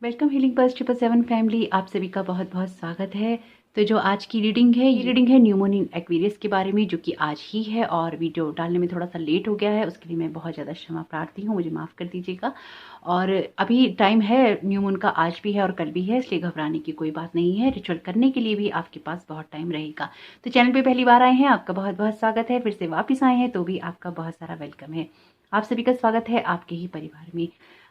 Welcome healing pulse 777 family, आप सभी का बहुत बहुत स्वागत है। तो जो आज की रीडिंग है, ये रीडिंग है न्यू मून इन एक्वेरियस के बारे में, जो कि आज ही है और वीडियो डालने में थोड़ा सा लेट हो गया है। उसके लिए मैं बहुत ज़्यादा क्षमा प्रार्थी हूँ, मुझे माफ़ कर दीजिएगा। और अभी टाइम है, न्यू मून का आज भी है और कल भी है, इसलिए घबराने की कोई बात नहीं है। रिचुअल करने के लिए भी आपके पास बहुत टाइम रहेगा। तो चैनल पर पहली बार आए हैं, आपका बहुत बहुत स्वागत है। फिर से वापस आए हैं तो भी आपका बहुत सारा वेलकम है। आप सभी का स्वागत है आपके ही परिवार में।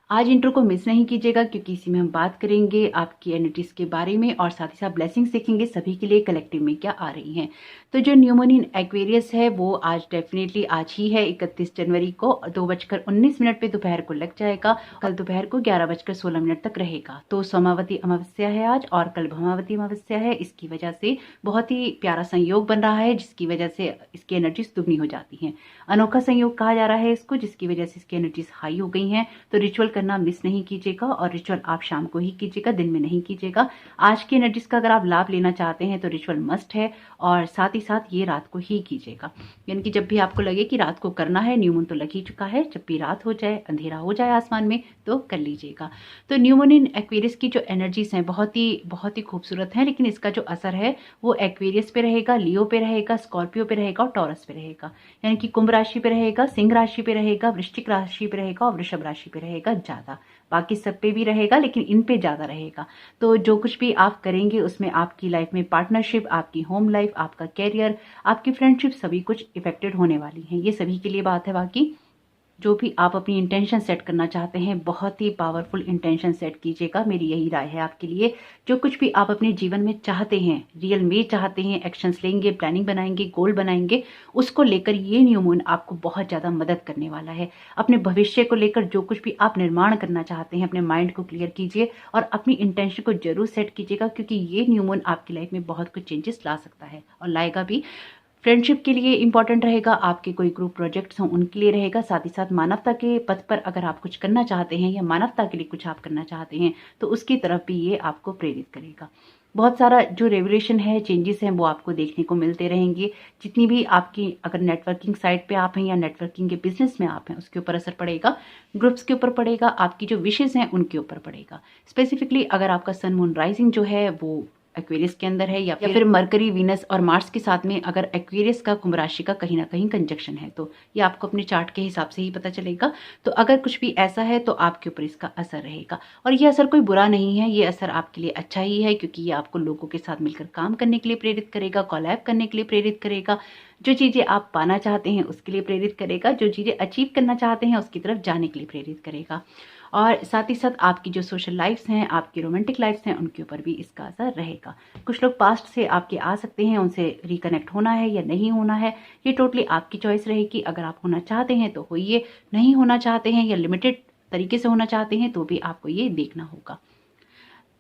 आज इंट्रो को मिस नहीं कीजिएगा, क्योंकि इसी में हम बात करेंगे आपकी एनर्जीज के बारे में और साथ ही साथ ब्लेसिंग्स सीखेंगे सभी के लिए कलेक्टिव में क्या आ रही हैं। तो जो न्यू मून इन एक्वेरियस है वो आज डेफिनेटली आज ही है, 31 जनवरी को 2:19 पे दोपहर को लग जाएगा। कल दोपहर को 11:16 तक रहेगा। तो सोमावती अमावस्या है आज और कल भौमावती अमावस्या है। इसकी वजह से बहुत ही प्यारा संयोग बन रहा है, जिसकी वजह से इसकी एनर्जीज दुगनी हो जाती हैं। अनोखा संयोग कहा जा रहा है इसको, जिसकी वजह से इसकी एनर्जीज हाई हो गई हैं। तो रिचुअल करना मिस नहीं कीजिएगा, और रिचुअल आप शाम को ही कीजिएगा, दिन में नहीं कीजिएगा। आज की एनर्जीज का अगर आप लाभ लेना चाहते हैं तो रिचुअल मस्ट है, और साथ ही साथ ये रात को ही कीजिएगा। यानी कि जब भी आपको लगे कि रात को करना है, न्यू मून तो लग ही चुका है, जब भी रात हो जाए, अंधेरा हो जाए आसमान में, तो कर लीजिएगा। तो न्यू मून इन एक्वेरियस की जो एनर्जीज हैं बहुत ही खूबसूरत हैं, लेकिन इसका जो असर है वो एक्वेरियस पे रहेगा, लियो पे रहेगा, स्कॉर्पियो पे रहेगा और टॉरस पे रहेगा। यानी कि कुंभ राशि पे रहेगा, सिंह राशि पे रहेगा, वृश्चिक राशि पे रहेगा और वृषभ राशि पे रहेगा ज्यादा। बाकी सब पे भी रहेगा, लेकिन इन पे ज्यादा रहेगा। तो जो कुछ भी आप करेंगे उसमें आपकी लाइफ में पार्टनरशिप, आपकी होम लाइफ, आपका कैरियर, आपकी फ्रेंडशिप, सभी कुछ इफेक्टेड होने वाली है। ये सभी के लिए बात है। बाकी जो भी आप अपनी इंटेंशन सेट करना चाहते हैं, बहुत ही पावरफुल इंटेंशन सेट कीजिएगा, मेरी यही राय है आपके लिए। जो कुछ भी आप अपने जीवन में चाहते हैं, रियल में चाहते हैं, एक्शंस लेंगे, प्लानिंग बनाएंगे, गोल बनाएंगे, उसको लेकर ये न्यू मून आपको बहुत ज़्यादा मदद करने वाला है। अपने भविष्य को लेकर जो कुछ भी आप निर्माण करना चाहते हैं, अपने माइंड को क्लियर कीजिए और अपनी इंटेंशन को जरूर सेट कीजिएगा, क्योंकि ये न्यू मून आपकी लाइफ में बहुत कुछ चेंजेस ला सकता है और लाएगा भी। फ्रेंडशिप के लिए इंपॉर्टेंट रहेगा, आपके कोई ग्रुप प्रोजेक्ट्स हों उनके लिए रहेगा। साथ ही साथ मानवता के पथ पर अगर आप कुछ करना चाहते हैं या मानवता के लिए कुछ आप करना चाहते हैं तो उसकी तरफ भी ये आपको प्रेरित करेगा। बहुत सारा जो रेवोल्यूशन है, चेंजेस हैं, वो आपको देखने को मिलते रहेंगे। जितनी भी आपकी अगर नेटवर्किंग साइट पे आप हैं या नेटवर्किंग के बिजनेस में आप हैं, उसके ऊपर असर पड़ेगा, ग्रुप्स के ऊपर पड़ेगा, आपकी जो विशेष हैं उनके ऊपर पड़ेगा। स्पेसिफिकली अगर आपका सन मून राइजिंग जो है वो एक्वेरियस के अंदर है, या फिर मरकरी, वीनस और मार्स के साथ में अगर एक्वेरियस का कुंभ राशि का कहीं ना कहीं कंजक्शन है, तो ये आपको अपने चार्ट के हिसाब से ही पता चलेगा। तो अगर कुछ भी ऐसा है तो आपके ऊपर इसका असर रहेगा, और ये असर कोई बुरा नहीं है, ये असर आपके लिए अच्छा ही है, क्योंकि ये आपको लोगों के साथ मिलकर काम करने के लिए प्रेरित करेगा, कोलैब करने के लिए प्रेरित करेगा, जो चीजें आप पाना चाहते हैं उसके लिए प्रेरित करेगा, जो चीजें अचीव करना चाहते हैं उसकी तरफ जाने के लिए प्रेरित करेगा। और साथ ही साथ आपकी जो सोशल लाइफ्स हैं, आपकी रोमांटिक लाइफ्स हैं, उनके ऊपर भी इसका असर रहेगा। कुछ लोग पास्ट से आपके आ सकते हैं, उनसे रिकनेक्ट होना है या नहीं होना है, ये टोटली आपकी चॉइस रहेगी। अगर आप होना चाहते हैं तो होइए, नहीं होना चाहते हैं या लिमिटेड तरीके से होना चाहते हैं तो भी आपको ये देखना होगा।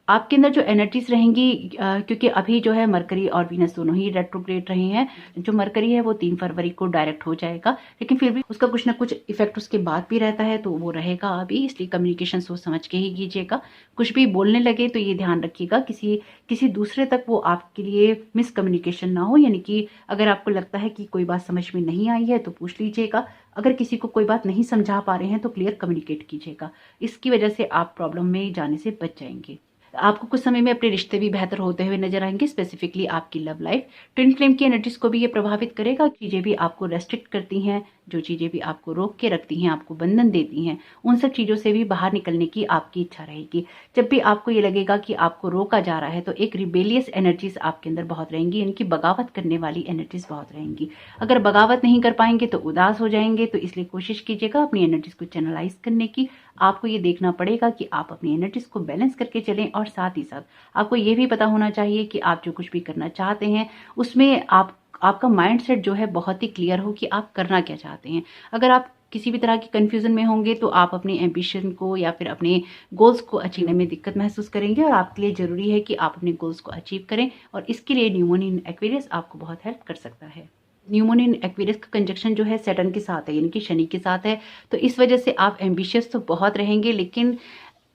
आपके अंदर जो एनर्जीज रहेंगी, क्योंकि अभी जो है मरकरी और वीनस दोनों ही रेट्रोग्रेड रहे हैं। जो मरकरी है वो 3 फरवरी को डायरेक्ट हो जाएगा, लेकिन फिर भी उसका कुछ ना कुछ इफेक्ट उसके बाद भी रहता है, तो वो रहेगा अभी, इसलिए कम्युनिकेशन सोच समझ के ही कीजिएगा। कुछ भी बोलने लगे तो ये ध्यान रखिएगा किसी दूसरे तक वो आपके लिए मिसकम्युनिकेशन ना हो। यानी कि अगर आपको लगता है कि कोई बात समझ में नहीं आई है तो पूछ लीजिएगा। अगर किसी को कोई बात नहीं समझा पा रहे हैं तो क्लियर कम्युनिकेट कीजिएगा। इसकी वजह से आप प्रॉब्लम में जाने से बच जाएंगे। आपको कुछ समय में अपने रिश्ते भी बेहतर होते हुए नजर आएंगे, स्पेसिफिकली आपकी लव लाइफ। ट्विन फ्लेम की एनर्जीज को भी ये प्रभावित करेगा। चीजें भी आपको रेस्ट्रिक्ट करती हैं, जो चीजें भी आपको रोक के रखती हैं, आपको बंधन देती हैं, उन सब चीजों से भी बाहर निकलने की आपकी इच्छा रहेगी। जब भी आपको ये लगेगा कि आपको रोका जा रहा है तो एक रिबेलियस एनर्जीज आपके अंदर बहुत रहेंगी, इनकी बगावत करने वाली एनर्जीज बहुत रहेंगी। अगर बगावत नहीं कर पाएंगे तो उदास हो जाएंगे, तो इसलिए कोशिश कीजिएगा अपनी एनर्जीज को चैनलाइज करने की। आपको ये देखना पड़ेगा कि आप अपनी एनर्जीज को बैलेंस करके चलें, और साथ ही साथ आपको ये भी पता होना चाहिए कि आप जो कुछ भी करना चाहते हैं उसमें आपका माइंडसेट जो है बहुत ही क्लियर हो कि आप करना क्या चाहते हैं। अगर आप किसी भी तरह की कंफ्यूजन में होंगे तो आप अपने एम्बिशन को या फिर अपने गोल्स को अचीव में दिक्कत महसूस करेंगे, और आपके लिए जरूरी है कि आप अपने गोल्स को अचीव करें, और इसके लिए न्यू मून इन एक्वेरियस आपको बहुत हेल्प कर सकता है। न्यू मून इन एक्वेरियस का कंजक्शन जो है सैटर्न के साथ है, यानी कि शनि के साथ है। तो इस वजह से आप एम्बिशियस तो बहुत रहेंगे, लेकिन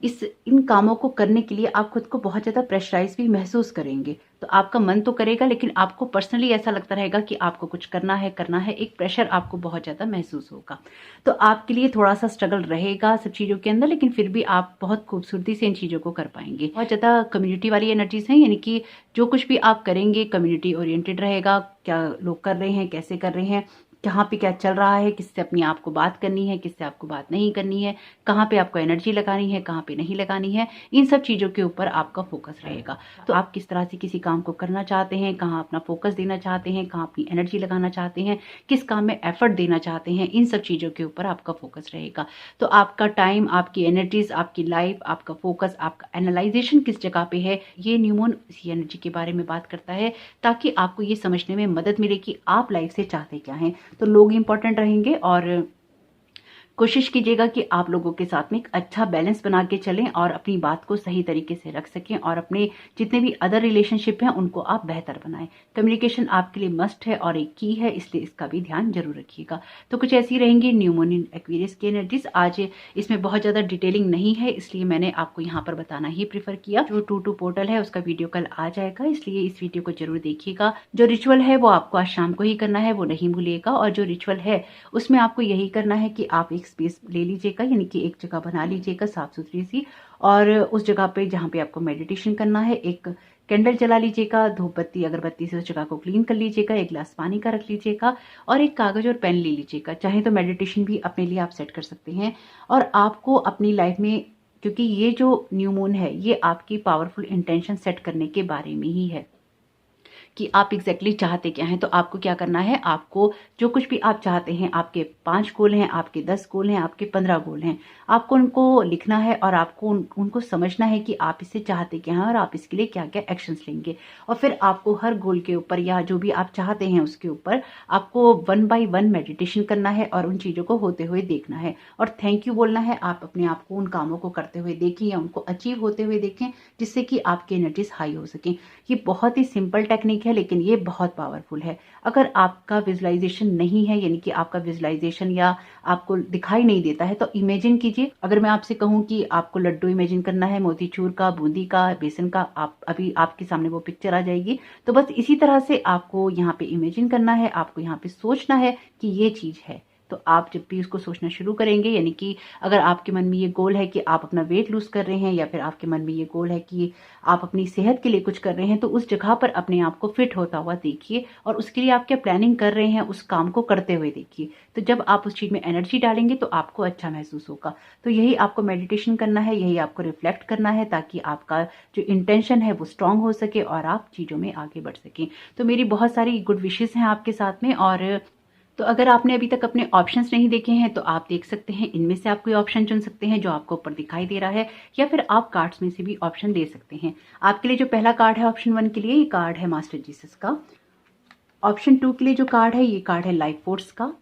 इन कामों को करने के लिए आप खुद को बहुत ज़्यादा प्रेशराइज भी महसूस करेंगे। तो तो आपका मन तो करेगा, लेकिन आपको पर्सनली ऐसा लगता रहेगा कि आपको कुछ करना है, एक प्रेशर आपको बहुत ज़्यादा महसूस होगा। तो आपके लिए थोड़ा सा स्ट्रगल रहेगा सब चीज़ों के अंदर, लेकिन फिर भी आप बहुत खूबसूरती से इन चीज़ों को कर पाएंगे। बहुत ज़्यादा कम्युनिटी वाली एनर्जीज हैं, यानी कि जो कुछ भी आप करेंगे कम्युनिटी ओरिएंटेड रहेगा। क्या लोग कर रहे हैं, कैसे कर रहे हैं, कहाँ पे क्या चल रहा है, किससे अपनी आप को बात करनी है, किससे आपको बात नहीं करनी है, कहाँ पे आपको एनर्जी लगानी है, कहाँ पे नहीं लगानी है, इन सब चीज़ों के ऊपर आपका फोकस रहेगा। तो आप किस तरह से किसी काम को करना चाहते हैं, कहाँ अपना फोकस देना चाहते हैं, कहाँ अपनी एनर्जी लगाना चाहते हैं, किस काम में एफर्ट देना चाहते हैं, इन सब चीज़ों के ऊपर आपका फोकस रहेगा। तो आपका टाइम, आपकी एनर्जीज, आपकी लाइफ, आपका फोकस, आपका एनालाइजेशन किस जगह पे है, ये न्यू मून इसी एनर्जी के बारे में बात करता है, ताकि आपको ये समझने में मदद मिले कि आप लाइफ से चाहते क्या हैं। तो लोग इंपॉर्टेंट रहेंगे और कोशिश कीजिएगा कि आप लोगों के साथ में एक अच्छा बैलेंस बना के चलें और अपनी बात को सही तरीके से रख सकें, और अपने जितने भी अदर रिलेशनशिप हैं उनको आप बेहतर बनाएं। कम्युनिकेशन आपके लिए मस्ट है और एक की है, इसलिए इसका भी ध्यान जरूर रखिएगा। तो कुछ ऐसी रहेंगी न्यू मून इन एक्वेरियस की एनर्जीज। आज इसमें बहुत ज़्यादा डिटेलिंग नहीं है, इसलिए मैंने आपको यहाँ पर बताना ही प्रीफर किया। जो 2-2 पोर्टल है उसका वीडियो कल आ जाएगा, इसलिए इस वीडियो को जरूर देखिएगा। जो रिचुअल है वो आपको आज शाम को ही करना है, वो नहीं भूलिएगा। और जो रिचुअल है उसमें आपको यही करना है कि आप स्पेस ले लीजिएगा, यानी कि एक जगह बना लीजिएगा साफ सुथरी सी, और उस जगह पे जहाँ पे आपको मेडिटेशन करना है एक कैंडल जला लीजिएगा, धूप बत्ती अगरबत्ती से उस जगह को क्लीन कर लीजिएगा, एक गिलास पानी का रख लीजिएगा और एक कागज और पेन ले लीजिएगा। चाहे तो मेडिटेशन भी अपने लिए आप सेट कर सकते हैं। और आपको अपनी लाइफ में, क्योंकि ये जो न्यू मून है ये आपकी पावरफुल इंटेंशन सेट करने के बारे में ही है कि आप एग्जैक्टली चाहते क्या हैं। तो आपको क्या करना है, आपको जो कुछ भी आप चाहते हैं, आपके 5 गोल हैं, आपके 10 गोल हैं, आपके 15 गोल हैं, आपको उनको लिखना है और आपको उनको समझना है कि आप इससे चाहते क्या हैं और आप इसके लिए क्या क्या एक्शंस लेंगे। और फिर आपको हर गोल के ऊपर या जो भी आप चाहते हैं उसके ऊपर आपको 1 बाय 1 मेडिटेशन करना है और उन चीज़ों को होते हुए देखना है और थैंक यू बोलना है। आप अपने आप को उन कामों को करते हुए देखें या उनको अचीव होते हुए देखें, जिससे कि आपकी एनर्जीज हाई हो सकें। ये बहुत ही सिंपल टेक्निक है, लेकिन ये बहुत पावरफुल है। अगर आपका विजुअलाइजेशन नहीं है, यानी कि आपका विजुअलाइजेशन या आपको दिखाई नहीं देता है, तो इमेजिन कीजिए। अगर मैं आपसे कहूं कि आपको लड्डू इमेजिन करना है, मोतीचूर का, बूंदी का, बेसन का, आप अभी आपके सामने वो पिक्चर आ जाएगी। तो बस इसी तरह से आपको यहाँ पे इमेजिन करना है, आपको यहाँ पे सोचना है कि ये चीज है। तो आप जब भी उसको सोचना शुरू करेंगे, यानी कि अगर आपके मन में ये गोल है कि आप अपना वेट लूज कर रहे हैं, या फिर आपके मन में ये गोल है कि आप अपनी सेहत के लिए कुछ कर रहे हैं, तो उस जगह पर अपने आप को फिट होता हुआ देखिए और उसके लिए आप क्या प्लानिंग कर रहे हैं उस काम को करते हुए देखिए। तो जब आप उस चीज में एनर्जी डालेंगे तो आपको अच्छा महसूस होगा। तो यही आपको मेडिटेशन करना है, यही आपको रिफ्लेक्ट करना है, ताकि आपका जो इंटेंशन है वो स्ट्रांग हो सके और आप चीजों में आगे बढ़ सकें। तो मेरी बहुत सारी गुड विशेस हैं आपके साथ में। और तो अगर आपने अभी तक अपने ऑप्शंस नहीं देखे हैं तो आप देख सकते हैं, इनमें से आप कोई ऑप्शन चुन सकते हैं जो आपको ऊपर दिखाई दे रहा है, या फिर आप कार्ड्स में से भी ऑप्शन दे सकते हैं। आपके लिए जो पहला कार्ड है ऑप्शन 1 के लिए, ये कार्ड है मास्टर जीसस का। ऑप्शन 2 के लिए जो कार्ड है ये कार्ड है लाइफ फोर्स का।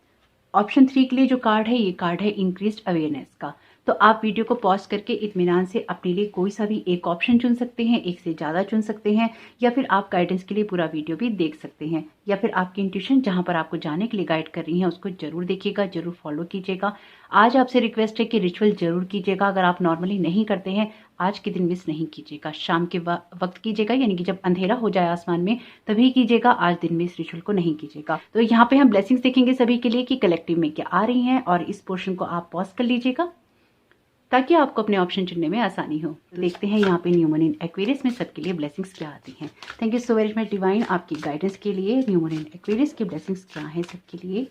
ऑप्शन 3 के लिए जो कार्ड है ये कार्ड है इंक्रीज्ड अवेयरनेस का। तो आप वीडियो को पॉज करके इत्मीनान से अपने लिए कोई सा भी एक ऑप्शन चुन सकते हैं, एक से ज़्यादा चुन सकते हैं, या फिर आप गाइडेंस के लिए पूरा वीडियो भी देख सकते हैं, या फिर आपकी इंट्यूशन जहां पर आपको जाने के लिए गाइड कर रही है उसको जरूर देखिएगा, जरूर फॉलो कीजिएगा। आज आपसे रिक्वेस्ट है कि रिचुअल जरूर कीजिएगा। अगर आप नॉर्मली नहीं करते हैं, आज के दिन मिस नहीं कीजिएगा, शाम के वक्त कीजिएगा, यानी कि जब अंधेरा हो जाए आसमान में तभी कीजिएगा, आज दिन में इस रिचुअल को नहीं कीजिएगा। तो यहाँ पे हम ब्लेसिंग्स देखेंगे सभी के लिए कि कलेक्टिव में क्या आ रही हैं, और इस पोर्शन को आप पॉज कर लीजिएगा ताकि आपको अपने ऑप्शन चुनने में आसानी हो। तो देखते हैं यहाँ पे न्यू मून इन एक्वेरियस में सबके लिए ब्लेसिंग्स क्या आती हैं। Thank you so very much divine, आपकी गाइडेंस के लिए। न्यू मून इन एक्वेरियस की ब्लेसिंग्स क्या हैं सबके लिए।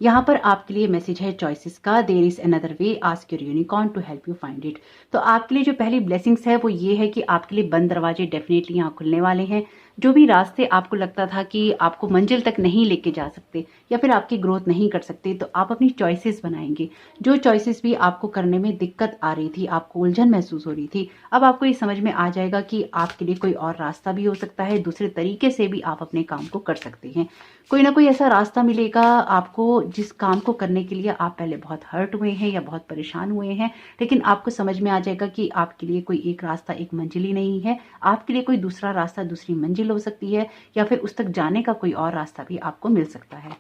यहाँ पर आपके लिए मैसेज है चॉइसेस का। There is another way, ask your unicorn to help you find it. तो आपके लिए जो पहली ब्लेसिंग्स है वो ये है कि आपके लिए बंद दरवाजे डेफिनेटली यहाँ खुलने वाले हैं। जो भी रास्ते आपको लगता था कि आपको मंजिल तक नहीं लेके जा सकते या फिर आपकी ग्रोथ नहीं कर सकते, तो आप अपनी चॉइसेस बनाएंगे। जो चॉइसेस भी आपको करने में दिक्कत आ रही थी, आपको उलझन महसूस हो रही थी, अब आपको ये समझ में आ जाएगा कि आपके लिए कोई और रास्ता भी हो सकता है, दूसरे तरीके से भी आप अपने काम को कर सकते हैं। कोई ना कोई ऐसा रास्ता मिलेगा आपको जिस काम को करने के लिए आप पहले बहुत हर्ट हुए हैं या बहुत परेशान हुए हैं, लेकिन आपको समझ में आ जाएगा कि आपके लिए कोई एक रास्ता एक मंजिल ही नहीं है, आपके लिए कोई दूसरा रास्ता दूसरी मंजिल हो सकती है, या फिर उस तक जाने का कोई और रास्ता भी आपको मिल सकता है।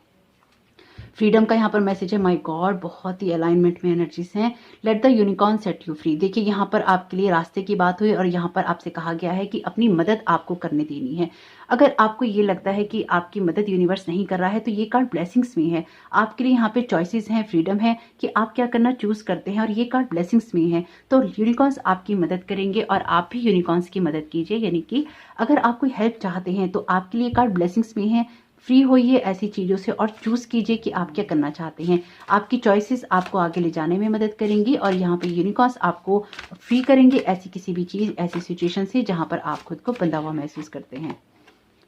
फ्रीडम का यहाँ पर मैसेज है। माय गॉड, बहुत ही अलाइनमेंट में एनर्जीज हैं। Let the unicorn set you free. देखिए यहाँ पर आपके लिए रास्ते की बात हुई और यहाँ पर आपसे कहा गया है कि अपनी मदद आपको करने देनी है। अगर आपको ये लगता है कि आपकी मदद यूनिवर्स नहीं कर रहा है तो ये कार्ड ब्लेसिंग्स में है। आपके लिए यहाँ पे चॉइसेस हैं, फ्रीडम है कि आप क्या करना चूज करते हैं, और ये कार्ड ब्लेसिंग्स में है। तो यूनिकॉर्न्स आपकी मदद करेंगे और आप भी यूनिकॉर्न्स की मदद कीजिए। यानी कि अगर आप कोई हेल्प चाहते हैं तो आपके लिए कार्ड ब्लेसिंग्स में है। फ्री होइए ऐसी चीज़ों से और चूज़ कीजिए कि आप क्या करना चाहते हैं। आपकी चॉइसेस आपको आगे ले जाने में मदद करेंगी और यहाँ पे यूनिकॉर्न्स आपको फ्री करेंगे ऐसी किसी भी चीज़, ऐसी सिचुएशन से जहाँ पर आप खुद को बंधा हुआ महसूस करते हैं।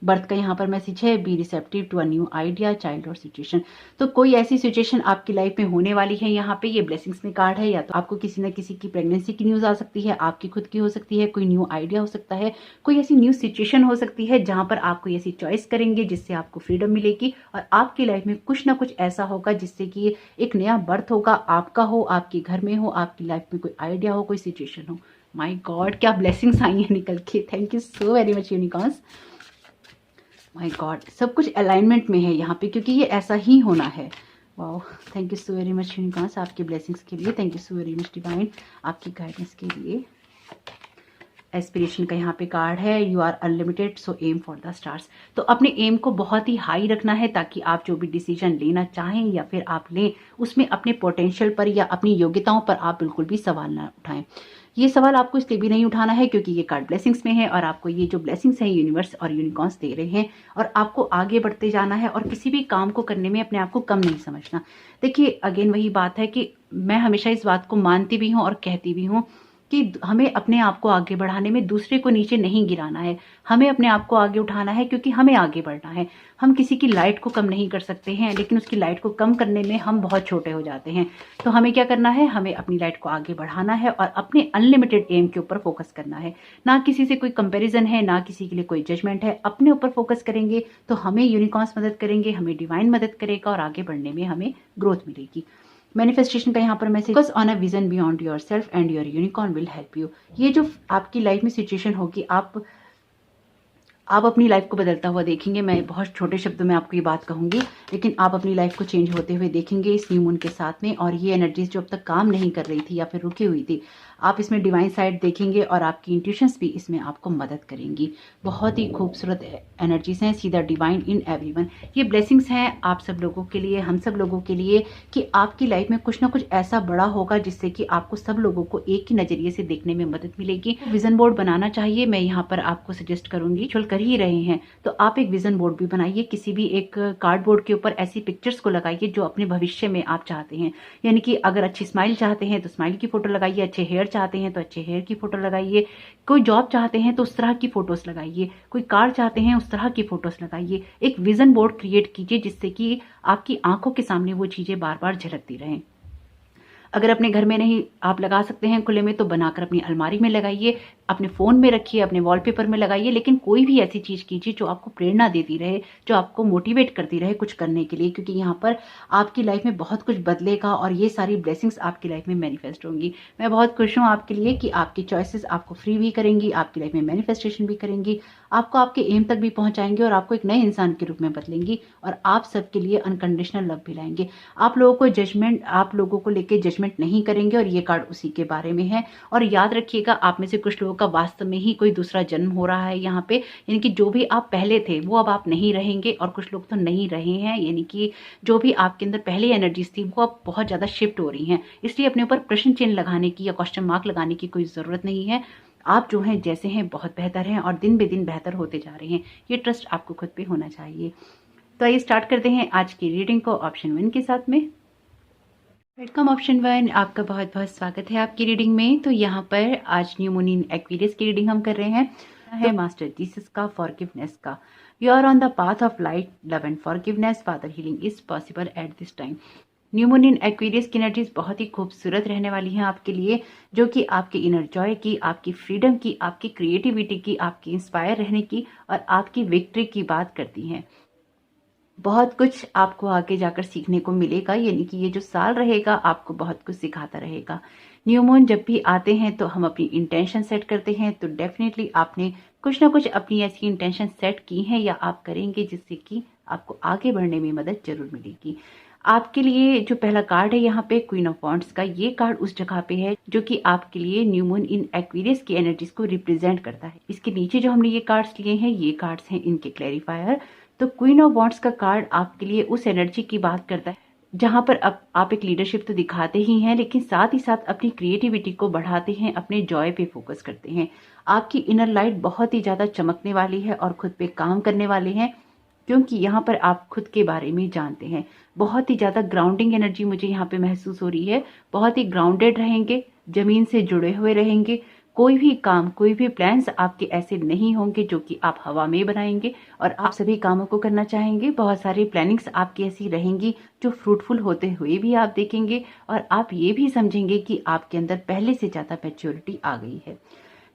बर्थ का यहाँ पर मैसेज है। Be receptive to a new idea, child और सिचुएशन। तो कोई ऐसी सिचुएशन आपकी लाइफ में होने वाली है। यहाँ पे ये ब्लेसिंग्स में कार्ड है। या तो आपको किसी न किसी की प्रेगनेंसी की न्यूज़ आ सकती है, आपकी खुद की हो सकती है, कोई न्यू आइडिया हो सकता है, कोई ऐसी न्यू सिचुएशन हो सकती है जहाँ पर आप कोई ऐसी चॉइस करेंगे जिससे आपको फ्रीडम मिलेगी और आपकी लाइफ में कुछ ना कुछ ऐसा होगा जिससे कि एक नया बर्थ होगा, आपका हो, आपके घर में हो, आपकी लाइफ में कोई आइडिया हो, कोई सिचुएशन हो। माई गॉड, क्या ब्लेसिंग्स आई हैं निकल के। Thank you so very much unicorns. My God, सब कुछ अलाइनमेंट में है यहाँ पे क्योंकि ये ऐसा ही होना है। Wow, thank you so very much unicorns आपके ब्लेसिंग्स के लिए। Thank you so very much divine आपकी गाइडेंस के लिए। एस्पिरेशन का यहाँ पे कार्ड है। You are unlimited so aim for the stars. तो अपने एम को बहुत ही हाई रखना है ताकि आप जो भी डिसीजन लेना चाहें या फिर आप लें उसमें अपने पोटेंशियल पर या अपनी योग्यताओं पर आप बिल्कुल भी सवाल ना उठाएं। ये सवाल आपको इसलिए भी नहीं उठाना है क्योंकि ये कार्ड ब्लेसिंग्स में है और आपको ये जो ब्लेसिंग्स है यूनिवर्स और यूनिकॉर्न्स दे रहे हैं और आपको आगे बढ़ते जाना है और किसी भी काम को करने में अपने आप को कम नहीं समझना। देखिए अगेन वही बात है कि मैं हमेशा इस बात को मानती भी हूँ और कहती भी हूँ कि हमें अपने आप को आगे बढ़ाने में दूसरे को नीचे नहीं गिराना है। हमें अपने आप को आगे उठाना है क्योंकि हमें आगे बढ़ना है। हम किसी की लाइट को कम नहीं कर सकते हैं लेकिन उसकी लाइट को कम करने में हम बहुत छोटे हो जाते हैं। तो हमें क्या करना है, हमें अपनी लाइट को आगे बढ़ाना है और अपने अनलिमिटेड एम के ऊपर फोकस करना है। ना किसी से कोई कंपैरिजन है, ना किसी के लिए कोई जजमेंट है। अपने ऊपर फोकस करेंगे तो हमें यूनिकॉर्न्स मदद करेंगे, हमें डिवाइन मदद करेगा और आगे बढ़ने में हमें ग्रोथ मिलेगी। मैनिफेस्टेशन का यहाँ पर message, focus on a vision beyond your self and your unicorn will help you. ये जो आपकी लाइफ में सिचुएशन होगी आप अपनी लाइफ को बदलता हुआ देखेंगे। मैं बहुत छोटे शब्दों में आपको ये बात कहूंगी लेकिन आप अपनी लाइफ को चेंज होते हुए देखेंगे इस न्यू मून के साथ में। और ये एनर्जीज जो अब तक काम नहीं कर रही थी या फिर रुकी हुई थी, आप इसमें डिवाइन साइड देखेंगे और आपकी इंट्यूशंस भी इसमें आपको मदद करेंगी। बहुत ही खूबसूरत एनर्जीज हैं। See the divine in everyone. ये ब्लेसिंग्स हैं आप सब लोगों के लिए, हम सब लोगों के लिए कि आपकी लाइफ में कुछ ना कुछ ऐसा बड़ा होगा जिससे कि आपको सब लोगों को एक ही नजरिए से देखने में मदद मिलेगी। विजन बोर्ड बनाना चाहिए। मैं यहाँ पर आपको सजेस्ट करूंगी, चल कर ही रहे हैं तो आप एक विजन बोर्ड भी बनाइए। किसी भी एक कार्डबोर्ड के ऊपर ऐसी पिक्चर्स को लगाइए जो अपने भविष्य में आप चाहते हैं। यानी कि अगर अच्छी स्माइल चाहते हैं तो स्माइल की फोटो लगाइए, अच्छे हेयर चाहते हैं तो अच्छे हेयर की फोटो लगाइए, कोई जॉब चाहते हैं तो उस तरह की फोटोज लगाइए, कोई कार चाहते हैं उस तरह की फोटोज लगाइए। एक विजन बोर्ड क्रिएट कीजिए जिससे कि आपकी आंखों के सामने वो चीजें बार बार झलकती रहें। अगर अपने घर में नहीं आप लगा सकते हैं खुले में तो बनाकर अपनी अलमारी में लगाइए, अपने फ़ोन में रखिए, अपने वॉलपेपर में लगाइए। लेकिन कोई भी ऐसी चीज़ कीजिए जो आपको प्रेरणा देती रहे, जो आपको मोटिवेट करती रहे कुछ करने के लिए, क्योंकि यहाँ पर आपकी लाइफ में बहुत कुछ बदलेगा और ये सारी ब्लेसिंग्स आपकी लाइफ में मैनिफेस्ट होंगी। मैं बहुत खुश हूँ आपके लिए कि आपकी चॉइसेस आपको फ्री भी करेंगी, आपकी लाइफ में मैनिफेस्टेशन भी करेंगी, आपको आपके एम तक भी पहुंचाएंगे और आपको एक नए इंसान के रूप में बदलेंगी और आप सबके लिए अनकंडीशनल लव भी लाएंगे। आप लोगों को लेके जजमेंट नहीं करेंगे और ये कार्ड उसी के बारे में है। और याद रखिएगा, आप में से कुछ लोगों का वास्तव में ही कोई दूसरा जन्म हो रहा है यहाँ पे, यानी कि जो भी आप पहले थे वो अब आप नहीं रहेंगे और कुछ लोग तो नहीं रहे हैं, यानी कि जो भी आपके अंदर पहले एनर्जीज थी वो अब बहुत ज्यादा शिफ्ट हो रही हैं। इसलिए अपने ऊपर प्रश्न चिन्ह लगाने की या क्वेश्चन मार्क लगाने की कोई जरूरत नहीं है। आप जो हैं जैसे हैं बहुत बेहतर हैं और दिन बे दिन बेहतर होते जा रहे हैं। ये ट्रस्ट आपको खुद पे होना चाहिए। तो आइए स्टार्ट करते हैं आज की रीडिंग को ऑप्शन 1 के साथ में। वेलकम ऑप्शन 1, आपका बहुत बहुत स्वागत है आपकी रीडिंग में। तो यहाँ पर आज न्यू मून इन एक्वेरियस की रीडिंग हम कर रहे हैं। है मास्टर जीसस का, फॉरगिवनेस का। You are on the path of light, love and forgiveness. Further healing is possible at this time. New moon in Aquarius की एनर्जीज बहुत ही खूबसूरत रहने वाली हैं आपके लिए, जो कि आपके इनर जॉय की, आपकी फ्रीडम की, आपकी क्रिएटिविटी की, आपकी इंस्पायर रहने की और आपकी विक्ट्री की बात करती हैं। बहुत कुछ आपको आगे जाकर सीखने को मिलेगा, यानी कि ये जो साल रहेगा आपको बहुत कुछ सिखाता रहेगा। न्यू मून जब भी आते हैं तो हम अपनी इंटेंशन सेट करते हैं, तो डेफिनेटली आपने कुछ ना कुछ अपनी ऐसी इंटेंशन सेट की है या आप करेंगे जिससे कि आपको आगे बढ़ने में मदद जरूर मिलेगी। आपके लिए जो पहला कार्ड है यहाँ पे क्वीन ऑफ वॉन्ड्स का, ये कार्ड उस जगह पे है जो कि आपके लिए न्यू मून इन एक्वेरियस की एनर्जीज को रिप्रेजेंट करता है। इसके नीचे जो हमने ये कार्ड्स लिए हैं, ये कार्ड्स हैं इनके क्लैरिफायर। तो क्वीन ऑफ वॉन्ड्स का कार्ड आपके लिए उस एनर्जी की बात करता है जहां पर अब आप एक लीडरशिप तो दिखाते ही हैं, लेकिन साथ ही साथ अपनी क्रिएटिविटी को बढ़ाते हैं, अपने जॉय पे फोकस करते हैं। आपकी इनर लाइट बहुत ही ज्यादा चमकने वाली है और खुद पे काम करने वाले हैं, क्योंकि यहाँ पर आप खुद के बारे में जानते हैं। बहुत ही ज्यादा ग्राउंडिंग एनर्जी मुझे यहाँ पे महसूस हो रही है। बहुत ही ग्राउंडेड रहेंगे, जमीन से जुड़े हुए रहेंगे। कोई भी काम, कोई भी प्लान्स आपके ऐसे नहीं होंगे जो कि आप हवा में बनाएंगे और आप सभी कामों को करना चाहेंगे। बहुत सारी प्लानिंग्स आपकी ऐसी रहेंगी जो फ्रूटफुल होते हुए भी आप देखेंगे और आप ये भी समझेंगे कि आपके अंदर पहले से ज्यादा मैच्योरिटी आ गई है।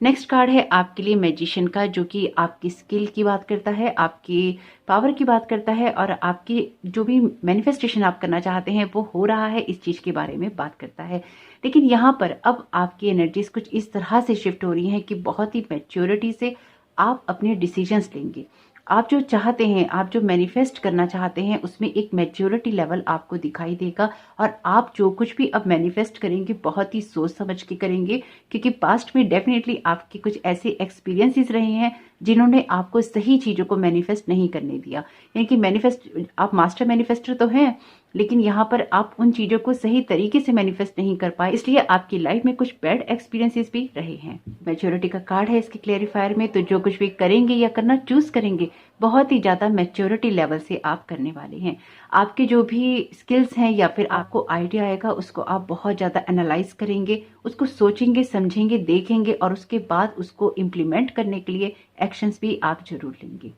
नेक्स्ट कार्ड है आपके लिए मैजिशियन का, जो कि आपकी स्किल की बात करता है, आपकी पावर की बात करता है और आपकी जो भी मैनिफेस्टेशन आप करना चाहते हैं वो हो रहा है, इस चीज के बारे में बात करता है। लेकिन यहाँ पर अब आपकी एनर्जीज कुछ इस तरह से शिफ्ट हो रही हैं कि बहुत ही मैच्योरिटी से आप अपने डिसीजंस लेंगे। आप जो चाहते हैं, आप जो मैनिफेस्ट करना चाहते हैं, उसमें एक मैच्योरिटी लेवल आपको दिखाई देगा और आप जो कुछ भी अब मैनिफेस्ट करेंगे बहुत ही सोच समझ के करेंगे, क्योंकि पास्ट में डेफिनेटली आपके कुछ ऐसे एक्सपीरियंसेस रहे हैं जिन्होंने आपको सही चीजों को मैनिफेस्ट नहीं करने दिया। यानी कि मैनिफेस्ट, आप मास्टर मैनिफेस्टर तो हैं, लेकिन यहाँ पर आप उन चीजों को सही तरीके से मैनिफेस्ट नहीं कर पाए, इसलिए आपकी लाइफ में कुछ बैड एक्सपीरियंसेस भी रहे हैं। मैच्योरिटी का कार्ड है इसके क्लेरिफायर में। तो जो कुछ भी करेंगे या करना चूज करेंगे, बहुत ही ज्यादा मैच्योरिटी लेवल से आप करने वाले हैं। आपके जो भी स्किल्स हैं या फिर आपको आइडिया आएगा, उसको आप बहुत ज्यादा एनालाइज करेंगे, उसको सोचेंगे, समझेंगे, देखेंगे और उसके बाद उसको इम्प्लीमेंट करने के लिए एक्शंस भी आप जरूर लेंगे।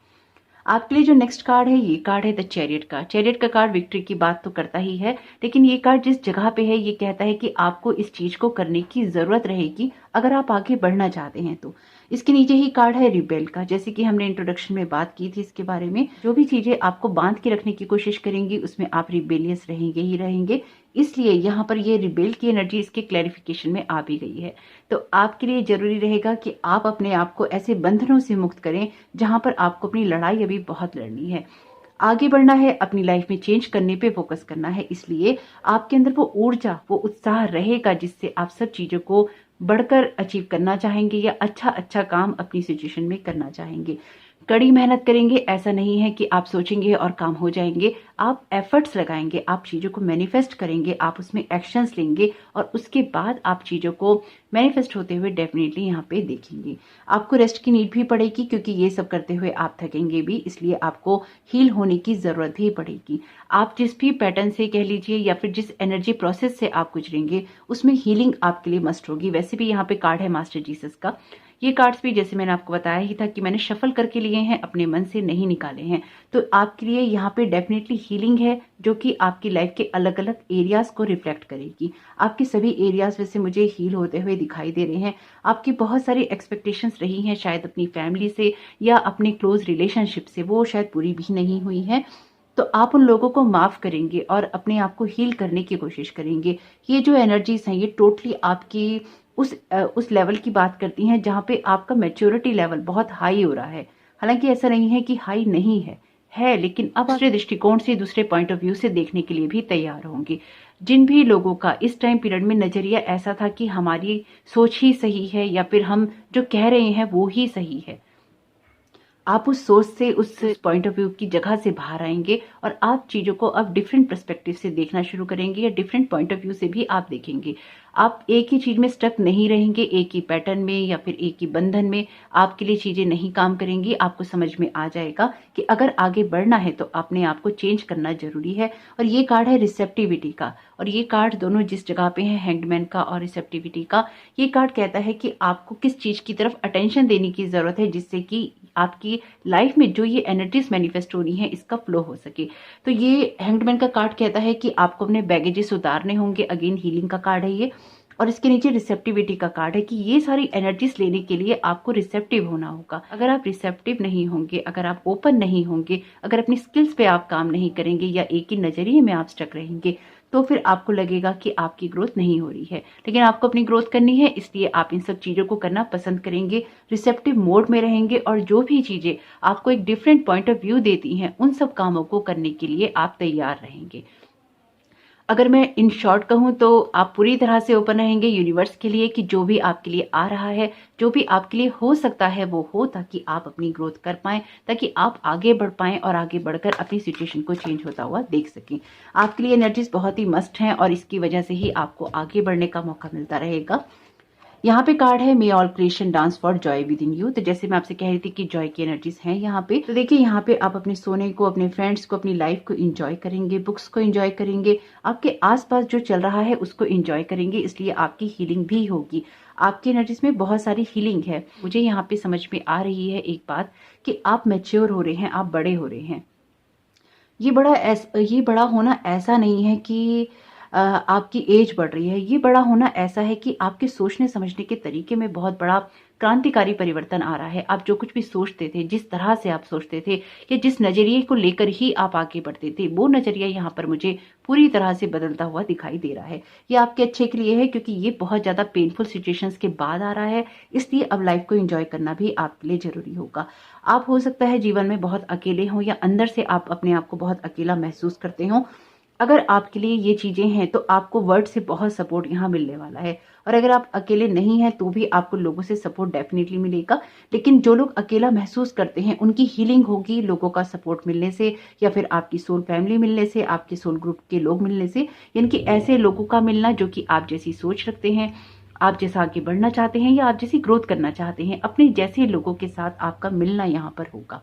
आपके लिए जो नेक्स्ट कार्ड है, ये कार्ड है द चैरियट का। चैरियट का कार्ड विक्ट्री की बात तो करता ही है, लेकिन ये कार्ड जिस जगह पे है, ये कहता है कि आपको इस चीज को करने की जरूरत रहेगी अगर आप आगे बढ़ना चाहते हैं तो। इसके नीचे ही कार्ड है रिबेल का। जैसे कि हमने इंट्रोडक्शन में बात की थी इसके बारे में, जो भी चीजें आपको बांध के रखने की कोशिश करेंगी उसमें आप रिबेलियस रहेंगे ही रहेंगे। इसलिए यहाँ पर ये रिबेल की एनर्जी इसके क्लैरिफिकेशन में आ भी गई है। तो आपके लिए जरूरी रहेगा कि आप अपने आप को ऐसे बंधनों से मुक्त करें जहां पर आपको अपनी लड़ाई अभी बहुत लड़नी है, आगे बढ़ना है, अपनी लाइफ में चेंज करने पे फोकस करना है। इसलिए आपके अंदर वो ऊर्जा, वो उत्साह रहेगा जिससे आप सब चीजों को बढ़कर अचीव करना चाहेंगे या अच्छा काम अपनी सिचुएशन में करना चाहेंगे। कड़ी मेहनत करेंगे, ऐसा नहीं है कि आप सोचेंगे और काम हो जाएंगे। आप एफर्ट्स लगाएंगे, आप चीजों को मैनिफेस्ट करेंगे, आप उसमें एक्शंस लेंगे और उसके बाद आप चीजों को मैनिफेस्ट होते हुए डेफिनेटली यहाँ पे देखेंगे। आपको रेस्ट की नीड भी पड़ेगी, क्योंकि ये सब करते हुए आप थकेंगे भी, इसलिए आपको हील होने की जरूरत भी पड़ेगी। आप जिस भी पैटर्न से कह लीजिए या फिर जिस एनर्जी प्रोसेस से आप गुजरेंगे, उसमें हीलिंग आपके लिए मस्ट होगी। वैसे भी यहाँ पे कार्ड है मास्टर जीसस का। ये कार्ड्स भी जैसे मैंने आपको बताया ही था कि मैंने शफल करके लिए हैं, अपने मन से नहीं निकाले हैं। तो आपके लिए यहाँ पे डेफिनेटली हीलिंग है, जो कि आपकी लाइफ के अलग अलग एरियाज को रिफ्लेक्ट करेगी। आपके सभी एरियाज वैसे मुझे हील होते हुए दिखाई दे रहे हैं। आपकी बहुत सारी एक्सपेक्टेशंस रही हैं, शायद अपनी फैमिली से या अपने क्लोज रिलेशनशिप से, वो शायद पूरी भी नहीं हुई है। तो आप उन लोगों को माफ करेंगे और अपने आप को हील करने की कोशिश करेंगे। ये जो एनर्जीज हैं, ये टोटली आपकी उस लेवल की बात करती हैं जहां पे आपका मैच्योरिटी लेवल बहुत हाई हो रहा है। हालांकि ऐसा नहीं है कि हाई नहीं है, लेकिन अब दूसरे दृष्टिकोण से, दूसरे पॉइंट ऑफ व्यू से देखने के लिए भी तैयार होंगे। जिन भी लोगों का इस टाइम पीरियड में नजरिया ऐसा था कि हमारी सोच ही सही है या फिर हम जो कह रहे हैं वो ही सही है, आप उस सोच से, उस पॉइंट ऑफ व्यू की जगह से बाहर आएंगे और आप चीजों को अब डिफरेंट पर्सपेक्टिव से देखना शुरू करेंगे या डिफरेंट पॉइंट ऑफ व्यू से भी आप देखेंगे। आप एक ही चीज में स्टक नहीं रहेंगे, एक ही पैटर्न में या फिर एक ही बंधन में आपके लिए चीजें नहीं काम करेंगी। आपको समझ में आ जाएगा कि अगर आगे बढ़ना है तो अपने आप को चेंज करना जरूरी है। और ये कार्ड है रिसेप्टिविटी का, और ये कार्ड दोनों जिस जगह पे है, हैंगमैन का और रिसेप्टिविटी का, ये कार्ड कहता है कि आपको किस चीज की तरफ अटेंशन देने की जरूरत है जिससे कि आपकी लाइफ में जो ये एनर्जीज मैनिफेस्ट हो रही है इसका फ्लो हो सके। तो ये हैंगमैन का कार्ड कहता है कि आपको अपने बैगेजेस उतारने होंगे। अगेन हीलिंग का कार्ड है ये। और इसके नीचे रिसेप्टिविटी का कार्ड है कि ये सारी एनर्जीज लेने के लिए आपको रिसेप्टिव होना होगा। अगर आप रिसेप्टिव नहीं होंगे, अगर आप ओपन नहीं होंगे, अगर अपनी स्किल्स पे आप काम नहीं करेंगे या एक ही नजरिए में आप स्टक रहेंगे, तो फिर आपको लगेगा कि आपकी ग्रोथ नहीं हो रही है। लेकिन आपको अपनी ग्रोथ करनी है, इसलिए आप इन सब चीजों को करना पसंद करेंगे, रिसेप्टिव मोड में रहेंगे और जो भी चीजें आपको एक डिफरेंट पॉइंट ऑफ व्यू देती हैं, उन सब कामों को करने के लिए आप तैयार रहेंगे। अगर मैं इन शॉर्ट कहूँ तो आप पूरी तरह से ओपन रहेंगे यूनिवर्स के लिए कि जो भी आपके लिए आ रहा है, जो भी आपके लिए हो सकता है वो हो, ताकि आप अपनी ग्रोथ कर पाएं, ताकि आप आगे बढ़ पाएं और आगे बढ़कर अपनी सिचुएशन को चेंज होता हुआ देख सकें। आपके लिए एनर्जीज बहुत ही मस्ट हैं और इसकी वजह से ही आपको आगे बढ़ने का मौका मिलता रहेगा। यहाँ पे कार्ड है may all creation dance for joy within you. तो जैसे मैं आपसे कह रही थी कि जॉय की एनर्जीज हैं यहाँ पे, तो देखिए यहाँ पे आप अपने सोने को, अपने फ्रेंड्स को, अपनी लाइफ को एंजॉय करेंगे, बुक्स को एंजॉय करेंगे, आपके आसपास जो चल रहा है उसको एंजॉय करेंगे, इसलिए आपकी हीलिंग भी होगी। आपकी एनर्जीज में बहुत सारी हीलिंग है। मुझे यहाँ पे समझ में आ रही है एक बात कि आप मैच्योर हो रहे हैं, आप बड़े हो रहे हैं। ये बड़ा होना ऐसा नहीं है कि आपकी एज बढ़ रही है। ये बड़ा होना ऐसा है कि आपके सोचने समझने के तरीके में बहुत बड़ा क्रांतिकारी परिवर्तन आ रहा है। आप जो कुछ भी सोचते थे, जिस तरह से आप सोचते थे या जिस नजरिए को लेकर ही आप आगे बढ़ते थे, वो नजरिया यहाँ पर मुझे पूरी तरह से बदलता हुआ दिखाई दे रहा है। ये आपके अच्छे के लिए है क्योंकि ये बहुत ज्यादा पेनफुल सिचुएशंस के बाद आ रहा है, इसलिए अब लाइफ को एंजॉय करना भी आपके लिए जरूरी होगा। आप हो सकता है जीवन में बहुत अकेले हो या अंदर से आप अपने आप को बहुत अकेला महसूस करते हो। अगर आपके लिए ये चीजें हैं तो आपको वर्ड से बहुत सपोर्ट यहाँ मिलने वाला है। और अगर आप अकेले नहीं हैं तो भी आपको लोगों से सपोर्ट डेफिनेटली मिलेगा। लेकिन जो लोग अकेला महसूस करते हैं उनकी हीलिंग होगी लोगों का सपोर्ट मिलने से, या फिर आपकी सोल फैमिली मिलने से, आपके सोल ग्रुप के लोग मिलने से, यानी कि ऐसे लोगों का मिलना जो कि आप जैसी सोच रखते हैं, आप जैसा आगे बढ़ना चाहते हैं या आप जैसी ग्रोथ करना चाहते हैं, अपने जैसे लोगों के साथ आपका मिलना यहाँ पर होगा।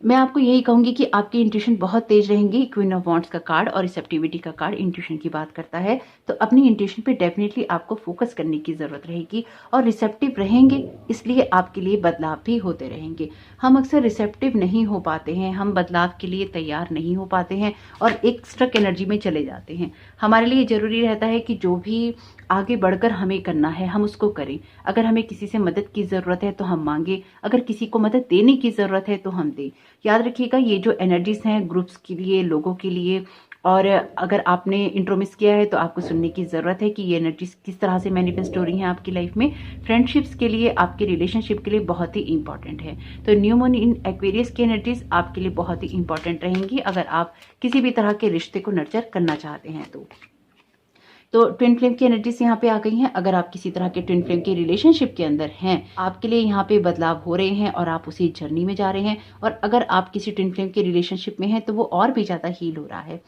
मैं आपको यही कहूंगी कि आपकी इंट्यूशन बहुत तेज रहेंगी। क्वीन ऑफ वॉन्ड्स का कार्ड और रिसेप्टिविटी का कार्ड इंट्यूशन की बात करता है, तो अपनी इंट्यूशन पे डेफिनेटली आपको फोकस करने की जरूरत रहेगी और रिसेप्टिव रहेंगे, इसलिए आपके लिए बदलाव भी होते रहेंगे। हम अक्सर रिसेप्टिव नहीं हो पाते हैं, हम बदलाव के लिए तैयार नहीं हो पाते हैं और एक स्ट्रक एनर्जी में चले जाते हैं। हमारे लिए जरूरी रहता है कि जो भी आगे बढ़कर हमें करना है हम उसको करें। अगर हमें किसी से मदद की जरूरत है तो हम मांगे, अगर किसी को मदद देने की जरूरत है तो हम दें। याद रखिएगा ये जो एनर्जीज हैं ग्रुप्स के लिए, लोगों के लिए, और अगर आपने इंट्रो मिस किया है तो आपको सुनने की जरूरत है कि ये एनर्जीज किस तरह से मैनिफेस्ट हो रही हैं आपकी लाइफ में। फ्रेंडशिप्स के लिए, आपके रिलेशनशिप के लिए बहुत ही इंपॉर्टेंट है। तो न्यू मून इन एक्वेरियस की एनर्जीज आपके लिए बहुत ही इंपॉर्टेंट रहेंगी अगर आप किसी भी तरह के रिश्ते को नर्चर करना चाहते हैं तो ट्विन फ्लेम की एनर्जीज यहाँ पे आ गई हैं। अगर आप किसी तरह के ट्विन फ्लेम के रिलेशनशिप के अंदर हैं, आपके लिए यहाँ पे बदलाव हो रहे हैं और आप उसी जर्नी में जा रहे हैं। और अगर आप किसी ट्विन फ्लेम के रिलेशनशिप में हैं तो वो और भी ज्यादा हील हो रहा है।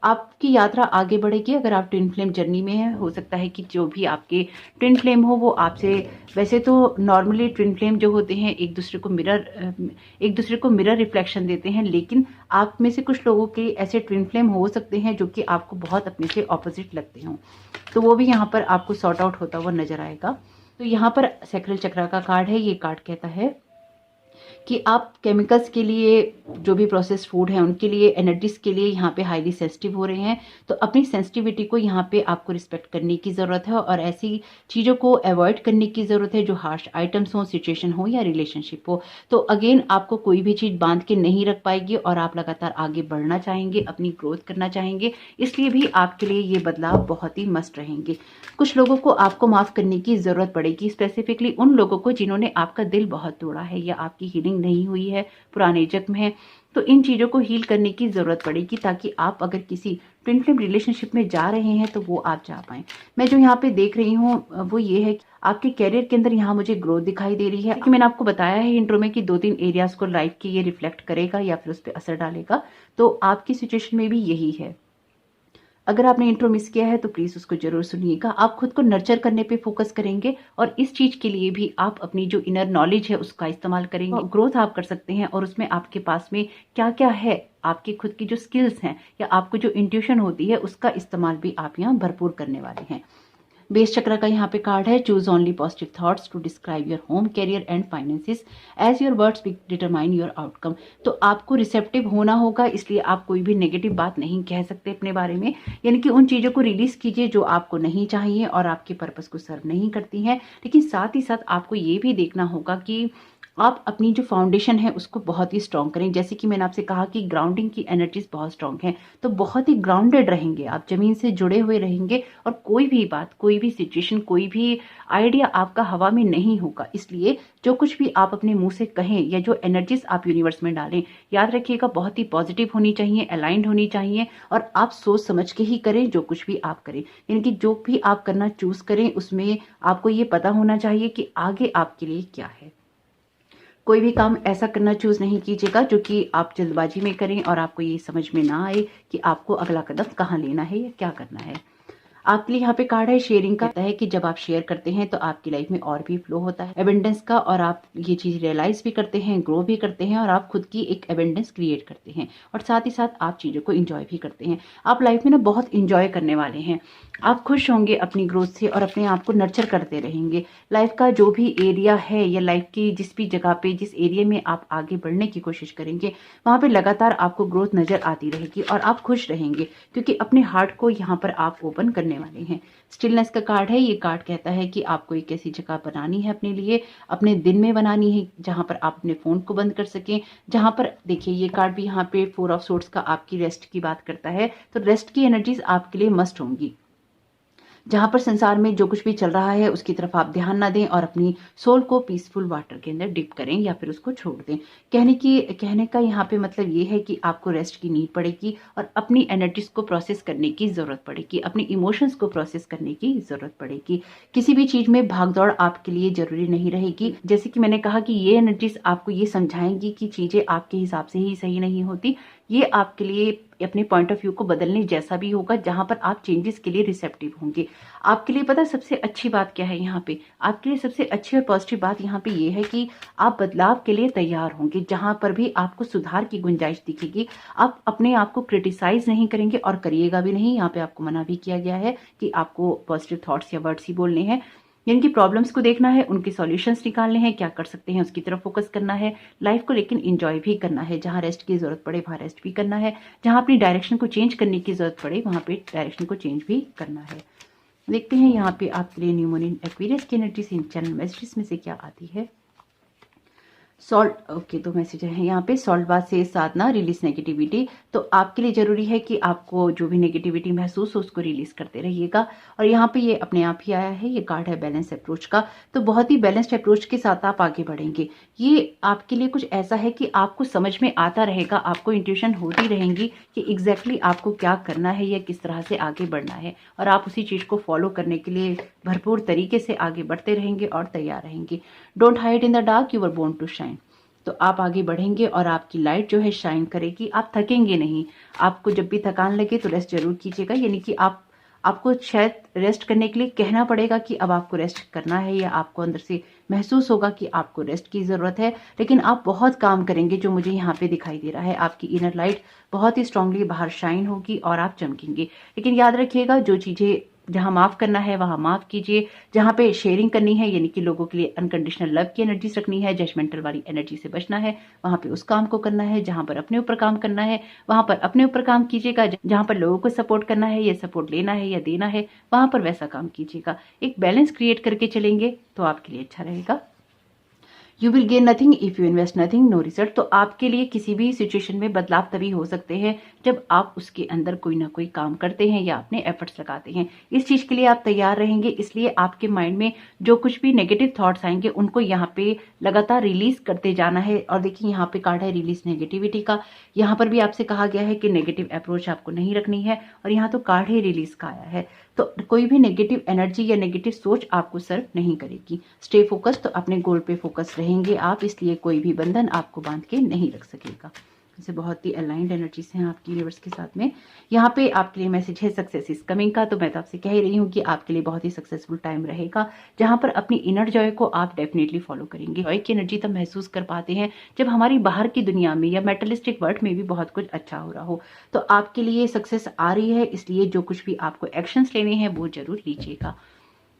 आपकी यात्रा आगे बढ़ेगी अगर आप ट्विन फ्लेम जर्नी में हैं। हो सकता है कि जो भी आपके ट्विन फ्लेम हो वो आपसे, वैसे तो नॉर्मली ट्विन फ्लेम जो होते हैं एक दूसरे को मिरर रिफ्लेक्शन देते हैं, लेकिन आप में से कुछ लोगों के ऐसे ट्विन फ्लेम हो सकते हैं जो कि आपको बहुत अपने से ऑपोजिट लगते हों, तो वो भी यहाँ पर आपको सॉर्ट आउट होता हुआ नजर आएगा। तो यहाँ पर सैक्रल चक्र का कार्ड है। ये कार्ड कहता है कि आप केमिकल्स के लिए, जो भी प्रोसेस्ड फूड है उनके लिए, एनर्जीज के लिए यहाँ पे हाईली सेंसिटिव हो रहे हैं। तो अपनी सेंसिटिविटी को यहाँ पे आपको रिस्पेक्ट करने की ज़रूरत है और ऐसी चीज़ों को अवॉइड करने की ज़रूरत है जो हार्श आइटम्स हो, सिचुएशन हो या रिलेशनशिप हो। तो अगेन आपको कोई भी चीज़ बांध के नहीं रख पाएगी और आप लगातार आगे बढ़ना चाहेंगे, अपनी ग्रोथ करना चाहेंगे, इसलिए भी आपके लिए ये बदलाव बहुत ही मस्ट रहेंगे। कुछ लोगों को आपको माफ़ करने की ज़रूरत पड़ेगी, स्पेसिफिकली उन लोगों को जिन्होंने आपका दिल बहुत तोड़ा है या आपकी हीलिंग नहीं हुई है, पुराने जख्म है। तो इन चीजों को हील करने की जरूरत पड़ेगी ताकि आप अगर किसी ट्विन फ्लेम रिलेशनशिप में जा रहे हैं तो वो आप जा पाए। मैं जो यहाँ पे देख रही हूँ वो ये है कि आपके कैरियर के अंदर यहाँ मुझे ग्रोथ दिखाई दे रही है कि मैंने आपको बताया है इंट्रो में कि 2-3 एरियाज को लाइफ के ये रिफ्लेक्ट करेगा या फिर उस पर असर डालेगा। तो आपकी सिचुएशन में भी यही है। अगर आपने इंट्रो मिस किया है तो प्लीज उसको जरूर सुनिएगा। आप खुद को नर्चर करने पे फोकस करेंगे और इस चीज के लिए भी आप अपनी जो इनर नॉलेज है उसका इस्तेमाल करेंगे। ग्रोथ आप कर सकते हैं और उसमें आपके पास में क्या क्या है, आपकी खुद की जो स्किल्स हैं या आपको जो इंट्यूशन होती है उसका इस्तेमाल भी आप यहाँ भरपूर करने वाले हैं। बेस चक्र का यहाँ पे कार्ड है, choose only positive thoughts to describe your home, career and finances as your words determine your outcome. तो आपको रिसेप्टिव होना होगा, इसलिए आप कोई भी नेगेटिव बात नहीं कह सकते अपने बारे में, यानी कि उन चीज़ों को रिलीज कीजिए जो आपको नहीं चाहिए और आपके पर्पस को सर्व नहीं करती हैं। लेकिन साथ ही साथ आपको ये भी देखना होगा कि आप अपनी जो फाउंडेशन है उसको बहुत ही स्ट्रॉन्ग करें। जैसे कि मैंने आपसे कहा कि ग्राउंडिंग की एनर्जीज बहुत स्ट्रॉन्ग है, तो बहुत ही ग्राउंडेड रहेंगे आप, जमीन से जुड़े हुए रहेंगे और कोई भी बात, कोई भी सिचुएशन, कोई भी आइडिया आपका हवा में नहीं होगा। इसलिए जो कुछ भी आप अपने मुंह से कहें या जो एनर्जीज आप यूनिवर्स में डालें, याद रखिएगा बहुत ही पॉजिटिव होनी चाहिए, अलाइंड होनी चाहिए और आप सोच समझ के ही करें जो कुछ भी आप करें। यानी कि जो भी आप करना चूज करें उसमें आपको ये पता होना चाहिए कि आगे आपके लिए क्या है। कोई भी काम ऐसा करना चूज नहीं कीजिएगा जो कि आप जल्दबाजी में करें और आपको ये समझ में ना आए कि आपको अगला कदम कहाँ लेना है या क्या करना है। आपके लिए यहाँ पे कार्ड है शेयरिंग का। कहता है कि जब आप शेयर करते हैं तो आपकी लाइफ में और भी फ्लो होता है एबेंडेंस का, और आप ये चीज रियलाइज भी करते हैं, ग्रो भी करते हैं और आप खुद की एक एबेंडेंस क्रिएट करते हैं और साथ ही साथ आप चीजों को इंजॉय भी करते हैं। आप लाइफ में ना बहुत इंजॉय करने वाले हैं। आप खुश होंगे अपनी ग्रोथ से और अपने आप को नर्चर करते रहेंगे। लाइफ का जो भी एरिया है या लाइफ की जिस भी जगह पे, जिस एरिया में आप आगे बढ़ने की कोशिश करेंगे, वहां पे लगातार आपको ग्रोथ नजर आती रहेगी और आप खुश रहेंगे क्योंकि अपने हार्ट को यहाँ पर आप ओपन करने वाले हैं। स्टिलनेस का कार्ड है। ये कार्ड कहता है कि आपको एक ऐसी जगह बनानी है अपने लिए, अपने दिन में बनानी है जहां पर आप अपने फोन को बंद कर सकें, जहां पर देखिए ये कार्ड भी यहाँ पे 4 ऑफ सोर्ड्स का आपकी रेस्ट की बात करता है। तो रेस्ट की एनर्जीज आपके लिए मस्ट होंगी, जहां पर संसार में जो कुछ भी चल रहा है उसकी तरफ आप ध्यान ना दें और अपनी सोल को पीसफुल वाटर के अंदर डिप करें या फिर उसको छोड़ दें। कहने का यहाँ पे मतलब ये है कि आपको रेस्ट की नीड पड़ेगी और अपनी एनर्जीज को प्रोसेस करने की जरूरत पड़ेगी, अपनी इमोशंस को प्रोसेस करने की जरूरत पड़ेगी। किसी भी चीज में भागदौड़ आपके लिए जरूरी नहीं रहेगी। जैसे कि मैंने कहा कि ये एनर्जीज आपको ये समझाएंगी कि चीजें आपके हिसाब से ही सही नहीं होती। ये आपके लिए अपने पॉइंट ऑफ व्यू को बदलने जैसा भी होगा, जहां पर आप चेंजेस के लिए रिसेप्टिव होंगे। आपके लिए पता सबसे अच्छी बात क्या है यहाँ पे? आपके लिए सबसे अच्छी और पॉजिटिव बात यहाँ पे ये है कि आप बदलाव के लिए तैयार होंगे। जहां पर भी आपको सुधार की गुंजाइश दिखेगी, आप अपने आप को क्रिटिसाइज नहीं करेंगे और करिएगा भी नहीं। यहाँ पे आपको मना भी किया गया है कि आपको पॉजिटिव थॉट्स या वर्ड्स ही बोलने हैं। जिनकी प्रॉब्लम्स को देखना है, उनके सॉल्यूशंस निकालने हैं, क्या कर सकते हैं उसकी तरफ फोकस करना है। लाइफ को लेकिन एंजॉय भी करना है। जहां रेस्ट की जरूरत पड़े वहां रेस्ट भी करना है, जहां अपनी डायरेक्शन को चेंज करने की जरूरत पड़े वहां पे डायरेक्शन को चेंज भी करना है। देखते हैं यहाँ पे आपके लिए न्यू मून इन एक्वेरियस की एनर्जी इन चैनल मैसेजेस में से क्या आती है। सॉल्ट, ओके, तो मैसेज है यहाँ पे, सॉल्ट बाथ से साधना, रिलीज नेगेटिविटी। तो आपके लिए जरूरी है कि आपको जो भी नेगेटिविटी महसूस हो उसको रिलीज करते रहिएगा। और यहाँ पे ये अपने आप ही आया है। ये कार्ड है बैलेंस अप्रोच का। तो बहुत ही बैलेंस्ड अप्रोच के साथ आप आगे बढ़ेंगे। ये आपके लिए कुछ ऐसा है कि आपको समझ में आता रहेगा, आपको इंट्यूशन होती रहेंगी कि एग्जैक्टली आपको क्या करना है या किस तरह से आगे बढ़ना है, और आप उसी चीज को फॉलो करने के लिए भरपूर तरीके से आगे बढ़ते रहेंगे और तैयार रहेंगे। Don't hide in the dark, you are born to shine. तो आप आगे बढ़ेंगे और आपकी लाइट जो है शाइन करेगी। आप थकेंगे नहीं। आपको जब भी थकान लगे तो रेस्ट जरूर कीजिएगा। यानी कि आपको शायद रेस्ट करने के लिए कहना पड़ेगा कि अब आपको रेस्ट करना है, या आपको अंदर से महसूस होगा कि आपको रेस्ट की जरूरत है, लेकिन आप बहुत काम करेंगे जो मुझे यहाँ पे दिखाई दे रहा है। आपकी इनर लाइट बहुत ही स्ट्रांगली बाहर शाइन होगी और आप चमकेंगे। लेकिन याद रखिएगा, जो चीजें जहां माफ करना है वहां माफ कीजिए। जहां पे शेयरिंग करनी है, यानी कि लोगों के लिए अनकंडीशनल लव की एनर्जीज रखनी है, जजमेंटल वाली एनर्जी से बचना है, वहां पे उस काम को करना है। जहां पर अपने ऊपर काम करना है वहां पर अपने ऊपर काम कीजिएगा। जहां पर लोगों को सपोर्ट करना है या सपोर्ट लेना है या देना है, वहां पर वैसा काम कीजिएगा। एक बैलेंस क्रिएट करके चलेंगे तो आपके लिए अच्छा रहेगा। You will gain nothing if you invest nothing, no result. तो आपके लिए किसी भी सिचुएशन में बदलाव तभी हो सकते हैं जब आप उसके अंदर कोई ना कोई काम करते हैं या अपने एफर्ट्स लगाते हैं। इस चीज के लिए आप तैयार रहेंगे। इसलिए आपके माइंड में जो कुछ भी नेगेटिव थॉट्स आएंगे उनको यहाँ पे लगातार रिलीज करते जाना है। और देखिए यहाँ पे कार्ड है रिलीज नेगेटिविटी का। यहाँ पर भी आपसे कहा गया है कि नेगेटिव अप्रोच आपको नहीं रखनी है, और यहाँ तो कार्ड ही रिलीज का आया है। तो कोई भी नेगेटिव एनर्जी या नेगेटिव सोच आपको सर्व नहीं करेगी। स्टे फोकस, तो अपने गोल पे फोकस रहेंगे आप, इसलिए कोई भी बंधन आपको बांध के नहीं रख सकेगा। जैसे बहुत ही अलाइंड एनर्जीज हैं आपकी यूनिवर्स के साथ में। यहाँ पे आपके लिए मैसेज है सक्सेस इज कमिंग का। तो मैं तो आपसे कह ही रही हूँ कि आपके लिए बहुत ही सक्सेसफुल टाइम रहेगा, जहां पर अपनी इनर जॉय को आप डेफिनेटली फॉलो करेंगे। जॉय की एनर्जी तब महसूस कर पाते हैं जब हमारी बाहर की दुनिया में या मेटलिस्टिक वर्ल्ड में भी बहुत कुछ अच्छा हो रहा हो। तो आपके लिए सक्सेस आ रही है, इसलिए जो कुछ भी आपको एक्शंस लेने हैं वो जरूर लीजिएगा।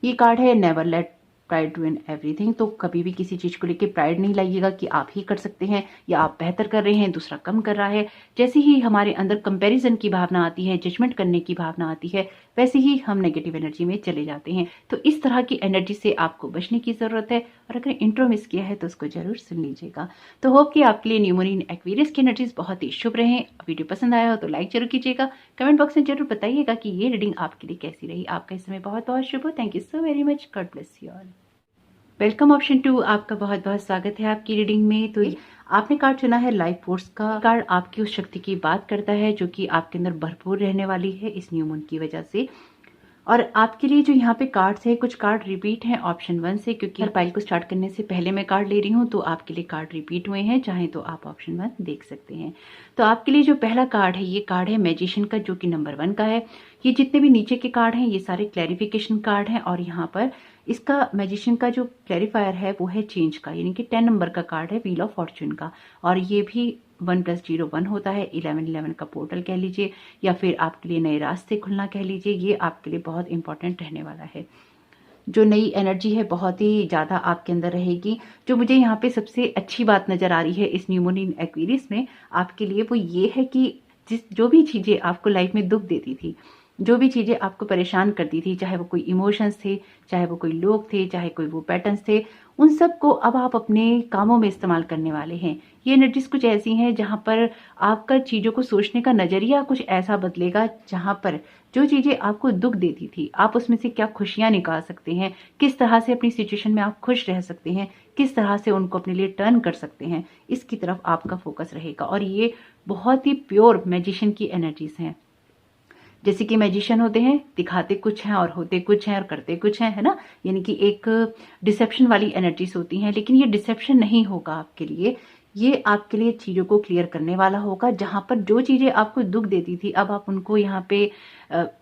ये कार्ड है never let pride ruin everything. तो कभी भी किसी चीज़ को लेके प्राइड नहीं लाइएगा कि आप ही कर सकते हैं या आप बेहतर कर रहे हैं, दूसरा कम कर रहा है। जैसे ही हमारे अंदर कंपैरिजन की भावना आती है, जजमेंट करने की भावना आती है, वैसे ही हम नेगेटिव एनर्जी में चले जाते हैं। तो इस तरह की एनर्जी से आपको बचने की ज़रूरत है, और अगर इंट्रो मिस किया है तो उसको जरूर सुन लीजिएगा। तो होप कि आपके लिए न्यू मून इन एक्वेरियस की एनर्जीज बहुत ही शुभ रहें। वीडियो पसंद आया हो तो लाइक जरूर कीजिएगा, कमेंट बॉक्स में जरूर बताइएगा कि ये रीडिंग आपके लिए कैसी रही। आपका इस समय बहुत बहुत शुभ हो। Thank you so very much. God bless you all. Welcome option 2, आपका बहुत बहुत स्वागत है आपकी रीडिंग में। तो आपने कार्ड चुना है लाइफ फोर्स का। कार्ड आपकी उस शक्ति की बात करता है जो कि आपके अंदर भरपूर रहने वाली है इस न्यू मून की वजह से। और आपके लिए जो यहाँ पे कार्ड्स है, कुछ कार्ड रिपीट हैं ऑप्शन 1 से, क्योंकि हर पाइल को स्टार्ट करने से पहले मैं कार्ड ले रही हूँ, तो आपके लिए कार्ड रिपीट हुए हैं। चाहे तो आप ऑप्शन 1 देख सकते हैं। तो आपके लिए जो पहला कार्ड है, ये कार्ड है मैजिशियन का, जो कि नंबर 1 का है। ये जितने भी नीचे के कार्ड हैं ये सारे क्लैरिफिकेशन कार्ड हैं, और यहाँ पर इसका मैजिशियन का जो क्लैरिफायर है वो है चेंज का, यानी कि 10 नंबर का कार्ड है, व्हील ऑफ फॉर्च्यून का। और ये भी 1 + 0 1 होता है। 11 का पोर्टल कह लीजिए, या फिर आपके लिए नए रास्ते खुलना कह लीजिए। ये आपके लिए बहुत इंपॉर्टेंट रहने वाला है। जो नई एनर्जी है बहुत ही ज़्यादा आपके अंदर रहेगी। जो मुझे यहाँ पे सबसे अच्छी बात नज़र आ रही है इस न्यू मून इन एक्वेरियस में आपके लिए, वो ये है कि जो भी चीज़ें आपको लाइफ में दुख देती थी, जो भी चीज़ें आपको परेशान करती थी, चाहे वो कोई इमोशंस थे, चाहे वो कोई लोग थे, चाहे कोई वो पैटर्न्स थे, उन सब को अब आप अपने कामों में इस्तेमाल करने वाले हैं। ये एनर्जीज कुछ ऐसी हैं जहाँ पर आपका चीज़ों को सोचने का नज़रिया कुछ ऐसा बदलेगा, जहाँ पर जो चीज़ें आपको दुख देती थी, आप उसमें से क्या खुशियाँ निकाल सकते हैं, किस तरह से अपनी सिचुएशन में आप खुश रह सकते हैं, किस तरह से उनको अपने लिए टर्न कर सकते हैं, इसकी तरफ आपका फोकस रहेगा। और ये बहुत ही प्योर मैजिशियन की एनर्जीज हैं। जैसे कि मैजिशियन होते हैं, दिखाते कुछ हैं और होते कुछ हैं और करते कुछ हैं, है ना। यानी कि एक डिसेप्शन वाली एनर्जीज होती हैं, लेकिन ये डिसेप्शन नहीं होगा आपके लिए। ये आपके लिए चीज़ों को क्लियर करने वाला होगा। जहाँ पर जो चीज़ें आपको दुख देती थी, अब आप उनको यहाँ पे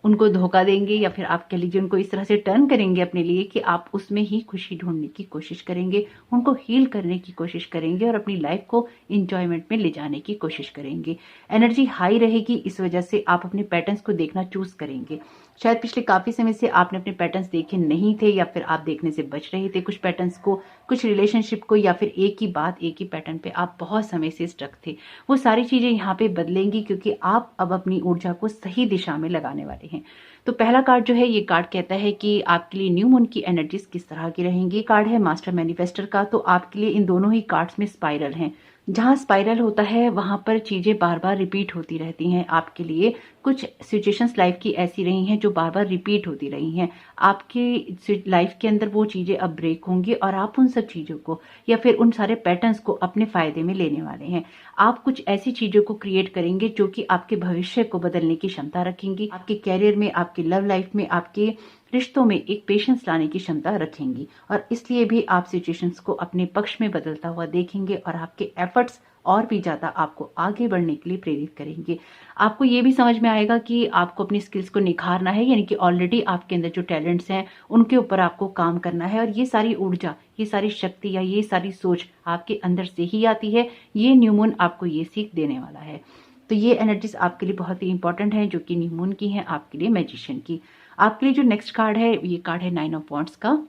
उनको धोखा देंगे, या फिर आप कह लीजिए उनको इस तरह से टर्न करेंगे अपने लिए कि आप उसमें ही खुशी ढूंढने की कोशिश करेंगे, उनको हील करने की कोशिश करेंगे, और अपनी लाइफ को इंजॉयमेंट में ले जाने की कोशिश करेंगे। एनर्जी हाई रहेगी, इस वजह से आप अपने पैटर्न्स को देखना चूज करेंगे। शायद पिछले काफी समय से आपने अपने पैटर्न्स देखे नहीं थे, या फिर आप देखने से बच रहे थे कुछ पैटर्न्स को, कुछ रिलेशनशिप को, या फिर एक ही बात, एक ही पैटर्न पे आप बहुत समय से स्टक थे। वो सारी चीजें यहाँ पे बदलेंगी, क्योंकि आप अब अपनी ऊर्जा को सही दिशा में लगाने वाले हैं। तो पहला कार्ड जो है, ये कार्ड कहता है कि आपके लिए न्यू मून की एनर्जीज किस तरह की रहेंगी। कार्ड है मास्टर मैनिफेस्टर का। तो आपके लिए इन दोनों ही कार्ड्स में स्पाइरल हैं। जहाँ स्पाइरल होता है वहां पर चीजें बार बार रिपीट होती रहती हैं। आपके लिए कुछ सिचुएशंस लाइफ की ऐसी रही हैं जो बार बार रिपीट होती रही हैं। आपकी लाइफ के अंदर वो चीजें अब ब्रेक होंगी, और आप उन सब चीजों को या फिर उन सारे पैटर्न्स को अपने फायदे में लेने वाले हैं। आप कुछ ऐसी चीजों को क्रिएट करेंगे जो कि आपके भविष्य को बदलने की क्षमता रखेंगी, आपके कैरियर में, आपकी लव लाइफ में, आपके रिश्तों में एक पेशेंस लाने की क्षमता रखेंगी। और इसलिए भी आप सिचुएशंस को अपने पक्ष में बदलता हुआ देखेंगे, और आपके एफर्ट्स और भी ज्यादा आपको आगे बढ़ने के लिए प्रेरित करेंगे। आपको ये भी समझ में आएगा कि आपको अपनी स्किल्स को निखारना है, यानी कि ऑलरेडी आपके अंदर जो टैलेंट्स हैं उनके ऊपर आपको काम करना है। और ये सारी ऊर्जा, ये सारी शक्ति या ये सारी सोच आपके अंदर से ही आती है। ये न्यू मून आपको ये सीख देने वाला है। तो ये एनर्जीज आपके लिए बहुत ही इंपॉर्टेंट है, जो कि न्यू मून की है, आपके लिए मैजिशियन की। आपके लिए जो नेक्स्ट कार्ड है, ये कार्ड है 9 ऑफ वॉन्ड्स का।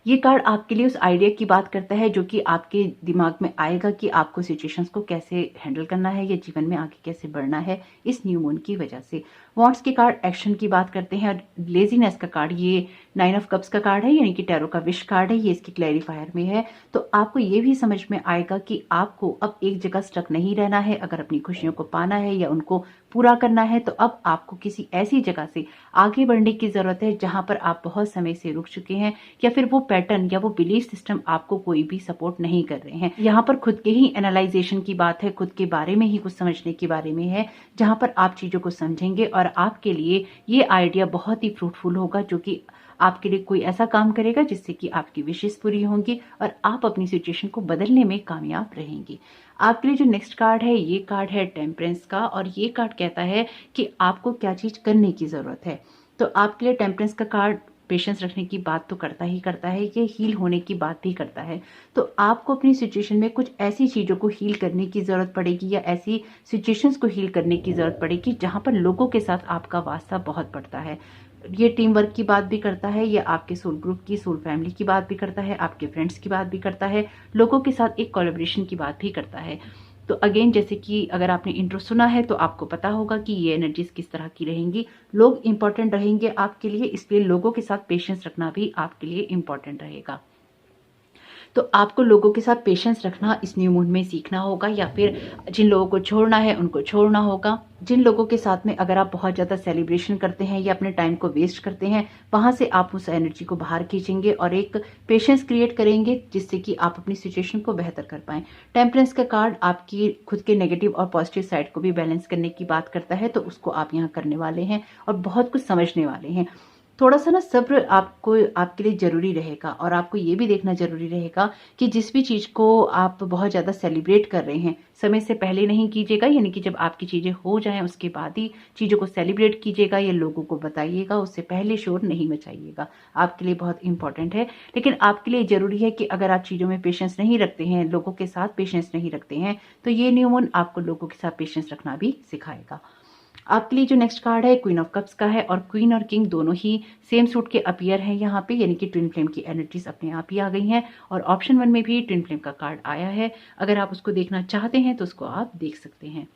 ये कार्ड आपके लिए उस आइडिया की बात करता है जो कि आपके दिमाग में आएगा कि आपको सिचुएशंस को कैसे हैंडल करना है, या जीवन में आगे कैसे बढ़ना है इस न्यू मून की वजह से। वॉन्ड्स के कार्ड एक्शन की बात करते हैं, और लेजीनेस का कार्ड ये 9 ऑफ कप्स का कार्ड है, यानी कि टैरो का विश कार्ड है। ये इसके क्लैरिफायर में है। तो आपको ये भी समझ में आएगा कि आपको अब एक जगह स्टक नहीं रहना है। अगर अपनी खुशियों को पाना है या उनको पूरा करना है, तो अब आपको किसी ऐसी जगह से आगे बढ़ने की जरूरत है जहां पर आप बहुत समय से रुक चुके हैं, या फिर वो पैटर्न या वो बिलीफ सिस्टम आपको कोई भी सपोर्ट नहीं कर रहे हैं। यहाँ पर खुद के ही एनालाइजेशन की बात है, खुद के बारे में ही कुछ समझने के बारे में है, जहां पर आप चीजों को समझेंगे, और आपके लिए ये आइडिया बहुत ही फ्रूटफुल होगा, जो कि आपके लिए कोई ऐसा काम करेगा जिससे कि आपकी विशेष पूरी होंगी और आप अपनी सिचुएशन को बदलने में कामयाब रहेंगी। आपके लिए जो नेक्स्ट कार्ड है, ये कार्ड है टेम्परेंस का, और ये कार्ड कहता है कि आपको क्या चीज करने की जरूरत है। तो आपके लिए टेम्परेंस का कार्ड पेशेंस रखने की बात तो करता ही करता है, ये हील होने की बात भी करता है। तो आपको अपनी सिचुएशन में कुछ ऐसी चीजों को हील करने की जरूरत पड़ेगी, या ऐसी सिचुएशंस को हील करने की जरूरत पड़ेगी जहां पर लोगों के साथ आपका वास्ता बहुत पड़ता है। ये टीम वर्क की बात भी करता है, ये आपके सोल ग्रुप की, सोल फैमिली की बात भी करता है, आपके फ्रेंड्स की बात भी करता है, लोगों के साथ एक कोलैबोरेशन की बात भी करता है। तो अगेन, जैसे कि अगर आपने इंट्रो सुना है तो आपको पता होगा कि ये एनर्जीज किस तरह की रहेंगी। लोग इंपॉर्टेंट रहेंगे आपके लिए, इसलिए लोगों के साथ पेशेंस रखना भी आपके लिए इंपॉर्टेंट रहेगा। तो आपको लोगों के साथ पेशेंस रखना इस न्यू मून में सीखना होगा, या फिर जिन लोगों को छोड़ना है उनको छोड़ना होगा। जिन लोगों के साथ में अगर आप बहुत ज़्यादा सेलिब्रेशन करते हैं या अपने टाइम को वेस्ट करते हैं, वहां से आप उस एनर्जी को बाहर खींचेंगे और एक पेशेंस क्रिएट करेंगे, जिससे कि आप अपनी सिचुएशन को बेहतर कर पाएं। टेम्परेंस का कार्ड आपकी खुद के नेगेटिव और पॉजिटिव साइड को भी बैलेंस करने की बात करता है, तो उसको आप यहाँ करने वाले हैं और बहुत कुछ समझने वाले हैं। थोड़ा सा ना सब्र आपको आपके लिए ज़रूरी रहेगा, और आपको ये भी देखना ज़रूरी रहेगा कि जिस भी चीज़ को आप बहुत ज़्यादा सेलिब्रेट कर रहे हैं, समय से पहले नहीं कीजिएगा, यानी कि जब आपकी चीज़ें हो जाएं उसके बाद ही चीज़ों को सेलिब्रेट कीजिएगा या लोगों को बताइएगा, उससे पहले शोर नहीं मचाइएगा। आपके लिए बहुत इंपॉर्टेंट है। लेकिन आपके लिए ज़रूरी है कि अगर आप चीज़ों में पेशेंस नहीं रखते हैं, लोगों के साथ पेशेंस नहीं रखते हैं, तो ये न्यू मून आपको लोगों के साथ पेशेंस रखना भी सिखाएगा। आपके लिए जो नेक्स्ट कार्ड है क्वीन ऑफ कप्स का है, और क्वीन और किंग दोनों ही सेम सूट के अपीयर हैं यहाँ पे, यानी कि ट्विन फ्लेम की एनर्जीज अपने आप ही आ गई हैं। और ऑप्शन 1 में भी ट्विन फ्लेम का कार्ड आया है। अगर आप उसको देखना चाहते हैं तो उसको आप देख सकते हैं।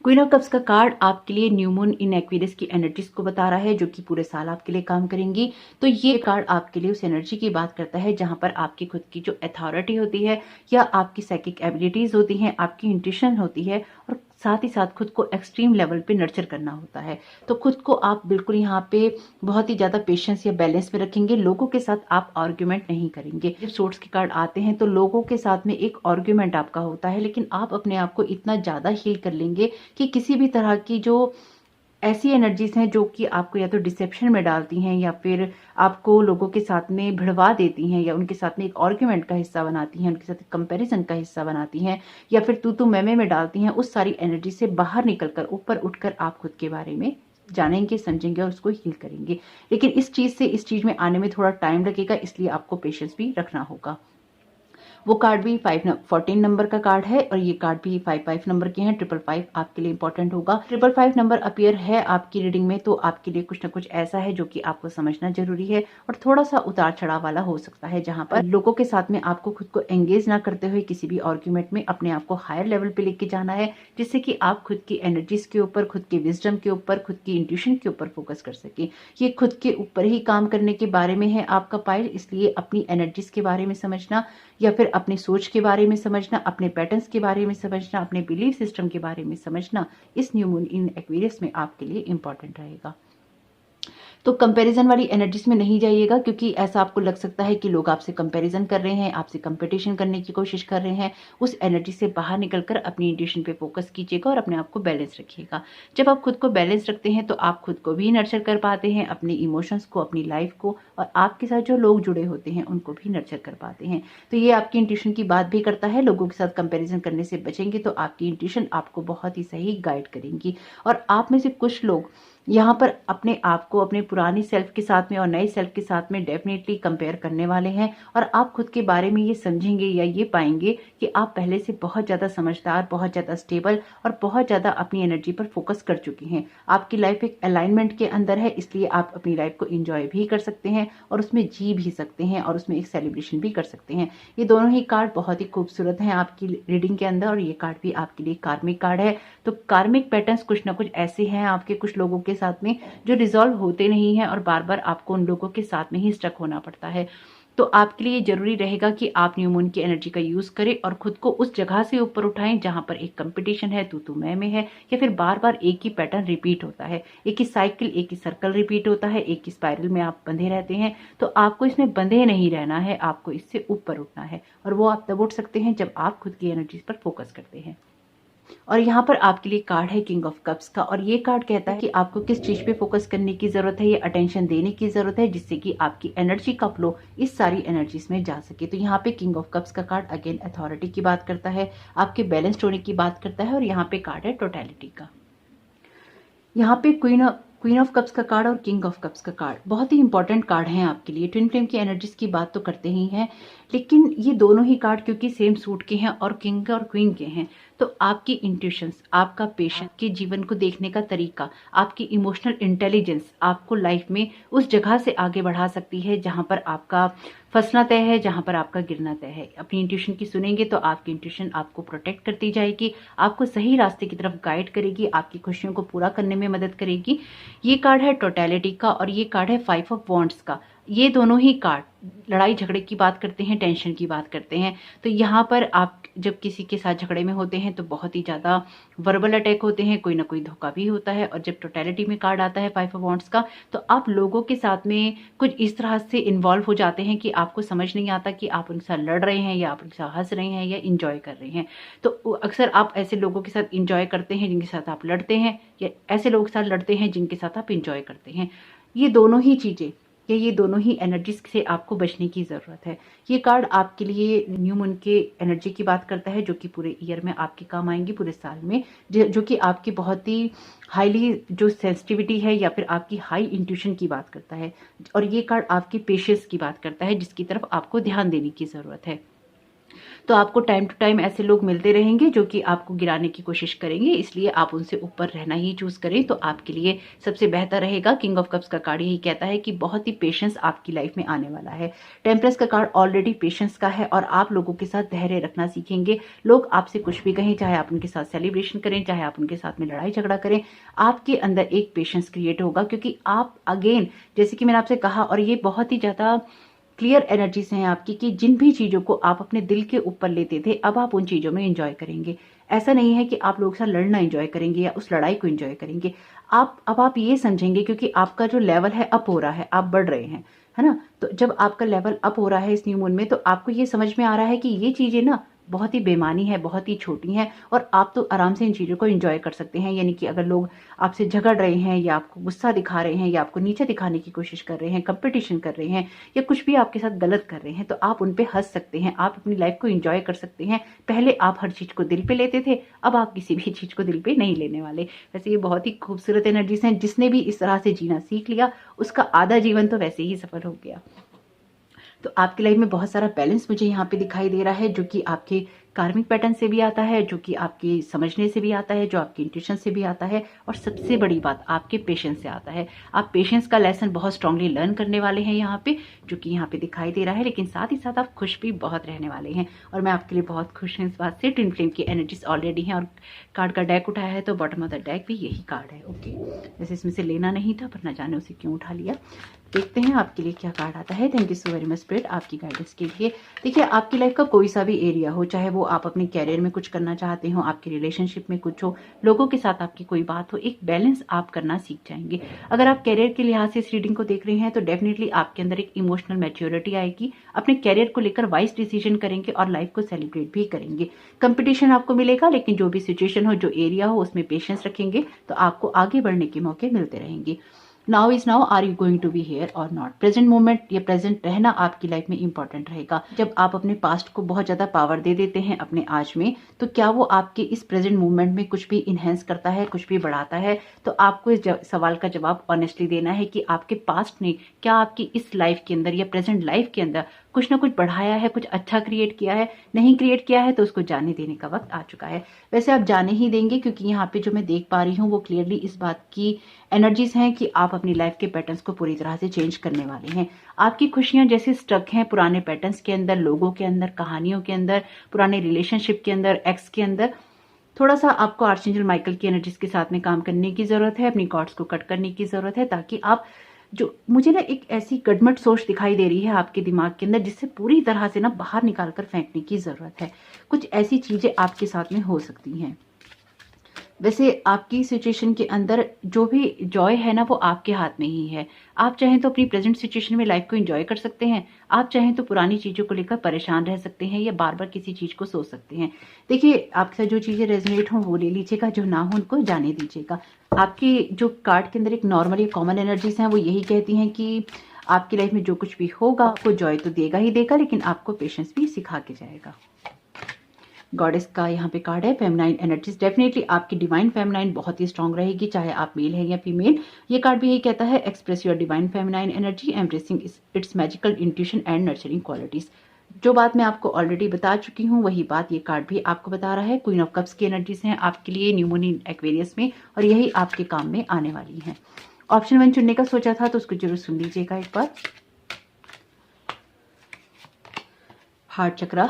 क्वीन ऑफ कप्स का कार्ड आपके लिए न्यू मून इन एक्वेरियस की एनर्जीज को बता रहा है, जो कि पूरे साल आपके लिए काम करेंगी। तो ये कार्ड आपके लिए उस एनर्जी की बात करता है जहां पर आपकी खुद की जो अथॉरिटी होती है, या आपकी साइकिक एबिलिटीज होती हैं, आपकी इंट्यूशन होती है, और साथ ही साथ खुद को एक्सट्रीम लेवल पे नर्चर करना होता है। तो खुद को आप बिल्कुल यहाँ पे बहुत ही ज्यादा पेशेंस या बैलेंस में रखेंगे। लोगों के साथ आप आर्ग्यूमेंट नहीं करेंगे। जब सोर्ट्स के कार्ड आते हैं तो लोगों के साथ में एक आर्ग्यूमेंट आपका होता है, लेकिन आप अपने आप को इतना ज्यादा हील कर लेंगे कि किसी भी तरह की जो ऐसी एनर्जीज हैं जो कि आपको या तो डिसेप्शन में डालती हैं, या फिर आपको लोगों के साथ में भिड़वा देती हैं, या उनके साथ में एक आर्ग्यूमेंट का हिस्सा बनाती हैं, उनके साथ एक कंपैरिजन का हिस्सा बनाती हैं, या फिर तू मैं में डालती हैं, उस सारी एनर्जी से बाहर निकलकर ऊपर उठकर आप खुद के बारे में जानेंगे, समझेंगे और उसको हील करेंगे। लेकिन इस चीज में आने में थोड़ा टाइम लगेगा, इसलिए आपको पेशेंस भी रखना होगा। वो कार्ड भी 14 नंबर का कार्ड है, और ये कार्ड भी 55 नंबर के हैं। 555 आपके लिए इंपॉर्टेंट होगा। 555 नंबर अपीयर है आपकी रीडिंग में, तो आपके लिए कुछ ना कुछ ऐसा है जो कि आपको समझना जरूरी है, और थोड़ा सा उतार चढ़ाव वाला हो सकता है, जहां पर लोगों के साथ में आपको खुद को एंगेज ना करते हुए किसी भी आर्ग्यूमेंट में अपने आप को हायर लेवल पे लेके जाना है, जिससे कि आप खुद की एनर्जीज के ऊपर, खुद के विजडम के ऊपर, खुद की इंट्यूशन के ऊपर फोकस कर सके। ये खुद के ऊपर ही काम करने के बारे में है आपका पाइल, इसलिए अपनी एनर्जीज के बारे में समझना, या फिर अपनी सोच के बारे में समझना, अपने पैटर्न्स के बारे में समझना, अपने बिलीफ सिस्टम के बारे में समझना, इस न्यू मून इन एक्वेरियस में आपके लिए इंपॉर्टेंट रहेगा। तो कंपैरिजन वाली एनर्जीज में नहीं जाइएगा, क्योंकि ऐसा आपको लग सकता है कि लोग आपसे कंपैरिजन कर रहे हैं, आपसे कंपटीशन करने की कोशिश कर रहे हैं। उस एनर्जी से बाहर निकलकर अपनी इंट्यूशन पे फोकस कीजिएगा और अपने आप को बैलेंस रखिएगा। जब आप खुद को बैलेंस रखते हैं तो आप खुद को भी नर्चर कर पाते हैं, अपने इमोशंस को, अपनी लाइफ को, और आपके साथ जो लोग जुड़े होते हैं उनको भी नर्चर कर पाते हैं। तो ये आपकी इंट्यूशन की बात भी करता है। लोगों के साथ कंपेरिजन करने से बचेंगे तो आपकी इंट्यूशन आपको बहुत ही सही गाइड करेंगी। और आप में से कुछ लोग यहाँ पर अपने आप को अपने पुरानी सेल्फ के साथ में और नए सेल्फ के साथ में डेफिनेटली कंपेयर करने वाले हैं, और आप खुद के बारे में ये समझेंगे या ये पाएंगे कि आप पहले से बहुत ज़्यादा समझदार, बहुत ज़्यादा स्टेबल और बहुत ज़्यादा अपनी एनर्जी पर फोकस कर चुके हैं। आपकी लाइफ एक अलाइनमेंट के अंदर है, इसलिए आप अपनी लाइफ को एंजॉय भी कर सकते हैं और उसमें जी भी सकते हैं और उसमें एक सेलिब्रेशन भी कर सकते हैं। ये दोनों ही कार्ड बहुत ही खूबसूरत हैं आपकी रीडिंग के अंदर, और ये कार्ड भी आपके लिए कार्मिक कार्ड है। तो कार्मिक पैटर्न्स कुछ ना कुछ ऐसे हैं आपके कुछ लोगों के साथ में जो रिजॉल्व होते नहीं हैं, और बार बार आपको उन लोगों के साथ में ही स्टक होना पड़ता है। तो आपके लिए जरूरी रहेगा कि आप न्यू मून की एनर्जी का यूज करें और खुद को उस जगह से ऊपर उठाएं जहां पर एक कंपटीशन है, तू मैं में है, या फिर बार बार एक ही पैटर्न रिपीट होता है, एक ही साइकिल, एक ही सर्कल रिपीट होता है, एक ही स्पाइरल में आप बंधे रहते हैं। तो आपको इसमें बंधे नहीं रहना है, आपको इससे ऊपर उठना है, और वो आप तब उठ सकते हैं जब आप खुद की एनर्जीज पर फोकस करते हैं। और यहाँ पर आपके लिए कार्ड है किंग ऑफ कप्स का, और ये कार्ड कहता है कि आपको किस चीज पे फोकस करने की जरूरत है, ये अटेंशन देने की जरूरत है, जिससे कि आपकी एनर्जी का फ्लो इस सारी एनर्जीज में जा सके। तो यहाँ पे किंग ऑफ कप्स का कार्ड अगेन अथॉरिटी की बात करता है, आपके बैलेंस्ड होने की बात करता है, और यहाँ पे कार्ड है टोटलिटी का। यहाँ पे क्वीन ऑफ कप्स का कार्ड और किंग ऑफ कप्स का कार्ड बहुत ही इंपॉर्टेंट कार्ड हैं आपके लिए। ट्विन फ्लेम की एनर्जीज की बात तो करते ही हैं, लेकिन ये दोनों ही कार्ड क्योंकि सेम सूट के हैं और किंग और क्वीन के हैं, तो आपकी इंट्यूशंस, आपका पेशेंस, के जीवन को देखने का तरीका, आपकी इमोशनल इंटेलिजेंस आपको लाइफ में उस जगह से आगे बढ़ा सकती है जहां पर आपका फंसना तय है, जहां पर आपका गिरना तय है। अपनी इंट्यूशन की सुनेंगे तो आपकी इंट्यूशन आपको प्रोटेक्ट करती जाएगी, आपको सही रास्ते की तरफ गाइड करेगी, आपकी खुशियों को पूरा करने में मदद करेगी। ये कार्ड है टोटलिटी का और ये कार्ड है 5 ऑफ वॉन्ड्स का। ये दोनों ही कार्ड लड़ाई झगड़े की बात करते हैं, टेंशन की बात करते हैं। तो यहाँ पर आप जब किसी के साथ झगड़े में होते हैं तो बहुत ही ज़्यादा वर्बल अटैक होते हैं, कोई ना कोई धोखा भी होता है। और जब टोटलिटी में कार्ड आता है 5 ऑफ वॉन्ड्स का, तो आप लोगों के साथ में कुछ इस तरह से इन्वॉल्व हो जाते हैं कि आपको समझ नहीं आता कि आप उनके साथ लड़ रहे हैं या आप उनके साथ हंस रहे हैं या इंजॉय कर रहे हैं। तो अक्सर आप ऐसे लोगों के साथ इंजॉय करते हैं जिनके साथ आप लड़ते हैं, या ऐसे लोगों के साथ लड़ते हैं जिनके साथ आप इंजॉय करते हैं। ये दोनों ही चीज़ें या ये दोनों ही एनर्जीज से आपको बचने की ज़रूरत है। ये कार्ड आपके लिए न्यू मून के एनर्जी की बात करता है, जो कि पूरे ईयर में आपके काम आएंगी, पूरे साल में, जो कि आपकी बहुत ही हाईली जो सेंसिटिविटी है या फिर आपकी हाई इंट्यूशन की बात करता है। और ये कार्ड आपकी पेशेंस की बात करता है, जिसकी तरफ आपको ध्यान देने की ज़रूरत है। तो आपको टाइम टू टाइम ऐसे लोग मिलते रहेंगे जो कि आपको गिराने की कोशिश करेंगे, इसलिए आप उनसे ऊपर रहना ही चूज करें तो आपके लिए सबसे बेहतर रहेगा। किंग ऑफ कप्स का कार्ड यही कहता है कि बहुत ही पेशेंस आपकी लाइफ में आने वाला है। टेम्परेंस का कार्ड ऑलरेडी पेशेंस का है और आप लोगों के साथ धैर्य रखना सीखेंगे। लोग आपसे कुछ भी कहें, चाहे आप उनके साथ सेलिब्रेशन करें, चाहे आप उनके साथ में लड़ाई झगड़ा करें, आपके अंदर एक पेशेंस क्रिएट होगा, क्योंकि आप अगेन जैसे कि मैंने आपसे कहा, और ये बहुत ही ज्यादा क्लियर एनर्जीज हैं आपकी, कि जिन भी चीज़ों को आप अपने दिल के ऊपर लेते थे, अब आप उन चीज़ों में एंजॉय करेंगे। ऐसा नहीं है कि आप लोगों के साथ लड़ना एंजॉय करेंगे या उस लड़ाई को एंजॉय करेंगे। आप ये समझेंगे, क्योंकि आपका जो लेवल है अप हो रहा है, आप बढ़ रहे हैं, है ना। तो जब आपका लेवल अप हो रहा है इस न्यू मून में, तो आपको ये समझ में आ रहा है कि ये चीज़ें ना बहुत ही बेमानी है, बहुत ही छोटी हैं, और आप तो आराम से इन चीज़ों को एंजॉय कर सकते हैं। यानी कि अगर लोग आपसे झगड़ रहे हैं या आपको गुस्सा दिखा रहे हैं या आपको नीचे दिखाने की कोशिश कर रहे हैं, कंपटीशन कर रहे हैं, या कुछ भी आपके साथ गलत कर रहे हैं, तो आप उन पे हंस सकते हैं, आप अपनी लाइफ को एंजॉय कर सकते हैं। पहले आप हर चीज़ को दिल पे लेते थे, अब आप किसी भी चीज़ को दिल पे नहीं लेने वाले। वैसे ये बहुत ही खूबसूरत एनर्जीज हैं। जिसने भी इस तरह से जीना सीख लिया, उसका आधा जीवन तो वैसे ही सफल हो गया। तो आपकी लाइफ में बहुत सारा बैलेंस मुझे यहाँ पे दिखाई दे रहा है, जो कि आपके कार्मिक पैटर्न से भी आता है, जो कि आपके समझने से भी आता है, जो आपकी इंट्यूशन से भी आता है, और सबसे बड़ी बात आपके पेशेंस से आता है। आप पेशेंस का लेसन बहुत स्ट्रांगली लर्न करने वाले हैं यहाँ पे, जो कि यहाँ पे दिखाई दे रहा है। लेकिन साथ ही साथ आप खुश भी बहुत रहने वाले हैं, और मैं आपके लिए बहुत खुश हूँ इस बात से। ट्विन फ्लेम की एनर्जीज ऑलरेडी हैं, और कार्ड का डेक उठाया है तो बॉटम ऑफ द डेक भी यही कार्ड है। ओके, वैसे इसमें से लेना नहीं था, पर न जाने उसे क्यों उठा लिया। देखते हैं आपके लिए क्या कार्ड आता है। Thank you so very much spirit आपकी गाइडेंस के लिए। देखिए, आपकी लाइफ का कोई सा भी एरिया हो, चाहे वो आप अपने कैरियर में कुछ करना चाहते हो, आपके रिलेशनशिप में कुछ हो, लोगों के साथ आपकी कोई बात हो, एक बैलेंस आप करना सीख जाएंगे। अगर आप कैरियर के लिहाज से इस रीडिंग को देख रहे हैं तो डेफिनेटली आपके अंदर एक इमोशनल मैच्योरिटी आएगी, अपने कैरियर को लेकर वाइज डिसीजन करेंगे और लाइफ को सेलिब्रेट भी करेंगे। कंपटीशन आपको मिलेगा, लेकिन जो भी सिचुएशन हो, जो एरिया हो, उसमें पेशेंस रखेंगे तो आपको आगे बढ़ने के मौके मिलते रहेंगे। Now is now, are you going to be here और नॉट। प्रेजेंट मोमेंट या प्रेजेंट रहना आपकी लाइफ में इंपॉर्टेंट रहेगा। जब आप अपने पास्ट को बहुत ज्यादा पावर दे देते हैं अपने आज में, तो क्या वो आपके इस प्रेजेंट मोमेंट में कुछ भी इनहेंस करता है, कुछ भी बढ़ाता है? तो आपको इस सवाल का जवाब ऑनेस्टली देना है कि आपके पास्ट ने क्या आपकी इस लाइफ के अंदर या प्रेजेंट लाइफ के अंदर कुछ ना कुछ बढ़ाया है, कुछ अच्छा क्रिएट किया है। नहीं क्रिएट किया है तो उसको जाने देने का वक्त आ चुका है। वैसे आप जाने ही देंगे, क्योंकि यहाँ पे जो मैं देख पा रही हूँ वो क्लियरली इस बात की एनर्जीज हैं कि आप अपनी लाइफ के पैटर्न्स को पूरी तरह से चेंज करने वाले हैं। आपकी खुशियां जैसे स्टक हैं पुराने पैटर्न्स के अंदर, लोगों के अंदर, कहानियों के अंदर, पुराने रिलेशनशिप के अंदर, एक्स के अंदर, थोड़ा सा आपको आर्चएंजल माइकल की एनर्जीज के साथ में काम करने की जरूरत है, अपनी कॉर्ड्स को कट करने की जरूरत है, ताकि आप जो मुझे ना एक ऐसी गडमट सोच दिखाई दे रही है आपके दिमाग के अंदर, जिससे पूरी तरह से ना बाहर निकाल कर फेंकने की जरूरत है। कुछ ऐसी चीजें आपके साथ में हो सकती हैं। वैसे आपकी सिचुएशन के अंदर जो भी जॉय है ना, वो आपके हाथ में ही है। आप चाहें तो अपनी प्रेजेंट सिचुएशन में लाइफ को एंजॉय कर सकते हैं, आप चाहें तो पुरानी चीज़ों को लेकर परेशान रह सकते हैं या बार बार किसी चीज़ को सोच सकते हैं। देखिए, आपके साथ जो चीज़ें रेजोनेट हों वो ले लीजिएगा, जो ना हो उनको जाने दीजिएगा। आपकी जो कार्ड के अंदर एक नॉर्मल या कॉमन एनर्जीज हैं, वो यही कहती हैं कि आपकी लाइफ में जो कुछ भी होगा आपको जॉय तो देगा ही देगा, लेकिन आपको पेशेंस भी सिखा के जाएगा। गॉडेस का यहाँ पे कार्ड है फेमिनाइन एनर्जीज। डेफिनेटली आपकी डिवाइन फेमिनाइन बहुत ही स्ट्रांग रहेगी, चाहे आप मेल है या फीमेल। ये कार्ड भी यही कहता है, express your divine feminine energy, embracing its magical intuition and nurturing qualities. जो बात मैं आपको ऑलरेडी बता चुकी हूँ वही बात ये कार्ड भी आपको बता रहा है। क्वीन ऑफ कप्स की एनर्जीज हैं आपके लिए न्यू मून इन एक्वेरियस में, और यही आपके काम में आने वाली हैं। ऑप्शन 1 चुनने का सोचा था तो उसको जरूर सुन लीजिएगा एक बार। Heart chakra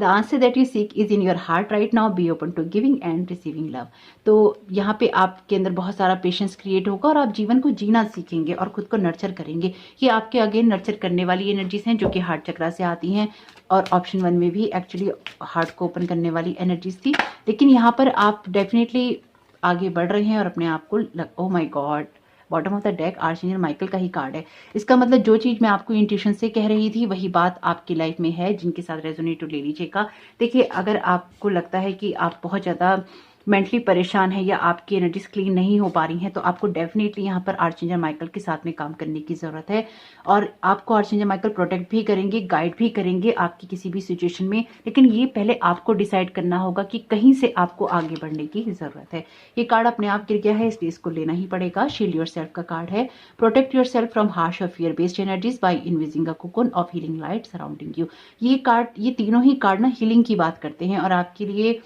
the answer that you seek is in your heart right now, be open to giving and receiving love. तो यहाँ पे आपके अंदर बहुत सारा पेशेंस क्रिएट होगा और आप जीवन को जीना सीखेंगे और खुद को नर्चर करेंगे। ये आपके अगेन नर्चर करने वाली एनर्जीज हैं जो कि हार्ट चक्रा से आती हैं, और ऑप्शन 1 में भी एक्चुअली हार्ट को ओपन करने वाली एनर्जीज थी। लेकिन यहाँ पर आप डेफिनेटली आगे बढ़ रहे हैं और अपने आप को oh my God, bottom of the deck archangel Michael का ही कार्ड है। इसका मतलब जो चीज मैं आपको इंट्यूशन से कह रही थी वही बात आपकी लाइफ में है। जिनके साथ रेजोनेट ले लीजिएगा। देखिए, अगर आपको लगता है कि आप बहुत ज्यादा मेंटली परेशान है या आपकी एनर्जीज क्लीन नहीं हो पा रही हैं, तो आपको डेफिनेटली यहाँ पर आर्चेंजल माइकल के साथ में काम करने की जरूरत है। और आपको आर्चेंजल माइकल प्रोटेक्ट भी करेंगे, गाइड भी करेंगे आपकी किसी भी सिचुएशन में। लेकिन ये पहले आपको डिसाइड करना होगा कि कहीं से आपको आगे बढ़ने की जरूरत है। ये कार्ड अपने आप गिर गया है, इसलिए इसको लेना ही पड़ेगा। शील्ड योरसेल्फ का कार्ड है। प्रोटेक्ट योरसेल्फ फ्रॉम हार्श और fear based energies by invoking a cocoon of healing light surrounding you. ये तीनों ही कार्ड ना हीलिंग की बात करते हैं और आपके लिए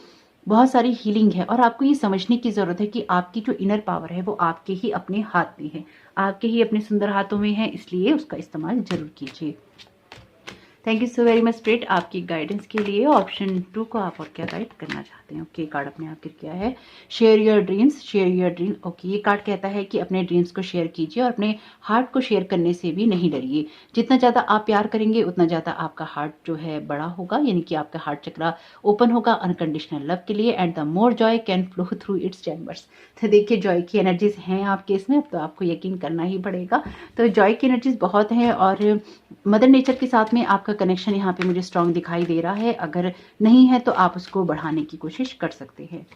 बहुत सारी हीलिंग है। और आपको ये समझने की जरूरत है कि आपकी जो इनर पावर है वो आपके ही अपने हाथ में है, आपके ही अपने सुंदर हाथों में है, इसलिए उसका इस्तेमाल जरूर कीजिए। Thank you so very much spirit आपकी गाइडेंस के लिए। ऑप्शन 2 को आप और क्या गाइड करना चाहते हैं? ओके, कार्ड अपने आप गिर गया है। Share your dreams, share your dream. Okay, ये कार्ड कहता है कि अपने ड्रीम्स को शेयर कीजिए और अपने हार्ट को शेयर करने से भी नहीं डरिए। जितना ज़्यादा आप प्यार करेंगे उतना ज़्यादा आपका हार्ट जो है बड़ा होगा, यानी कि आपका हार्ट चक्रा ओपन होगा अनकंडीशनल लव के लिए। And the more Joy can flow through it's chambers. तो देखिए, जॉय की एनर्जीज हैं आपके इसमें, अब तो आपको यकीन करना ही पड़ेगा। तो जॉय की एनर्जीज बहुत हैं और मदर नेचर के साथ में आपका कनेक्शन यहाँ पे मुझे स्ट्रांग दिखाई दे रहा है। अगर नहीं है तो आप उसको बढ़ाने की कोशिश कर सकते हैं।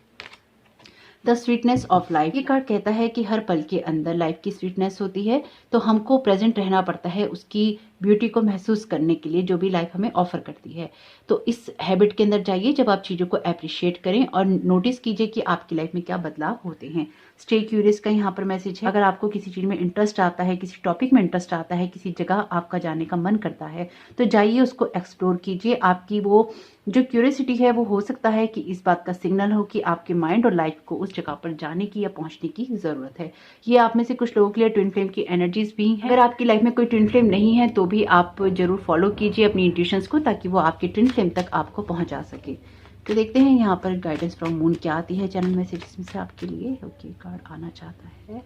द स्वीटनेस ऑफ लाइफ, ये कार्ड कहता है कि हर पल के अंदर लाइफ की स्वीटनेस होती है, तो हमको प्रेजेंट रहना पड़ता है उसकी ब्यूटी को महसूस करने के लिए जो भी लाइफ हमें ऑफर करती है। तो इस हैबिट के अंदर जाइए जब आप चीज़ों को अप्रिशिएट करें और नोटिस कीजिए कि आपकी लाइफ में क्या बदलाव होते हैं। स्टे क्यूरियस का यहाँ पर मैसेज है। अगर आपको किसी चीज़ में इंटरेस्ट आता है, किसी टॉपिक में इंटरेस्ट आता है, किसी जगह आपका जाने का मन करता है, तो जाइए उसको एक्सप्लोर कीजिए। आपकी वो जो क्यूरियोसिटी है वो हो सकता है कि इस बात का सिग्नल हो कि आपके माइंड और लाइफ को उस जगह पर जाने की या पहुंचने की जरूरत है। ये आप में से कुछ लोगों के लिए ट्विन फ्लेम की एनर्जीज भी हैं। अगर आपकी लाइफ में कोई ट्विन फ्लेम नहीं है तो भी आप जरूर फॉलो कीजिए अपनी इंट्यूशंस को, ताकि वो आपके ट्विन फ्लेम तक आपको पहुंचा सके। तो देखते हैं यहाँ पर गाइडेंस फ्रॉम मून क्या आती है चैनल मैसेजेस में से आपके लिए। ओके, कार्ड आना चाहता है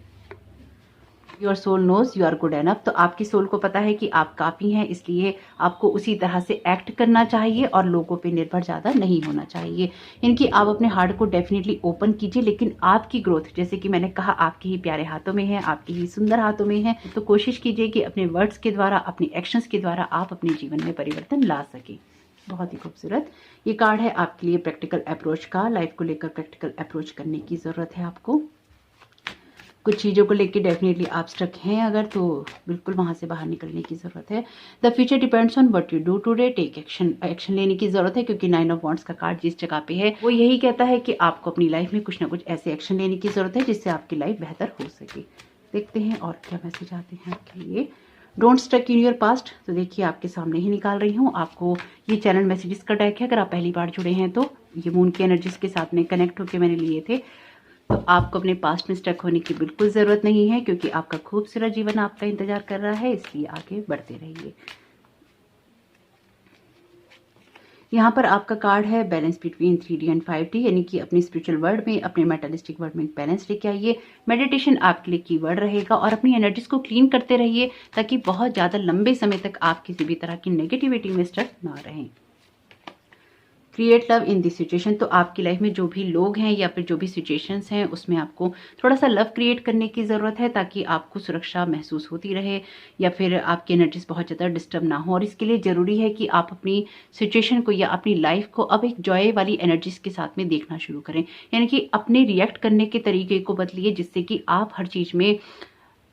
your soul knows you are good enough. तो आपकी सोल को पता है कि आप काफ़ी हैं, इसलिए आपको उसी तरह से एक्ट करना चाहिए और लोगों पे निर्भर ज़्यादा नहीं होना चाहिए। इनकी आप अपने हार्ट को डेफिनेटली ओपन कीजिए, लेकिन आपकी ग्रोथ जैसे कि मैंने कहा आपके ही प्यारे हाथों में है, आपके ही सुंदर हाथों में है। तो कोशिश कीजिए कि अपने वर्ड्स के द्वारा, अपने एक्शंस के द्वारा आप अपने जीवन में परिवर्तन ला सके। बहुत ही खूबसूरत ये कार्ड है आपके लिए प्रैक्टिकल अप्रोच का। लाइफ को लेकर प्रैक्टिकल अप्रोच करने की ज़रूरत है आपको। कुछ चीज़ों को लेके डेफिनेटली आप स्टक हैं अगर, तो बिल्कुल वहाँ से बाहर निकलने की ज़रूरत है। The future depends on what you do today, take action. Action लेने की ज़रूरत है क्योंकि 9 ऑफ वांड्स का कार्ड जिस जगह पे है वो यही कहता है कि आपको अपनी लाइफ में कुछ ना कुछ ऐसे एक्शन लेने की ज़रूरत है जिससे आपकी लाइफ बेहतर हो सके। देखते हैं और क्या मैसेज आते हैं आपके लिए। Don't stuck in your past. तो देखिए, आपके सामने ही निकाल रही हूँ। आपको ये चैनल मैसेजेस का डेक है। अगर आप पहली बार जुड़े हैं तो ये मून की एनर्जीज के साथ में कनेक्ट होकर मैंने लिए थे। तो आपको अपने पास्ट में स्टक होने की बिल्कुल ज़रूरत नहीं है क्योंकि आपका खूबसूरत जीवन आपका इंतजार कर रहा है, इसलिए आगे बढ़ते रहिए। यहाँ पर आपका कार्ड है balance between 3D and 5D, यानी कि अपनी स्पिरिचुअल वर्ल्ड में, अपने मेटलिस्टिक वर्ल्ड में बैलेंस लेके आइए। मेडिटेशन आपके लिए कीवर्ड रहेगा और अपनी एनर्जीज को क्लीन करते रहिए ताकि बहुत ज़्यादा लंबे समय तक आप किसी भी तरह की नेगेटिविटी में स्टक ना रहें। Create love in this situation. तो आपकी लाइफ में जो भी लोग हैं या फिर जो भी सिचुएशंस हैं उसमें आपको थोड़ा सा लव क्रिएट करने की ज़रूरत है ताकि आपको सुरक्षा महसूस होती रहे या फिर आपकी एनर्जीज बहुत ज़्यादा डिस्टर्ब ना हो। और इसके लिए ज़रूरी है कि आप अपनी सिचुएशन को या अपनी लाइफ को अब एक जॉय वाली एनर्जीज के साथ में देखना शुरू करें, यानी कि अपने रिएक्ट करने के तरीके को बदलिए जिससे कि आप हर चीज़ में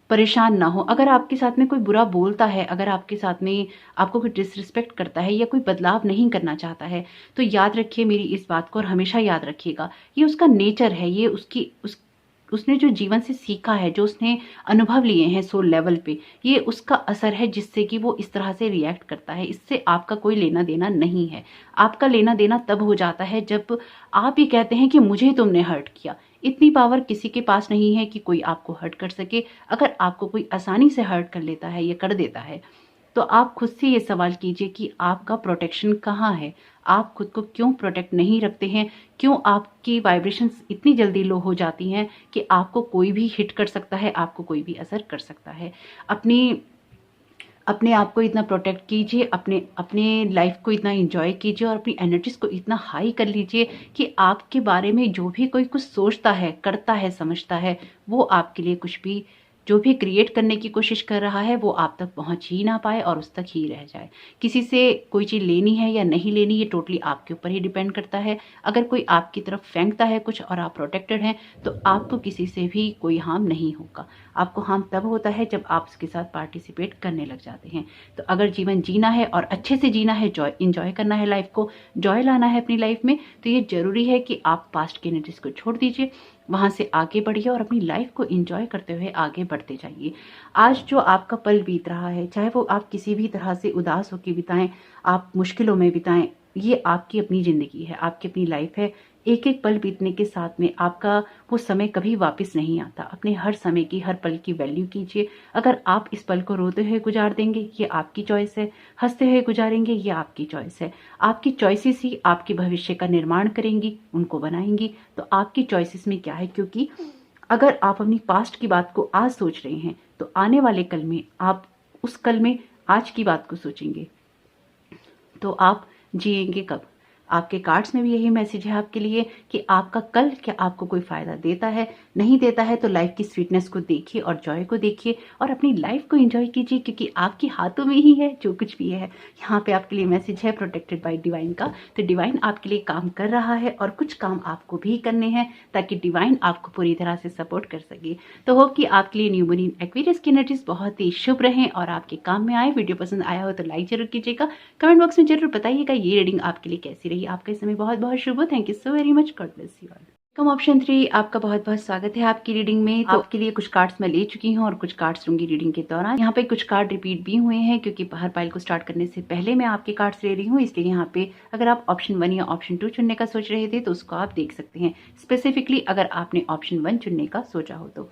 परेशान ना हो। अगर आपके साथ में कोई बुरा बोलता है, अगर आपके साथ में आपको कोई डिसरिस्पेक्ट करता है या कोई बदलाव नहीं करना चाहता है, तो याद रखिए मेरी इस बात को और हमेशा याद रखिएगा, ये उसका नेचर है, ये उसने जो जीवन से सीखा है, जो उसने अनुभव लिए हैं सोल लेवल पे, ये उसका असर है जिससे कि वो इस तरह से रिएक्ट करता है। इससे आपका कोई लेना देना नहीं है। आपका लेना देना तब हो जाता है जब आप ये कहते हैं कि मुझे तुमने हर्ट किया। इतनी पावर किसी के पास नहीं है कि कोई आपको हर्ट कर सके। अगर आपको कोई आसानी से हर्ट कर लेता है या कर देता है, तो आप खुद से ये सवाल कीजिए कि आपका प्रोटेक्शन कहाँ है? आप खुद को क्यों प्रोटेक्ट नहीं रखते हैं? क्यों आपकी वाइब्रेशंस इतनी जल्दी लो हो जाती हैं कि आपको कोई भी हिट कर सकता है, आपको कोई भी असर कर सकता है? अपने आप को इतना प्रोटेक्ट कीजिए, अपने अपने लाइफ को इतना एंजॉय कीजिए और अपनी एनर्जीज को इतना हाई कर लीजिए कि आपके बारे में जो भी कोई कुछ सोचता है, करता है, समझता है, वो आपके लिए कुछ भी जो भी क्रिएट करने की कोशिश कर रहा है वो आप तक पहुंच ही ना पाए और उस तक ही रह जाए। किसी से कोई चीज़ लेनी है या नहीं लेनी, ये टोटली आपके ऊपर ही डिपेंड करता है। अगर कोई आपकी तरफ फेंकता है कुछ और आप प्रोटेक्टेड हैं, तो आपको किसी से भी कोई हार्म नहीं होगा। आपको हार्म तब होता है जब आप उसके साथ पार्टिसिपेट करने लग जाते हैं। तो अगर जीवन जीना है और अच्छे से जीना है, इंजॉय करना है, लाइफ को जॉय लाना है अपनी लाइफ में, तो ये जरूरी है कि आप पास्ट की एनर्जीज को छोड़ दीजिए, वहां से आगे बढ़िए और अपनी लाइफ को एंजॉय करते हुए आगे बढ़ते जाइए। आज जो आपका पल बीत रहा है, चाहे वो आप किसी भी तरह से उदास होकर बिताएं, आप मुश्किलों में बिताएं, ये आपकी अपनी जिंदगी है, आपकी अपनी लाइफ है। एक एक पल बीतने के साथ में आपका वो समय कभी वापस नहीं आता। अपने हर समय की, हर पल की वैल्यू कीजिए। अगर आप इस पल को रोते हुए गुजार देंगे, ये आपकी चॉइस है। हंसते हुए गुजारेंगे, ये आपकी चॉइस है। आपकी चॉइसेस ही आपके भविष्य का निर्माण करेंगी, उनको बनाएंगी। तो आपकी चॉइसेस में क्या है? क्योंकि अगर आप अपनी पास्ट की बात को आज सोच रहे हैं, तो आने वाले कल में आप उस कल में आज की बात को सोचेंगे, तो आप जिएंगे कब? आपके कार्ड्स में भी यही मैसेज है आपके लिए कि आपका कल क्या आपको कोई फायदा देता है, नहीं देता है। तो लाइफ की स्वीटनेस को देखिए और जॉय को देखिए और अपनी लाइफ को एंजॉय कीजिए, क्योंकि आपके हाथों में ही है जो कुछ भी है। यहाँ पे आपके लिए मैसेज है प्रोटेक्टेड बाय डिवाइन का। तो डिवाइन आपके लिए काम कर रहा है और कुछ काम आपको भी करने हैं ताकि डिवाइन आपको पूरी तरह से सपोर्ट कर सके। तो होप कि आपके लिए न्यू मून इन एक्वेरियस की एनर्जीज बहुत ही शुभ रहें और आपके काम में आए। वीडियो पसंद आया हो तो लाइक जरूर कीजिएगा, कमेंट बॉक्स में जरूर बताइएगा ये रीडिंग आपके लिए कैसी रही। आपका समय बहुत बहुत शुभ हो। Thank you so very much. God bless you all. Come option 3, आपका बहुत बहुत स्वागत है आपकी रीडिंग में। तो आपके लिए कुछ कार्ड्स मैं ले चुकी हूँ और कुछ कार्ड्स लूंगी रीडिंग के दौरान। यहाँ पे कुछ कार्ड रिपीट भी हुए हैं क्योंकि हर पाइल को स्टार्ट करने से पहले मैं आपके कार्ड्स ले रही हूँ, इसलिए यहाँ पे अगर आप ऑप्शन 1 या ऑप्शन 2 चुनने का सोच रहे थे तो उसको आप देख सकते हैं। स्पेसिफिकली अगर आपने ऑप्शन 1 चुनने का सोचा हो तो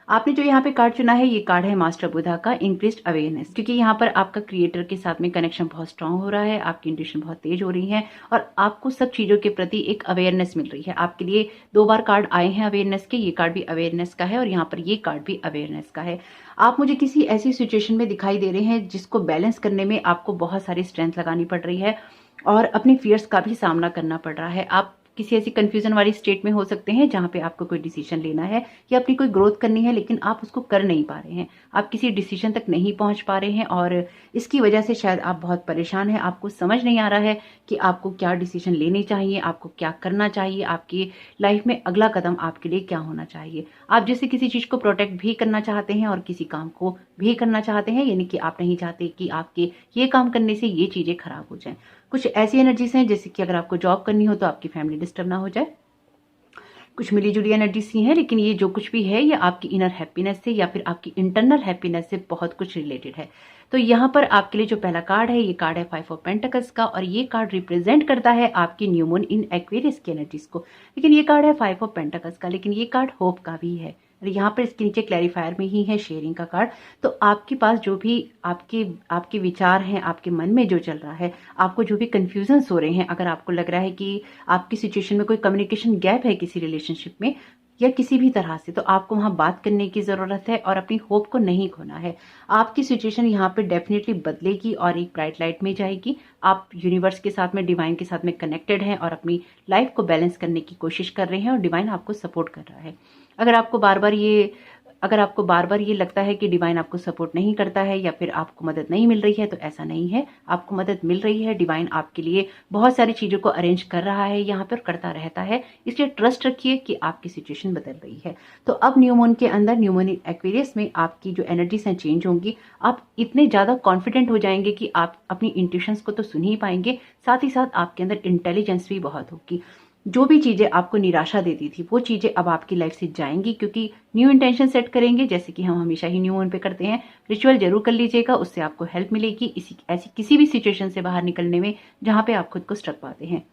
आपने जो यहाँ पे कार्ड चुना है, ये कार्ड है मास्टर बुधा का इंक्रीज्ड अवेयरनेस। क्योंकि यहाँ पर आपका क्रिएटर के साथ में कनेक्शन बहुत स्ट्रांग हो रहा है, आपकी इंट्यूशन बहुत तेज हो रही है और आपको सब चीजों के प्रति एक अवेयरनेस मिल रही है। आपके लिए 2 बार कार्ड आए हैं अवेयरनेस के, ये कार्ड भी अवेयरनेस का है और यहाँ पर ये कार्ड भी अवेयरनेस का है। आप मुझे किसी ऐसी सिचुएशन में दिखाई दे रहे हैं जिसको बैलेंस करने में आपको बहुत सारी स्ट्रेंथ लगानी पड़ रही है और अपने फियर्स का भी सामना करना पड़ रहा है। आप किसी ऐसी कंफ्यूजन वाली स्टेट में हो सकते हैं जहां पे आपको कोई डिसीजन लेना है या अपनी कोई ग्रोथ करनी है, लेकिन आप उसको कर नहीं पा रहे हैं। आप किसी डिसीजन तक नहीं पहुंच पा रहे हैं और इसकी वजह से शायद आप बहुत परेशान हैं। आपको समझ नहीं आ रहा है कि आपको क्या डिसीजन लेने चाहिए, आपको क्या करना चाहिए, आपकी लाइफ में अगला कदम आपके लिए क्या होना चाहिए। आप जैसे किसी चीज को प्रोटेक्ट भी करना चाहते हैं और किसी काम को भी करना चाहते हैं, यानी कि आप नहीं चाहते कि आपके ये काम करने से ये चीजें खराब हो जाएं। कुछ ऐसी एनर्जीज हैं जैसे कि अगर आपको जॉब करनी हो तो आपकी फैमिली डिस्टर्ब ना हो जाए। कुछ मिली जुली एनर्जीज ही है, लेकिन ये जो कुछ भी है ये आपकी इनर हैप्पीनेस से या फिर आपकी इंटरनल हैप्पीनेस से बहुत कुछ रिलेटेड है। तो यहाँ पर आपके लिए जो पहला कार्ड है, ये कार्ड है 5 ऑफ पेंटिकल्स का और ये कार्ड रिप्रेजेंट करता है आपकी न्यू मून इन एक्वेरियस की एनर्जीज को। लेकिन ये कार्ड है 5 ऑफ पेंटिकल्स का, लेकिन ये कार्ड होप का भी है। यहाँ पर इसके नीचे क्लैरिफायर में ही है शेयरिंग का कार्ड। तो आपके पास जो भी आपके विचार हैं, आपके मन में जो चल रहा है, आपको जो भी कंफ्यूजन्स हो रहे हैं, अगर आपको लग रहा है कि आपकी सिचुएशन में कोई कम्युनिकेशन गैप है किसी रिलेशनशिप में या किसी भी तरह से, तो आपको वहां बात करने की जरूरत है और अपनी होप को नहीं खोना है। आपकी सिचुएशन यहाँ पे डेफिनेटली बदलेगी और एक ब्राइट लाइट में जाएगी। आप यूनिवर्स के साथ में, डिवाइन के साथ में कनेक्टेड हैं और अपनी लाइफ को बैलेंस करने की कोशिश कर रहे हैं और डिवाइन आपको सपोर्ट कर रहा है। अगर आपको बार बार ये लगता है कि डिवाइन आपको सपोर्ट नहीं करता है या फिर आपको मदद नहीं मिल रही है, तो ऐसा नहीं है, आपको मदद मिल रही है। डिवाइन आपके लिए बहुत सारी चीजों को अरेंज कर रहा है, यहाँ पर करता रहता है, इसलिए ट्रस्ट रखिए कि आपकी सिचुएशन बदल रही है। तो अब न्यू मून के अंदर, न्यू मून एक्वेरियस में आपकी जो एनर्जीज हैं चेंज होंगी। आप इतने ज्यादा कॉन्फिडेंट हो जाएंगे कि आप अपनी इंट्यूशंस को तो सुन ही पाएंगे, साथ ही साथ आपके अंदर इंटेलिजेंस भी बहुत होगी। जो भी चीज़ें आपको निराशा देती थी वो चीज़ें अब आपकी लाइफ से जाएंगी, क्योंकि न्यू इंटेंशन सेट करेंगे, जैसे कि हम हमेशा ही न्यू मून पे करते हैं। रिचुअल जरूर कर लीजिएगा, उससे आपको हेल्प मिलेगी ऐसी किसी भी सिचुएशन से बाहर निकलने में जहाँ पे आप खुद को स्ट्रक पाते हैं।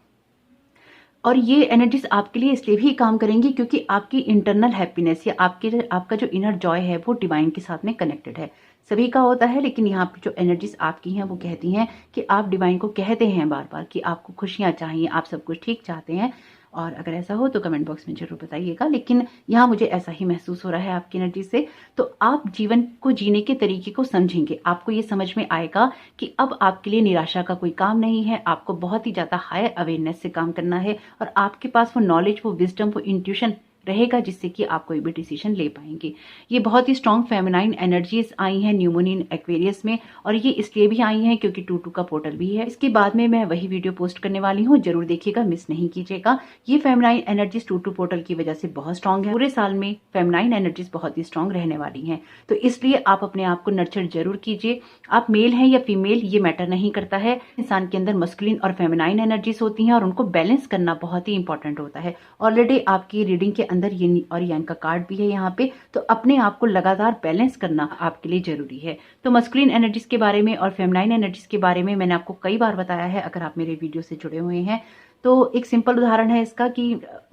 और ये एनर्जीज आपके लिए इसलिए भी काम करेंगी क्योंकि आपकी इंटरनल हैप्पीनेस या आपका जो इनर जॉय है वो डिवाइन के साथ में कनेक्टेड है। सभी का होता है, लेकिन यहाँ पे जो एनर्जीज आपकी हैं वो कहती हैं कि आप डिवाइन को कहते हैं बार बार कि आपको खुशियाँ चाहिए, आप सब कुछ ठीक चाहते हैं। और अगर ऐसा हो तो कमेंट बॉक्स में जरूर बताइएगा, लेकिन यहाँ मुझे ऐसा ही महसूस हो रहा है आपकी एनर्जी से। तो आप जीवन को जीने के तरीके को समझेंगे, आपको ये समझ में आएगा कि अब आपके लिए निराशा का कोई काम नहीं है, आपको बहुत ही ज़्यादा हायर अवेयरनेस से काम करना है और आपके पास वो नॉलेज, वो विजडम, वो इंट्यूशन रहेगा जिससे कि आप कोई भी डिसीजन ले पाएंगे। ये बहुत ही स्ट्रॉन्ग फेमिनाइन एनर्जीज आई हैं न्यू मून इन एक्वेरियस में, और ये इसलिए भी आई हैं क्योंकि 2-2 का पोर्टल भी है। इसके बाद में मैं वही वीडियो पोस्ट करने वाली हूँ, जरूर देखिएगा, मिस नहीं कीजिएगा। ये फेमिनाइन एनर्जीज 2-2 पोर्टल की वजह से बहुत स्ट्रॉन्ग है। पूरे साल में फेमिनाइन एनर्जीज बहुत ही स्ट्रॉन्ग रहने वाली हैं, तो इसलिए आप अपने आप को नर्चर जरूर कीजिए। आप मेल हैं या फीमेल ये मैटर नहीं करता है, इंसान के अंदर मस्कुलिन और फेमिनाइन एनर्जीज होती हैं और उनको बैलेंस करना बहुत ही इंपॉर्टेंट होता है। ऑलरेडी आपकी रीडिंग के अंदर यिन और यांग का कार्ड भी है यहाँ पे, तो अपने आप को लगातार बैलेंस करना आपके लिए जरूरी है। तो मस्कुलिन एनर्जीज के बारे में और फेमिनाइन एनर्जीज के बारे में मैंने आपको कई बार बताया है, अगर आप मेरे वीडियो से जुड़े हुए हैं। तो एक सिंपल उदाहरण है इसका कि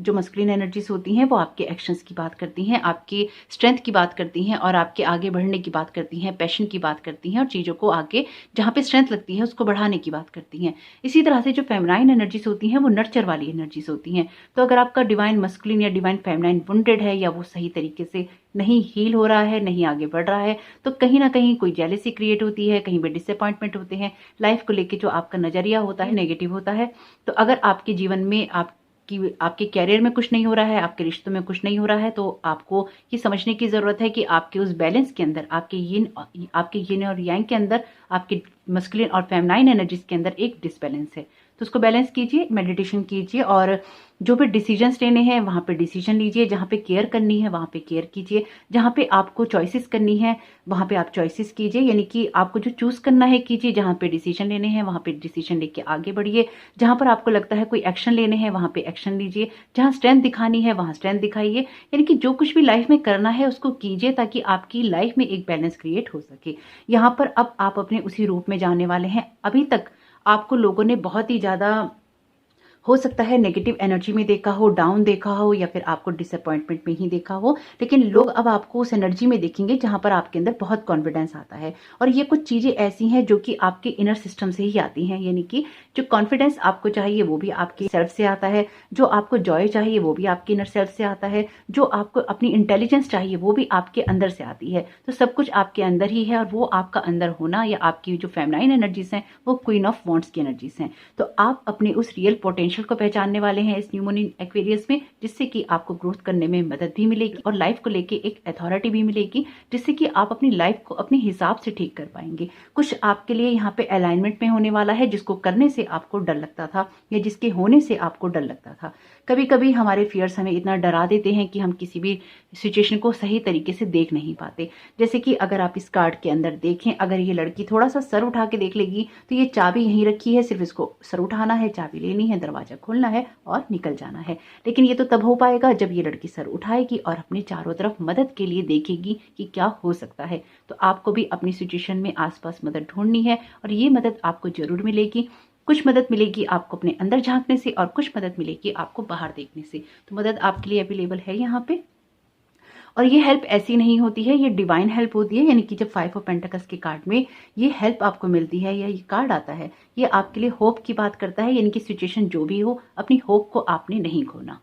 जो मस्कुलिन एनर्जीज होती हैं वो आपके एक्शंस की बात करती हैं, आपकी स्ट्रेंथ की बात करती हैं और आपके आगे बढ़ने की बात करती हैं, पैशन की बात करती हैं और चीज़ों को आगे जहाँ पे स्ट्रेंथ लगती है उसको बढ़ाने की बात करती हैं। इसी तरह से जो फेमिनाइन एनर्जीज होती हैं वो नर्चर वाली एनर्जीज होती हैं। तो अगर आपका डिवाइन मस्कुलिन या डिवाइन फेमिनाइन वुंडेड है या वो सही तरीके से नहीं हील हो रहा है, नहीं आगे बढ़ रहा है, तो कहीं ना कहीं कोई जेलेसी क्रिएट होती है, कहीं पे डिसअपॉइंटमेंट होते हैं, लाइफ को लेके जो आपका नजरिया होता है नेगेटिव होता है। तो अगर आपके जीवन में आपके कैरियर में कुछ नहीं हो रहा है, आपके रिश्तों में कुछ नहीं हो रहा है, तो आपको ये समझने की जरूरत है कि आपके उस बैलेंस के अंदर, आपके यिन और यांग के अंदर, आपके मस्कुलिन और फेमिनाइन एनर्जीज के अंदर एक डिसबैलेंस है। तो उसको बैलेंस कीजिए, मेडिटेशन कीजिए और जो भी डिसीजंस लेने हैं वहाँ पे डिसीजन लीजिए, जहाँ पे केयर करनी है वहाँ पे केयर कीजिए, जहाँ पे आपको चॉइसेस करनी है वहाँ पे आप चॉइसेस कीजिए, यानी कि आपको जो चूज करना है कीजिए, जहाँ पे डिसीजन लेने हैं वहाँ पे डिसीजन लेके आगे बढ़िए, जहाँ पर आपको लगता है कोई एक्शन लेने हैं वहाँ पे एक्शन लीजिए, जहाँ स्ट्रेंथ दिखानी है वहाँ स्ट्रेंथ दिखाइए, यानी कि जो कुछ भी लाइफ में करना है उसको कीजिए ताकि आपकी लाइफ में एक बैलेंस क्रिएट हो सके। यहाँ पर अब आप अपने उसी रूप में जाने वाले हैं। अभी तक आपको लोगों ने बहुत ही ज्यादा, हो सकता है नेगेटिव एनर्जी में देखा हो, डाउन देखा हो या फिर आपको डिसअपॉइंटमेंट में ही देखा हो, लेकिन लोग अब आपको उस एनर्जी में देखेंगे जहां पर आपके अंदर बहुत कॉन्फिडेंस आता है। और ये कुछ चीजें ऐसी हैं जो कि आपके इनर सिस्टम से ही आती हैं, यानी कि जो कॉन्फिडेंस आपको चाहिए वो भी आपके सेल्फ से आता है, जो आपको जॉय चाहिए वो भी आपके इनर सेल्फ से आता है, जो आपको अपनी इंटेलिजेंस चाहिए वो भी आपके अंदर से आती है। तो सब कुछ आपके अंदर ही है और वो आपका अंदर होना या आपकी जो फेमिनाइन एनर्जीज हैं वो क्वीन ऑफ वॉन्ड्स की एनर्जीज हैं। तो आप अपने उस रियल पोटेंशियल को पहचानने वाले हैं इस न्यू मून इन एक्वेरियस में, जिससे कि आपको ग्रोथ करने में मदद भी मिलेगी और लाइफ को लेके एक अथॉरिटी भी मिलेगी, जिससे कि आप अपनी लाइफ को अपने हिसाब से ठीक कर पाएंगे। कुछ आपके लिए यहाँ पे अलाइनमेंट में होने वाला है जिसको करने से आपको डर लगता था या जिसके होने से आपको डर लगता था। कभी कभी हमारे फियर्स हमें इतना डरा देते हैं कि हम किसी भी सिचुएशन को सही तरीके से देख नहीं पाते। जैसे कि अगर आप इस कार्ड के अंदर देखें, अगर ये लड़की थोड़ा सा सर उठा के देख लेगी तो ये चाबी यहीं रखी है, सिर्फ इसको सर उठाना है, चाबी लेनी है, दरवाजा खोलना है और निकल जाना है। लेकिन ये तो तब हो पाएगा जब ये लड़की सर उठाएगी और अपने चारों तरफ मदद के लिए देखेगी कि क्या हो सकता है। तो आपको भी अपनी सिचुएशन में आसपास मदद ढूंढनी है और ये मदद आपको जरूर मिलेगी। कुछ मदद मिलेगी आपको अपने अंदर झांकने से और कुछ मदद मिलेगी आपको बाहर देखने से। तो मदद आपके लिए अवेलेबल है यहाँ पे। और ये हेल्प ऐसी नहीं होती है, ये डिवाइन हेल्प होती है, यानी कि जब 5 ऑफ पेंटिकल्स के कार्ड में ये हेल्प आपको मिलती है या ये कार्ड आता है, ये आपके लिए होप की बात करता है, यानी कि सिचुएशन जो भी हो अपनी होप को आपने नहीं खोना।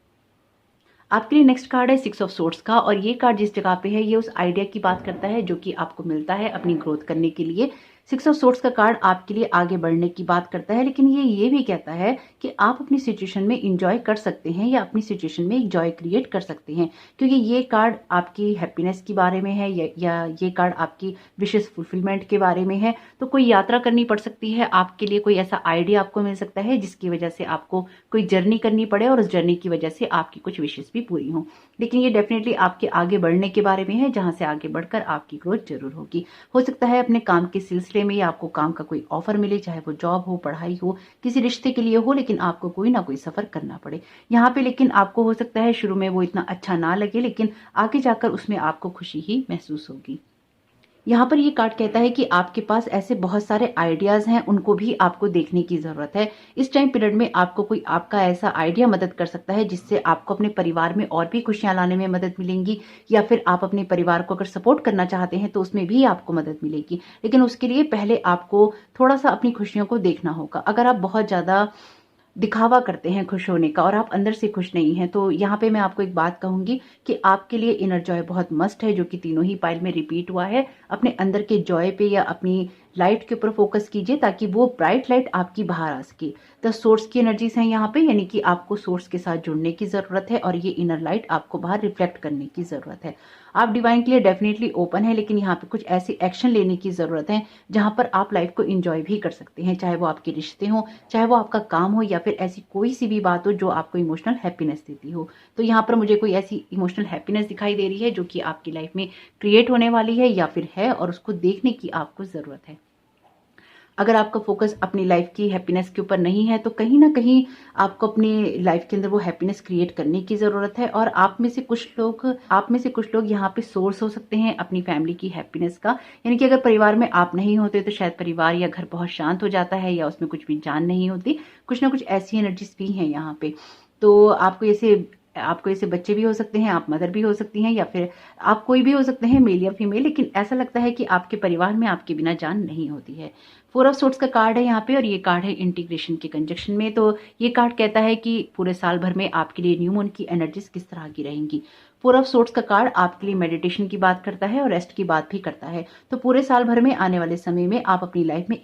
आपके लिए नेक्स्ट कार्ड है 6 ऑफ सोर्ड्स का, और ये कार्ड जिस जगह पे है ये उस आइडिया की बात करता है जो कि आपको मिलता है अपनी ग्रोथ करने के लिए। 6 ऑफ सोर्ड्स का कार्ड आपके लिए आगे बढ़ने की बात करता है, लेकिन ये भी कहता है कि आप अपनी सिचुएशन में इंजॉय कर सकते हैं या अपनी सिचुएशन में एक जॉय क्रिएट कर सकते हैं, क्योंकि ये कार्ड आपकी हैप्पीनेस के बारे में है या ये कार्ड आपकी विशेष फुलफिलमेंट के बारे में है। तो कोई यात्रा करनी पड़ सकती है आपके लिए, कोई ऐसा आइडिया आपको मिल सकता है जिसकी वजह से आपको कोई जर्नी करनी पड़े और उस जर्नी की वजह से आपकी कुछ विशेष भी पूरी हो। लेकिन ये डेफिनेटली आपके आगे बढ़ने के बारे में है, जहां से आगे बढ़कर आपकी ग्रोथ जरूर होगी। हो सकता है अपने काम के सिलसिले सिलसिले में या आपको काम का कोई ऑफर मिले, चाहे वो जॉब हो, पढ़ाई हो, किसी रिश्ते के लिए हो, लेकिन आपको कोई ना कोई सफर करना पड़े यहाँ पे। लेकिन आपको हो सकता है शुरू में वो इतना अच्छा ना लगे, लेकिन आगे जाकर उसमें आपको खुशी ही महसूस होगी। यहाँ पर ये कार्ड कहता है कि आपके पास ऐसे बहुत सारे आइडियाज हैं, उनको भी आपको देखने की जरूरत है। इस टाइम पीरियड में आपको कोई आपका ऐसा आइडिया मदद कर सकता है जिससे आपको अपने परिवार में और भी खुशियां लाने में मदद मिलेंगी, या फिर आप अपने परिवार को अगर सपोर्ट करना चाहते हैं तो उसमें भी आपको मदद मिलेगी। लेकिन उसके लिए पहले आपको थोड़ा सा अपनी खुशियों को देखना होगा। अगर आप बहुत ज्यादा दिखावा करते हैं खुश होने का और आप अंदर से खुश नहीं हैं, तो यहाँ पे मैं आपको एक बात कहूंगी कि आपके लिए इनर जॉय बहुत मस्ट है, जो कि तीनों ही पाइल में रिपीट हुआ है। अपने अंदर के जॉय पे या अपनी लाइट के ऊपर फोकस कीजिए ताकि वो ब्राइट लाइट आपकी बाहर आ सके। द सोर्स की एनर्जीज हैं यहाँ पे, यानी कि आपको सोर्स के साथ जुड़ने की जरूरत है और ये इनर लाइट आपको बाहर रिफ्लेक्ट करने की जरूरत है। आप डिवाइन के लिए डेफिनेटली ओपन है, लेकिन यहाँ पे कुछ ऐसी एक्शन लेने की जरूरत है जहां पर आप लाइफ को एंजॉय भी कर सकते हैं, चाहे वो आपके रिश्ते हो, चाहे वो आपका काम हो, या फिर ऐसी कोई सी भी बात हो जो आपको इमोशनल हैप्पीनेस देती हो। तो यहाँ पर मुझे कोई ऐसी इमोशनल हैप्पीनेस दिखाई दे रही है जो कि आपकी लाइफ में क्रिएट होने वाली है या फिर है, और उसको देखने की आपको जरूरत है। अगर आपका फोकस अपनी लाइफ की हैप्पीनेस के ऊपर नहीं है तो कहीं ना कहीं आपको अपनी लाइफ के अंदर वो हैप्पीनेस क्रिएट करने की जरूरत है। और आप में से कुछ लोग यहाँ पे सोर्स हो सकते हैं अपनी फैमिली की हैप्पीनेस का। यानी कि अगर परिवार में आप नहीं होते तो शायद परिवार या घर बहुत शांत हो जाता है, या उसमें कुछ भी जान नहीं होती। कुछ ना कुछ ऐसी एनर्जीज भी हैं यहाँ पे। तो आपको ऐसे बच्चे भी हो सकते हैं, आप मदर भी हो सकती हैं, या फिर आप कोई भी हो सकते हैं, मेल या फीमेल, लेकिन ऐसा लगता है कि आपके परिवार में आपके बिना जान नहीं होती है। 4 ऑफ सोर्ड्स का कार्ड है यहाँ पे, और ये कार्ड है इंटीग्रेशन के कंजक्शन में। तो ये कार्ड कहता है कि पूरे साल भर में आपके लिए न्यू मून की एनर्जीज किस तरह की रहेंगी। 4 ऑफ सोर्ड्स का कार्ड आपके लिए मेडिटेशन की बात करता है और रेस्ट की बात भी करता है। तो पूरे साल भर में आने वाले समय में आप अपनी लाइफ में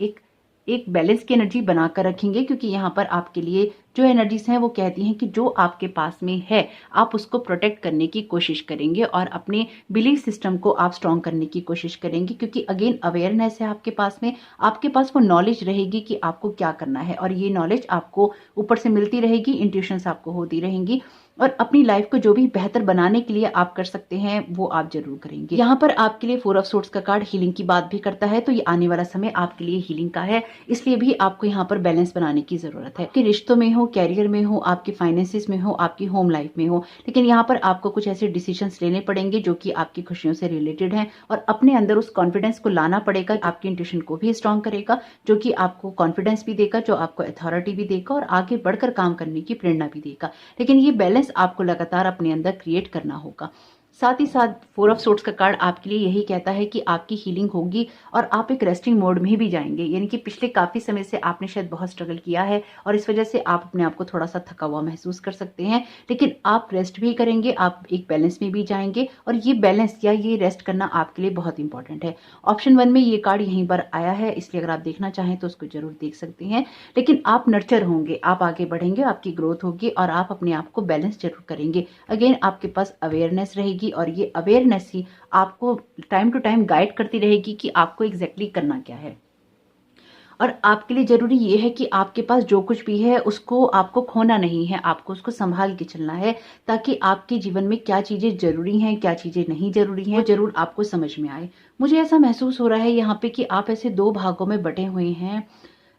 एक बैलेंस की एनर्जी बनाकर रखेंगे, क्योंकि यहाँ पर आपके लिए जो एनर्जीज हैं वो कहती हैं कि जो आपके पास में है आप उसको प्रोटेक्ट करने की कोशिश करेंगे और अपने बिलीफ सिस्टम को आप स्ट्रॉन्ग करने की कोशिश करेंगे, क्योंकि अगेन अवेयरनेस है आपके पास में, आपके पास वो नॉलेज रहेगी कि आपको क्या करना है, और ये नॉलेज आपको ऊपर से मिलती रहेगी, इंट्यूशंस आपको होती रहेंगी, और अपनी लाइफ को जो भी बेहतर बनाने के लिए आप कर सकते हैं वो आप जरूर करेंगे। यहाँ पर आपके लिए 4 ऑफ सोर्ड्स का कार्ड हीलिंग की बात भी करता है। तो ये आने वाला समय आपके लिए हीलिंग का है, इसलिए भी आपको यहाँ पर बैलेंस बनाने की जरूरत है, कि रिश्तों में हो, कैरियर में हो, आपके फाइनेंसिस में हो, आपकी होम लाइफ में हो। लेकिन यहाँ पर आपको कुछ ऐसे डिसीजंस लेने पड़ेंगे जो कि आपकी खुशियों से रिलेटेड हैं, और अपने अंदर उस कॉन्फिडेंस को लाना पड़ेगा। आपकी इंट्यूशन को भी स्ट्रॉन्ग करेगा, जो कि आपको कॉन्फिडेंस भी देगा, जो आपको अथॉरिटी भी देगा और आगे बढ़कर काम करने की प्रेरणा भी देगा। लेकिन ये बैलेंस आपको लगातार अपने अंदर क्रिएट करना होगा। साथ ही साथ 4 ऑफ सोर्ड्स का कार्ड आपके लिए यही कहता है कि आपकी हीलिंग होगी और आप एक रेस्टिंग मोड में भी जाएंगे। यानी कि पिछले काफी समय से आपने शायद बहुत स्ट्रगल किया है और इस वजह से आप अपने आप को थोड़ा सा थका हुआ महसूस कर सकते हैं, लेकिन आप रेस्ट भी करेंगे, आप एक बैलेंस में भी जाएंगे, और ये बैलेंस या ये रेस्ट करना आपके लिए बहुत इंपॉर्टेंट है। ऑप्शन 1 में ये कार्ड यहीं पर आया है, इसलिए अगर आप देखना चाहें तो उसको जरूर देख सकते हैं। लेकिन आप नर्चर होंगे, आप आगे बढ़ेंगे, आपकी ग्रोथ होगी और आप अपने आप को बैलेंस जरूर करेंगे। अगेन आपके पास अवेयरनेस रहेगी, और ये अवेयरनेस ही आपको टाइम टू टाइम गाइड करती रहेगी कि आपको एग्जैक्टली करना क्या है। और आपके लिए जरूरी ये है कि आपके पास जो कुछ भी है उसको आपको खोना नहीं है, आपको उसको संभाल के चलना है, ताकि आपके जीवन में क्या चीजें जरूरी हैं, क्या चीजें नहीं जरूरी हैं, वो जरूर आपको समझ में आए। मुझे ऐसा महसूस हो रहा है यहाँ पे कि आप ऐसे 2 भागों में बटे हुए हैं,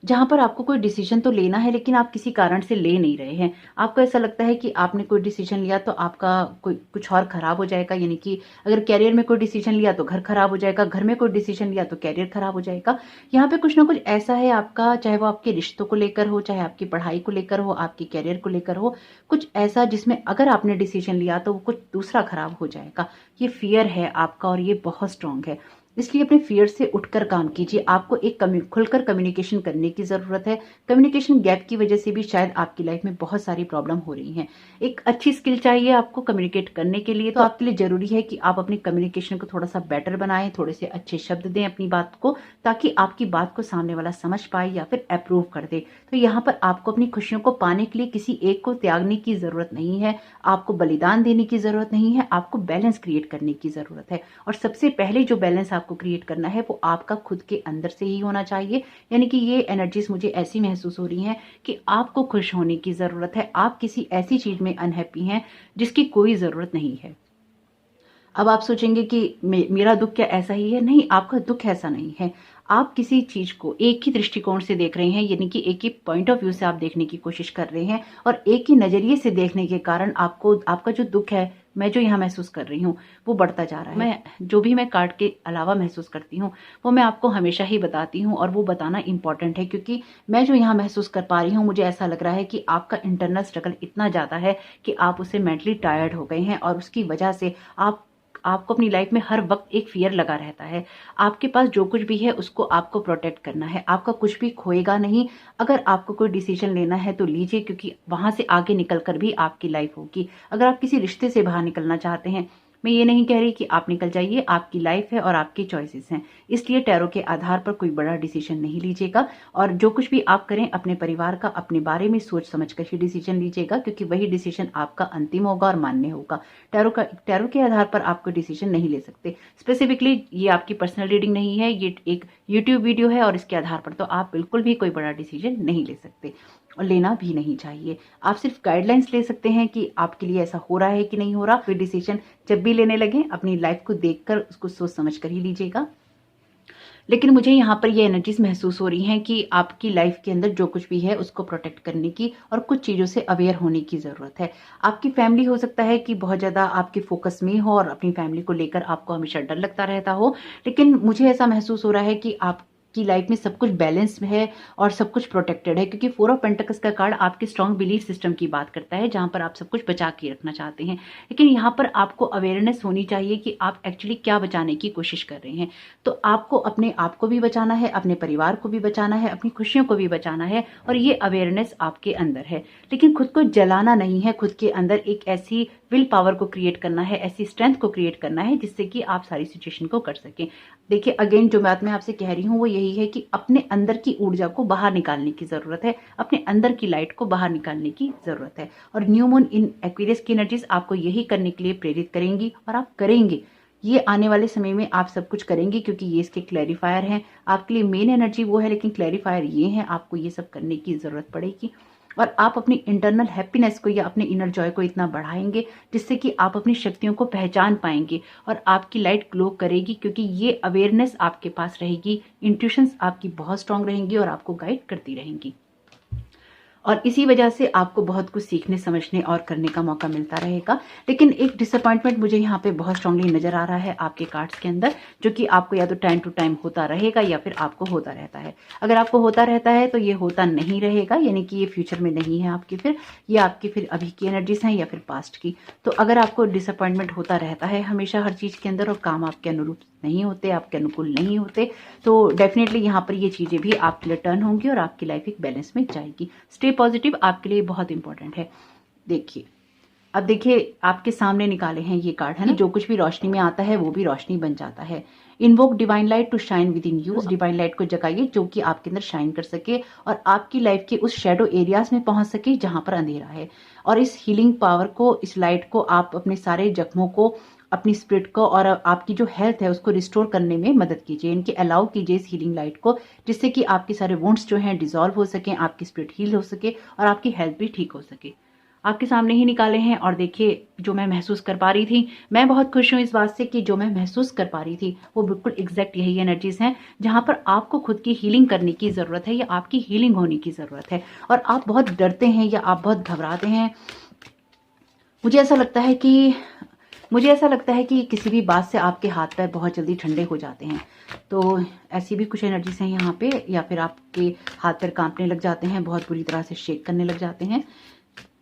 जहां पर आपको कोई डिसीजन तो लेना है लेकिन आप किसी कारण से ले नहीं रहे हैं। आपको ऐसा लगता है कि आपने कोई डिसीजन लिया तो आपका कोई कुछ और खराब हो जाएगा। यानी कि अगर कैरियर में कोई डिसीजन लिया तो घर खराब हो जाएगा, घर में कोई डिसीजन लिया तो कैरियर खराब हो जाएगा। यहाँ पे कुछ ना कुछ ऐसा है आपका, चाहे वो आपके रिश्तों को लेकर हो, चाहे आपकी पढ़ाई को लेकर हो, आपके कैरियर को लेकर हो, कुछ ऐसा जिसमें अगर आपने डिसीजन लिया तो वो कुछ दूसरा खराब हो जाएगा। ये फियर है आपका और ये बहुत स्ट्रांग है, इसलिए अपने फियर से उठकर काम कीजिए। आपको एक खुलकर कम्युनिकेशन करने की जरूरत है। कम्युनिकेशन गैप की वजह से भी शायद आपकी लाइफ में बहुत सारी प्रॉब्लम हो रही हैं। एक अच्छी स्किल चाहिए आपको कम्युनिकेट करने के लिए, तो आपके लिए जरूरी है कि आप अपनी कम्युनिकेशन को थोड़ा सा बेटर बनाएं, थोड़े से अच्छे शब्द दें अपनी बात को, ताकि आपकी बात को सामने वाला समझ पाए या फिर अप्रूव कर दे। तो यहाँ पर आपको अपनी खुशियों को पाने के लिए किसी एक को त्यागने की जरूरत नहीं है, आपको बलिदान देने की जरूरत नहीं है, आपको बैलेंस क्रिएट करने की जरूरत है। और सबसे पहले जो बैलेंस आपको क्रिएट करना है वो आपका खुद के अंदर से ही होना चाहिए। यानी कि ये एनर्जीज मुझे ऐसी महसूस हो रही हैं कि आपको खुश होने की जरूरत है। आप किसी ऐसी चीज में अनहैप्पी हैं जिसकी कोई जरूरत नहीं है। अब आप सोचेंगे कि मेरा दुख क्या ऐसा ही है? नहीं, आपका दुख ऐसा नहीं है। आप किसी चीज़ को एक ही दृष्टिकोण से देख रहे हैं, यानी कि एक ही पॉइंट ऑफ व्यू से आप देखने की कोशिश कर रहे हैं और एक ही नज़रिए से देखने के कारण आपको आपका जो दुख है, मैं जो यहाँ महसूस कर रही हूँ, वो बढ़ता जा रहा है। मैं जो भी मैं कार्ड के अलावा महसूस करती हूँ वो मैं आपको हमेशा ही बताती हूँ और वो बताना इम्पॉर्टेंट है, क्योंकि मैं जो यहाँ महसूस कर पा रही हूँ, मुझे ऐसा लग रहा है कि आपका इंटरनल स्ट्रगल इतना ज़्यादा है कि आप उससे मेंटली टायर्ड हो गए हैं और उसकी वजह से आपको अपनी लाइफ में हर वक्त एक फियर लगा रहता है। आपके पास जो कुछ भी है उसको आपको प्रोटेक्ट करना है, आपका कुछ भी खोएगा नहीं। अगर आपको कोई डिसीजन लेना है तो लीजिए, क्योंकि वहां से आगे निकल कर भी आपकी लाइफ होगी। अगर आप किसी रिश्ते से बाहर निकलना चाहते हैं, मैं ये नहीं कह रही कि आप निकल जाइए, आपकी लाइफ है और आपकी चॉइसेस हैं, इसलिए टैरो के आधार पर कोई बड़ा डिसीजन नहीं लीजिएगा। और जो कुछ भी आप करें अपने परिवार का, अपने बारे में सोच समझ कर ही डिसीजन लीजिएगा, क्योंकि वही डिसीजन आपका अंतिम होगा और मान्य होगा। टैरो के आधार पर आप कोई डिसीजन नहीं ले सकते। स्पेसिफिकली ये आपकी पर्सनल रीडिंग नहीं है, ये एक यूट्यूब वीडियो है और इसके आधार पर तो आप बिल्कुल भी कोई बड़ा डिसीजन नहीं ले सकते और लेना भी नहीं चाहिए। आप सिर्फ गाइडलाइंस ले सकते हैं कि आपके लिए ऐसा हो रहा है कि नहीं हो रहा। फिर डिसीजन जब भी लेने लगे अपनी लाइफ को देखकर उसको सोच समझ कर ही लीजिएगा। लेकिन मुझे यहाँ पर ये एनर्जीज महसूस हो रही हैं कि आपकी लाइफ के अंदर जो कुछ भी है उसको प्रोटेक्ट करने की और कुछ चीज़ों से अवेयर होने की ज़रूरत है। आपकी फैमिली हो सकता है कि बहुत ज़्यादा आपके फोकस में हो और अपनी फैमिली को लेकर आपको हमेशा डर लगता रहता हो, लेकिन मुझे ऐसा महसूस हो रहा है कि आप की लाइफ में सब कुछ बैलेंस में है और सब कुछ प्रोटेक्टेड है, क्योंकि 4 ऑफ पेंटिकल्स का कार्ड आपके स्ट्रॉन्ग बिलीफ सिस्टम की बात करता है, जहां पर आप सब कुछ बचा के रखना चाहते हैं। लेकिन यहां पर आपको अवेयरनेस होनी चाहिए कि आप एक्चुअली क्या बचाने की कोशिश कर रहे हैं। तो आपको अपने आप को भी बचाना है, अपने परिवार को भी बचाना है, अपनी खुशियों को भी बचाना है, और ये अवेयरनेस आपके अंदर है। लेकिन खुद को जलाना नहीं है, खुद के अंदर एक ऐसी विल पावर को क्रिएट करना है, ऐसी स्ट्रेंथ को क्रिएट करना है जिससे कि आप सारी सिचुएशन को कर सकें। देखिए, अगेन जो बात मैं आपसे कह रही हूँ वो यही है कि अपने अंदर की ऊर्जा को बाहर निकालने की जरूरत है, अपने अंदर की लाइट को बाहर निकालने की जरूरत है। और न्यू मून इन एक्वेरियस की एनर्जीज आपको यही करने के लिए प्रेरित करेंगी और आप करेंगे। ये आने वाले समय में आप सब कुछ करेंगे, क्योंकि ये इसके क्लैरिफायर हैं। आपके लिए मेन एनर्जी वो है, लेकिन क्लैरिफायर ये है, आपको ये सब करने की जरूरत पड़ेगी। और आप अपनी इंटरनल हैप्पीनेस को या अपने इनर जॉय को इतना बढ़ाएंगे जिससे कि आप अपनी शक्तियों को पहचान पाएंगे और आपकी लाइट ग्लो करेगी, क्योंकि ये अवेयरनेस आपके पास रहेगी, इंट्यूशंस आपकी बहुत स्ट्रांग रहेंगी और आपको गाइड करती रहेंगी। और इसी वजह से आपको बहुत कुछ सीखने, समझने और करने का मौका मिलता रहेगा। लेकिन एक डिसअपॉइंटमेंट मुझे यहाँ पे बहुत स्ट्रांगली नजर आ रहा है आपके कार्ड्स के अंदर, जो कि आपको या तो टाइम टू टाइम होता रहेगा या फिर आपको होता रहता है। अगर आपको होता रहता है तो ये होता नहीं रहेगा, यानी कि ये फ्यूचर में नहीं है आपकी, फिर ये आपकी फिर अभी की एनर्जीज हैं या फिर पास्ट की। तो अगर आपको डिसअपॉइंटमेंट होता रहता है हमेशा हर चीज़ के अंदर और काम आपके अनुरूप नहीं होते, आपके अनुकूल नहीं होते, तो डेफिनेटली यहाँ पर ये चीज़ें भी आपके लिए टर्न होंगी और आपकी लाइफ एक बैलेंस में जाएगी। स्टे पॉजिटिव आपके लिए बहुत इंपॉर्टेंट है। देखिए, अब देखिए आपके सामने निकाले हैं ये कार्ड, है ना, जो कुछ भी रोशनी में आता है वो भी रोशनी बन जाता है। Invoke divine light to shine within you. उस डिवाइन लाइट को जगाइए जो कि आपके अंदर शाइन कर सके और आपकी लाइफ के उस शेडो एरियाज में पहुंच सके जहां पर अंधेरा है। और इस हीलिंग पावर को, इस लाइट को आप अपने सारे जख्मों को, अपनी स्पिरिट को और आपकी जो हेल्थ है उसको रिस्टोर करने में मदद कीजिए। इनके अलाउ कीजिए इस हीलिंग लाइट को, जिससे कि आपके सारे वुंड्स जो हैं डिसॉल्व हो सकें, आपकी स्पिरिट हील हो सके और आपकी हेल्थ भी ठीक हो सके। आपके सामने ही निकाले हैं और देखिए जो मैं महसूस कर पा रही थी, मैं बहुत खुश हूँ इस बात से कि जो मैं महसूस कर पा रही थी वो बिल्कुल एग्जैक्ट यही एनर्जीज हैं जहां पर आपको खुद की हीलिंग करने की ज़रूरत है या आपकी हीलिंग होने की ज़रूरत है। और आप बहुत डरते हैं या आप बहुत घबराते हैं। मुझे ऐसा लगता है कि किसी भी बात से आपके हाथ पैर बहुत जल्दी ठंडे हो जाते हैं। तो ऐसी भी कुछ एनर्जीज हैं यहाँ पे, या फिर आपके हाथ पैर कांपने लग जाते हैं, बहुत बुरी तरह से शेक करने लग जाते हैं।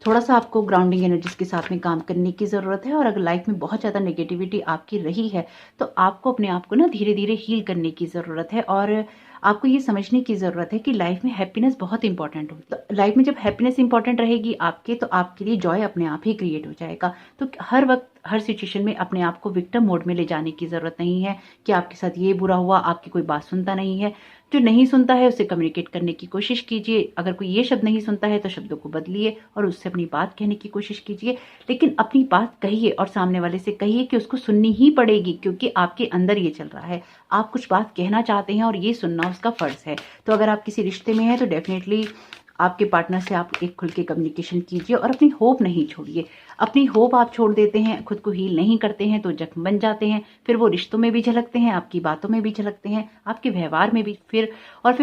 थोड़ा सा आपको ग्राउंडिंग एनर्जीज के साथ में काम करने की ज़रूरत है। और अगर लाइफ में बहुत ज़्यादा नेगेटिविटी आपकी रही है तो आपको अपने आप को ना धीरे धीरे हील करने की ज़रूरत है। और आपको ये समझने की ज़रूरत है कि लाइफ में हैप्पीनेस बहुत इंपॉर्टेंट होती है। तो लाइफ में जब हैप्पीनेस इंपॉर्टेंट रहेगी आपके, तो आपके लिए जॉय अपने आप ही क्रिएट हो जाएगा। तो हर वक्त हर सिचुएशन में अपने आप को विक्टिम मोड में ले जाने की ज़रूरत नहीं है कि आपके साथ ये बुरा हुआ, आपकी कोई बात सुनता नहीं है। जो नहीं सुनता है उससे कम्युनिकेट करने की कोशिश कीजिए। अगर कोई ये शब्द नहीं सुनता है तो शब्दों को बदलिए और उससे अपनी बात कहने की कोशिश कीजिए। लेकिन अपनी बात कहिए और सामने वाले से कहिए कि उसको सुननी ही पड़ेगी, क्योंकि आपके अंदर ये चल रहा है। आप कुछ बात कहना चाहते हैं और ये सुनना उसका फर्ज है। तो अगर आप किसी रिश्ते में हैं तो डेफिनेटली आपके पार्टनर से आप एक खुल के कम्युनिकेशन कीजिए और अपनी होप नहीं छोड़िए। अपनी होप आप छोड़ देते हैं, खुद को हील नहीं करते हैं तो जख्म बन जाते हैं, फिर वो रिश्तों में भी झलकते हैं, आपकी बातों में भी झलकते हैं, आपके व्यवहार में भी, फिर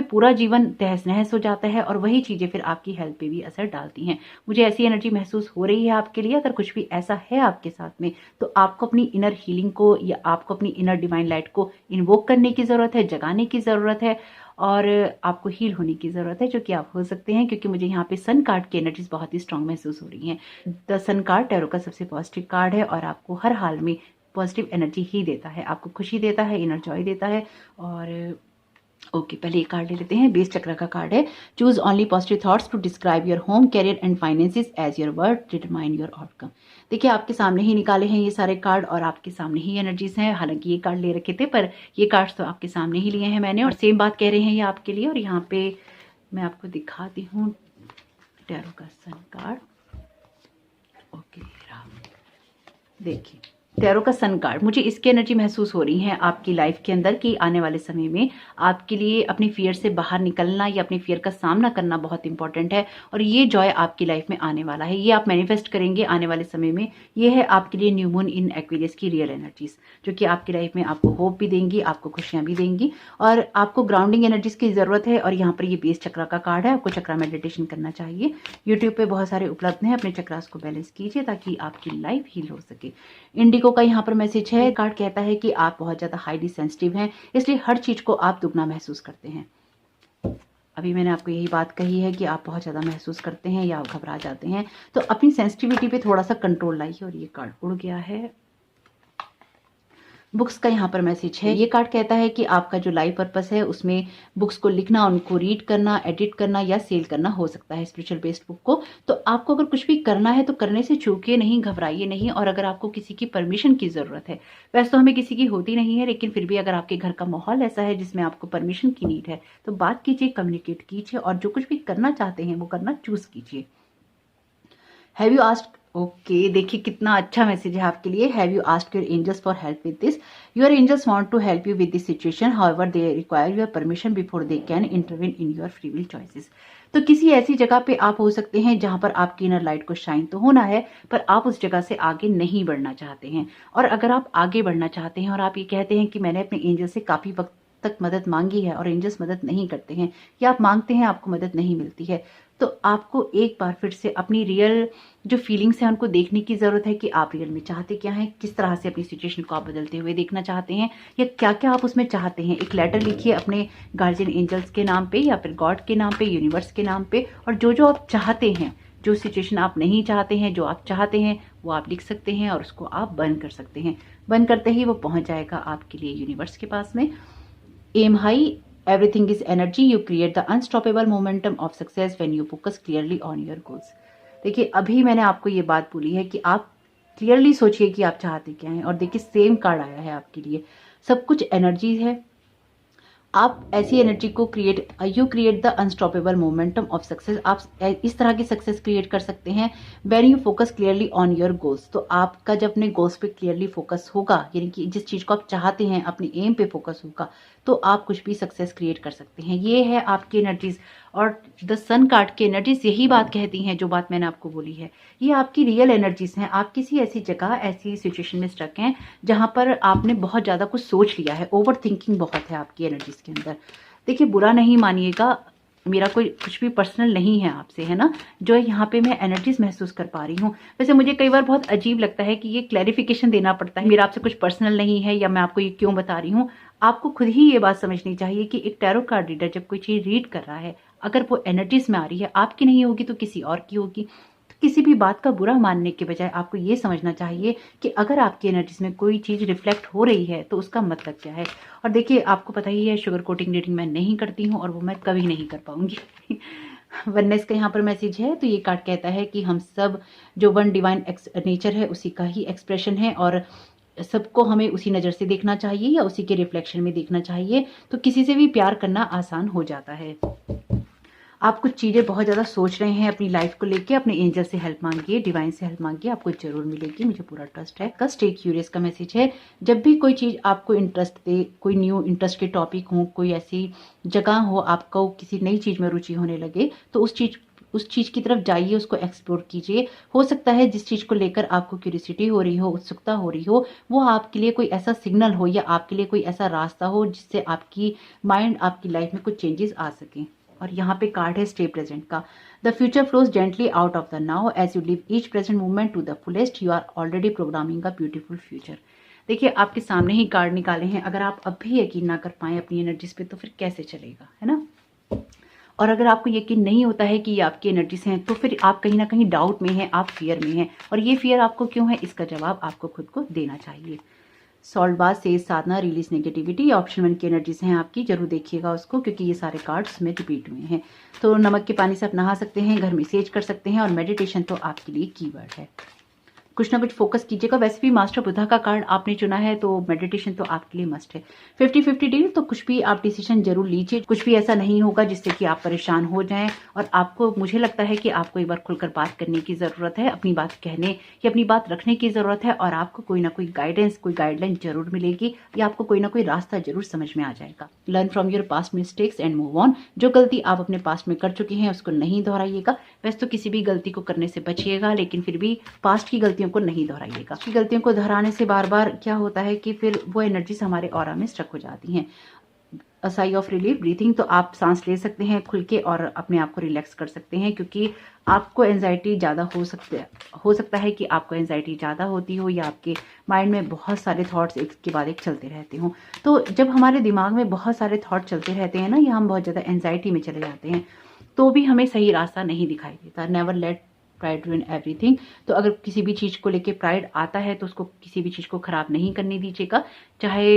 पूरा जीवन तहस नहस हो जाता है और वही चीज़ें फिर आपकी हेल्थ पे भी असर डालती हैं। मुझे ऐसी एनर्जी महसूस हो रही है आपके लिए। अगर कुछ भी ऐसा है आपके साथ में तो आपको अपनी इनर हीलिंग को या आपको अपनी इनर डिवाइन लाइट को इन्वोक करने की ज़रूरत है, जगाने की ज़रूरत है और आपको हील होने की ज़रूरत है, जो कि आप हो सकते हैं, क्योंकि मुझे यहाँ पे सन कार्ड की एनर्जीज बहुत ही स्ट्रांग महसूस हो रही हैं। द सन कार्ड टैरो का सबसे पॉजिटिव कार्ड है और आपको हर हाल में पॉजिटिव एनर्जी ही देता है, आपको खुशी देता है, इनर जॉय देता है। और ओके, पहले एक कार्ड ले लेते हैं। बेस चक्र का कार्ड है। Choose only positive thoughts to describe your home, career and finances as your word determine your outcome. देखिए, आपके सामने ही निकाले हैं ये सारे कार्ड और आपके सामने ही एनर्जीज हैं। हालांकि ये कार्ड ले रखे थे पर ये कार्ड्स तो आपके सामने ही लिए हैं मैंने, और सेम बात कह रहे हैं ये आपके लिए। और यहाँ पे मैं आपको दिखाती हूँ टैरो का सन कार्ड। ओके, देखिए टैरो का सन कार्ड, मुझे इसकी एनर्जी महसूस हो रही है आपकी लाइफ के अंदर कि आने वाले समय में आपके लिए अपनी फियर से बाहर निकलना या अपनी फियर का सामना करना बहुत इंपॉर्टेंट है और ये जॉय आपकी लाइफ में आने वाला है। ये आप मैनिफेस्ट करेंगे आने वाले समय में। ये है आपके लिए न्यू मून इन एक्वेरियस की रियल एनर्जीज, जो कि आपकी लाइफ में आपको होप भी देंगी, आपको खुशियां भी देंगी और आपको ग्राउंडिंग एनर्जीज की जरूरत है। और यहाँ पर ये बेस चक्रा का कार्ड है, आपको चक्रा मेडिटेशन करना चाहिए। यूट्यूब पे बहुत सारे उपलब्ध हैं, अपने चक्रास को बैलेंस कीजिए ताकि आपकी लाइफ हील हो सके। इंडिगो का यहाँ पर मैसेज है। कार्ड कहता है कि आप बहुत ज्यादा हाईली सेंसिटिव हैं, इसलिए हर चीज को आप दुगना महसूस करते हैं। अभी मैंने आपको यही बात कही है कि आप बहुत ज्यादा महसूस करते हैं या घबरा जाते हैं, तो अपनी सेंसिटिविटी पे थोड़ा सा कंट्रोल लाइए। और ये कार्ड उड़ गया है। बुक्स का यहाँ पर मैसेज है। ये कार्ड कहता है कि आपका जो लाइफ पर्पस है उसमें बुक्स को लिखना, उनको रीड करना, एडिट करना या सेल करना हो सकता है, स्पिरिचुअल बेस्ड बुक को। तो आपको अगर कुछ भी करना है तो करने से चूकिए नहीं, घबराइए नहीं। और अगर आपको किसी की परमिशन की जरूरत है, वैसे तो हमें किसी की होती नहीं है, लेकिन फिर भी अगर आपके घर का माहौल ऐसा है जिसमें आपको परमिशन की नीड है तो बात कीजिए, कम्युनिकेट कीजिए और जो कुछ भी करना चाहते हैं वो करना चूज कीजिए। हैव यू आस्क्ड, ओके, देखिए कितना अच्छा मैसेज है आपके लिए। Have you asked your angels for help with this? Your angels want to help you with this situation, however they require your permission before they can intervene in your free will choices. तो किसी ऐसी जगह पे आप हो सकते हैं जहां पर आपकी इनर लाइट को शाइन तो होना है, पर आप उस जगह से आगे नहीं बढ़ना चाहते हैं। और अगर आप आगे बढ़ना चाहते हैं और आप ये कहते हैं कि मैंने अपने एंजल से काफी वक्त तक मदद मांगी है और एंजल्स मदद नहीं करते हैं, या आप मांगते हैं आपको मदद नहीं मिलती है, तो आपको एक बार फिर से अपनी रियल जो फीलिंग्स हैं उनको देखने की ज़रूरत है कि आप रियल में चाहते क्या हैं, किस तरह से अपनी सिचुएशन को आप बदलते हुए देखना चाहते हैं या क्या क्या आप उसमें चाहते हैं। एक लेटर लिखिए अपने गार्जियन एंजल्स के नाम पे या फिर गॉड के नाम पे, यूनिवर्स के नाम पे, और जो जो आप चाहते हैं, जो सिचुएशन आप नहीं चाहते हैं, जो आप चाहते हैं वो आप लिख सकते हैं और उसको आप बंद कर सकते हैं। बंद करते ही वो पहुंच जाएगा आपके लिए यूनिवर्स के पास में। Aim high, everything is energy, you create the unstoppable momentum of success when you focus clearly on your goals। देखिए, अभी मैंने आपको ये बात बोली है कि आप क्लियरली सोचिए कि आप चाहते क्या हैं। और देखिए सेम कार्ड आया है आपके लिए। सब कुछ एनर्जी है। आप ऐसी एनर्जी को you create the unstoppable momentum of success. आप इस तरह की सक्सेस क्रिएट कर सकते हैं when you focus clearly on your goals. तो आपका जब अपने गोल्स पे क्लियरली फोकस होगा, यानी कि जिस चीज को आप चाहते हैं, अपने एम पे फोकस होगा, तो आप कुछ भी सक्सेस क्रिएट कर सकते हैं। ये है आपकी एनर्जीज। और द सन कार्ड की एनर्जीज यही बात कहती हैं जो बात मैंने आपको बोली है। ये आपकी रियल एनर्जीज हैं। आप किसी ऐसी जगह, ऐसी सिचुएशन में स्टक हैं जहां पर आपने बहुत ज्यादा कुछ सोच लिया है। ओवर थिंकिंग बहुत है आपकी एनर्जीज के अंदर। देखिए, बुरा नहीं मानिएगा, मेरा कोई कुछ भी पर्सनल नहीं है आपसे, है ना। जो यहाँ पे मैं एनर्जीज महसूस कर पा रही हूँ, वैसे मुझे कई बार बहुत अजीब लगता है कि ये क्लैरिफिकेशन देना पड़ता है, मेरा आपसे कुछ पर्सनल नहीं है या मैं आपको ये क्यों बता रही हूँ। आपको खुद ही ये बात समझनी चाहिए कि एक टैरो कार्ड रीडर जब कोई चीज रीड कर रहा है, अगर वो एनर्जीज में आ रही है, आपकी नहीं होगी तो किसी और की होगी। तो किसी भी बात का बुरा मानने के बजाय आपको ये समझना चाहिए कि अगर आपकी एनर्जीज में कोई चीज रिफ्लेक्ट हो रही है तो उसका मतलब क्या है। और देखिए, आपको पता ही है, शुगर कोटिंग रीडिंग मैं नहीं करती हूँ और वो मैं कभी नहीं कर पाऊंगी। वननेस का यहाँ पर मैसेज है। तो ये कार्ड कहता है कि हम सब जो वन डिवाइन नेचर है उसी का ही एक्सप्रेशन है और सबको हमें उसी नज़र से देखना चाहिए या उसी के रिफ्लेक्शन में देखना चाहिए, तो किसी से भी प्यार करना आसान हो जाता है। आप कुछ चीज़ें बहुत ज़्यादा सोच रहे हैं अपनी लाइफ को लेके, अपने एंजल से हेल्प मांगिए, डिवाइन से हेल्प मांगिए, आपको जरूर मिलेगी, मुझे पूरा ट्रस्ट है। का स्टे क्यूरियस का मैसेज है। जब भी कोई चीज़ आपको इंटरेस्ट दे, कोई न्यू इंटरेस्ट के टॉपिक हो, कोई ऐसी जगह हो, आपको किसी नई चीज़ में रुचि होने लगे, तो उस चीज़ उस चीज़ की तरफ जाइए, उसको एक्सप्लोर कीजिए। हो सकता है जिस चीज़ को लेकर आपको क्यूरियोसिटी हो रही हो, उत्सुकता हो रही हो, वो आपके लिए कोई ऐसा सिग्नल हो या आपके लिए कोई ऐसा रास्ता हो जिससे आपकी माइंड, आपकी लाइफ में कुछ चेंजेस आ सकें। और यहाँ पे कार्ड है स्टे प्रेजेंट का। The future flows gently out of the now as you live each present moment to the fullest, you are already programming a beautiful future. देखिए, आपके सामने ही कार्ड निकाले हैं। अगर आप अब भी यकीन ना कर पाए अपनी एनर्जीज पे तो फिर कैसे चलेगा, है ना। और अगर आपको यकीन नहीं होता है कि ये आपकी एनर्जीज हैं, तो फिर आप कहीं ना कहीं डाउट में हैं, आप फियर में हैं। और ये फियर आपको क्यों है, इसका जवाब आपको खुद को देना चाहिए। सॉल्ट बाथ, सेज साधना, रिलीज नेगेटिविटी, ऑप्शन 1 की एनर्जीज हैं आपकी। जरूर देखिएगा उसको, क्योंकि ये सारे कार्ड्स में रिपीट हुए हैं। तो नमक के पानी से आप नहा सकते हैं, घर में सेज कर सकते हैं, और मेडिटेशन तो आपके लिए कीवर्ड है। कुछ ना कुछ फोकस कीजिएगा। वैसे भी मास्टर बुद्धा का कार्ड आपने चुना है, तो मेडिटेशन तो आपके लिए मस्ट है। 50-50 डील, तो कुछ भी आप डिसीजन जरूर लीजिए। कुछ भी ऐसा नहीं होगा जिससे कि आप परेशान हो जाएं, और आपको, मुझे लगता है कि आपको एक बार खुलकर बात करने की जरूरत है, अपनी बात कहने या अपनी बात रखने की जरूरत है, और आपको कोई ना कोई गाइडेंस, कोई गाइडलाइन जरूर मिलेगी, या आपको कोई ना कोई रास्ता जरूर समझ में आ जाएगा। Learn from your past mistakes and move on. जो गलती आप अपने पास्ट में कर चुके हैं उसको नहीं दोहराइएगा। वैसे तो किसी भी गलती को करने से बचिएगा, लेकिन फिर भी पास्ट की गलतियों को नहीं दोहराइएगा। की गलतियों को दोहराने से बार बार क्या होता है कि फिर वो एनर्जीज हमारे ऑरा में स्टक हो जाती हैं। अ साई ऑफ रिलीफ, ब्रीथिंग, तो आप सांस ले सकते हैं खुल के और अपने आप को रिलैक्स कर सकते हैं, क्योंकि आपको एंजाइटी ज़्यादा हो सकता है कि आपको एंजाइटी ज़्यादा होती हो, या आपके माइंड में बहुत सारे थॉट्स एक के बाद एक चलते रहते हों। तो जब हमारे दिमाग में बहुत सारे थॉट चलते रहते हैं ना, या हम बहुत ज़्यादा एंजाइटी में चले जाते हैं, तो भी हमें सही रास्ता नहीं दिखाई देता। Never let pride ruin everything. तो अगर किसी भी चीज़ को लेके प्राइड आता है तो उसको, किसी भी चीज़ को खराब नहीं करने दीजिएगा। चाहे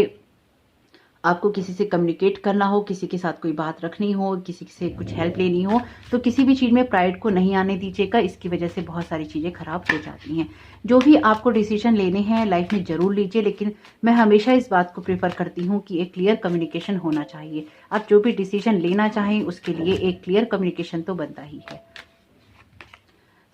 आपको किसी से कम्युनिकेट करना हो, किसी के साथ कोई बात रखनी हो, किसी से कुछ हेल्प लेनी हो, तो किसी भी चीज़ में प्राइड को नहीं आने दीजिएगा। इसकी वजह से बहुत सारी चीज़ें खराब हो जाती हैं। जो भी आपको डिसीजन लेने हैं लाइफ में ज़रूर लीजिए, लेकिन मैं हमेशा इस बात को प्रेफर करती हूँ कि एक क्लियर कम्युनिकेशन होना चाहिए। आप जो भी डिसीजन लेना चाहें उसके लिए एक क्लियर कम्युनिकेशन तो बनता ही है।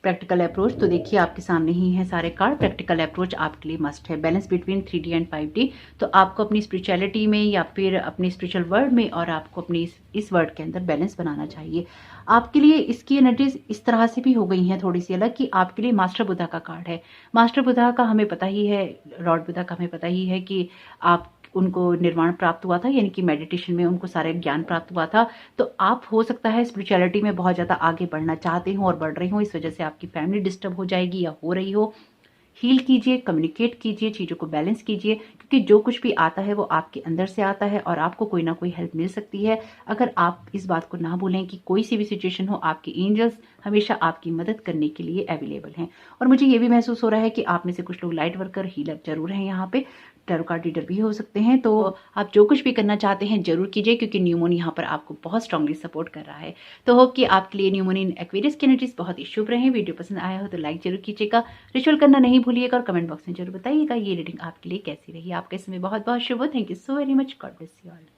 प्रैक्टिकल अप्रोच, तो देखिए आपके सामने ही है सारे कार्ड। प्रैक्टिकल अप्रोच आपके लिए मस्ट है। Balance between 3D and 5D, तो आपको अपनी स्पिरिचुअलिटी में या फिर अपने स्पिरिचुअल वर्ल्ड में और आपको अपनी इस वर्ल्ड के अंदर बैलेंस बनाना चाहिए। आपके लिए इसकी एनर्जीज इस तरह से भी हो गई हैं थोड़ी सी अलग, कि आपके लिए मास्टर बुद्धा का कार्ड है। मास्टर बुद्धा का हमें पता ही है, लॉर्ड बुद्धा का हमें पता ही है कि आप, उनको निर्वाण प्राप्त हुआ था, यानी कि मेडिटेशन में उनको सारे ज्ञान प्राप्त हुआ था। तो आप, हो सकता है स्पिरिचुअलिटी में बहुत ज़्यादा आगे बढ़ना चाहते हो और बढ़ रहे हो, इस वजह से आपकी फैमिली डिस्टर्ब हो जाएगी या हो रही हो। हील कीजिए, कम्युनिकेट कीजिए, चीज़ों को बैलेंस कीजिए, क्योंकि जो कुछ भी आता है वो आपके अंदर से आता है और आपको कोई ना कोई हेल्प मिल सकती है। अगर आप इस बात को ना भूलें कि कोई सी भी सिचुएशन हो, आपके एंजल्स हमेशा आपकी मदद करने के लिए अवेलेबल हैं। और मुझे ये भी महसूस हो रहा है कि आप में से कुछ लोग लाइट वर्कर, हीलर जरूर हैं यहाँ पे, टैरो कार्ड रीडर भी हो सकते हैं। तो आप जो कुछ भी करना चाहते हैं जरूर कीजिए, क्योंकि न्यू मून यहाँ पर आपको बहुत स्ट्रांगली सपोर्ट कर रहा है। तो होप कि आपके लिए न्यू मून इन एक्वेरियस की एनर्जीज बहुत ही शुभ रहे। वीडियो पसंद आया हो तो लाइक जरूर कीजिएगा, रिचुअल करना नहीं भूलिएगा, और कमेंट बॉक्स में जरूर बताइएगा ये रीडिंग आपके लिए कैसी रही। आपका इसमें बहुत बहुत शुभ हो। Thank you so very much. God bless you all.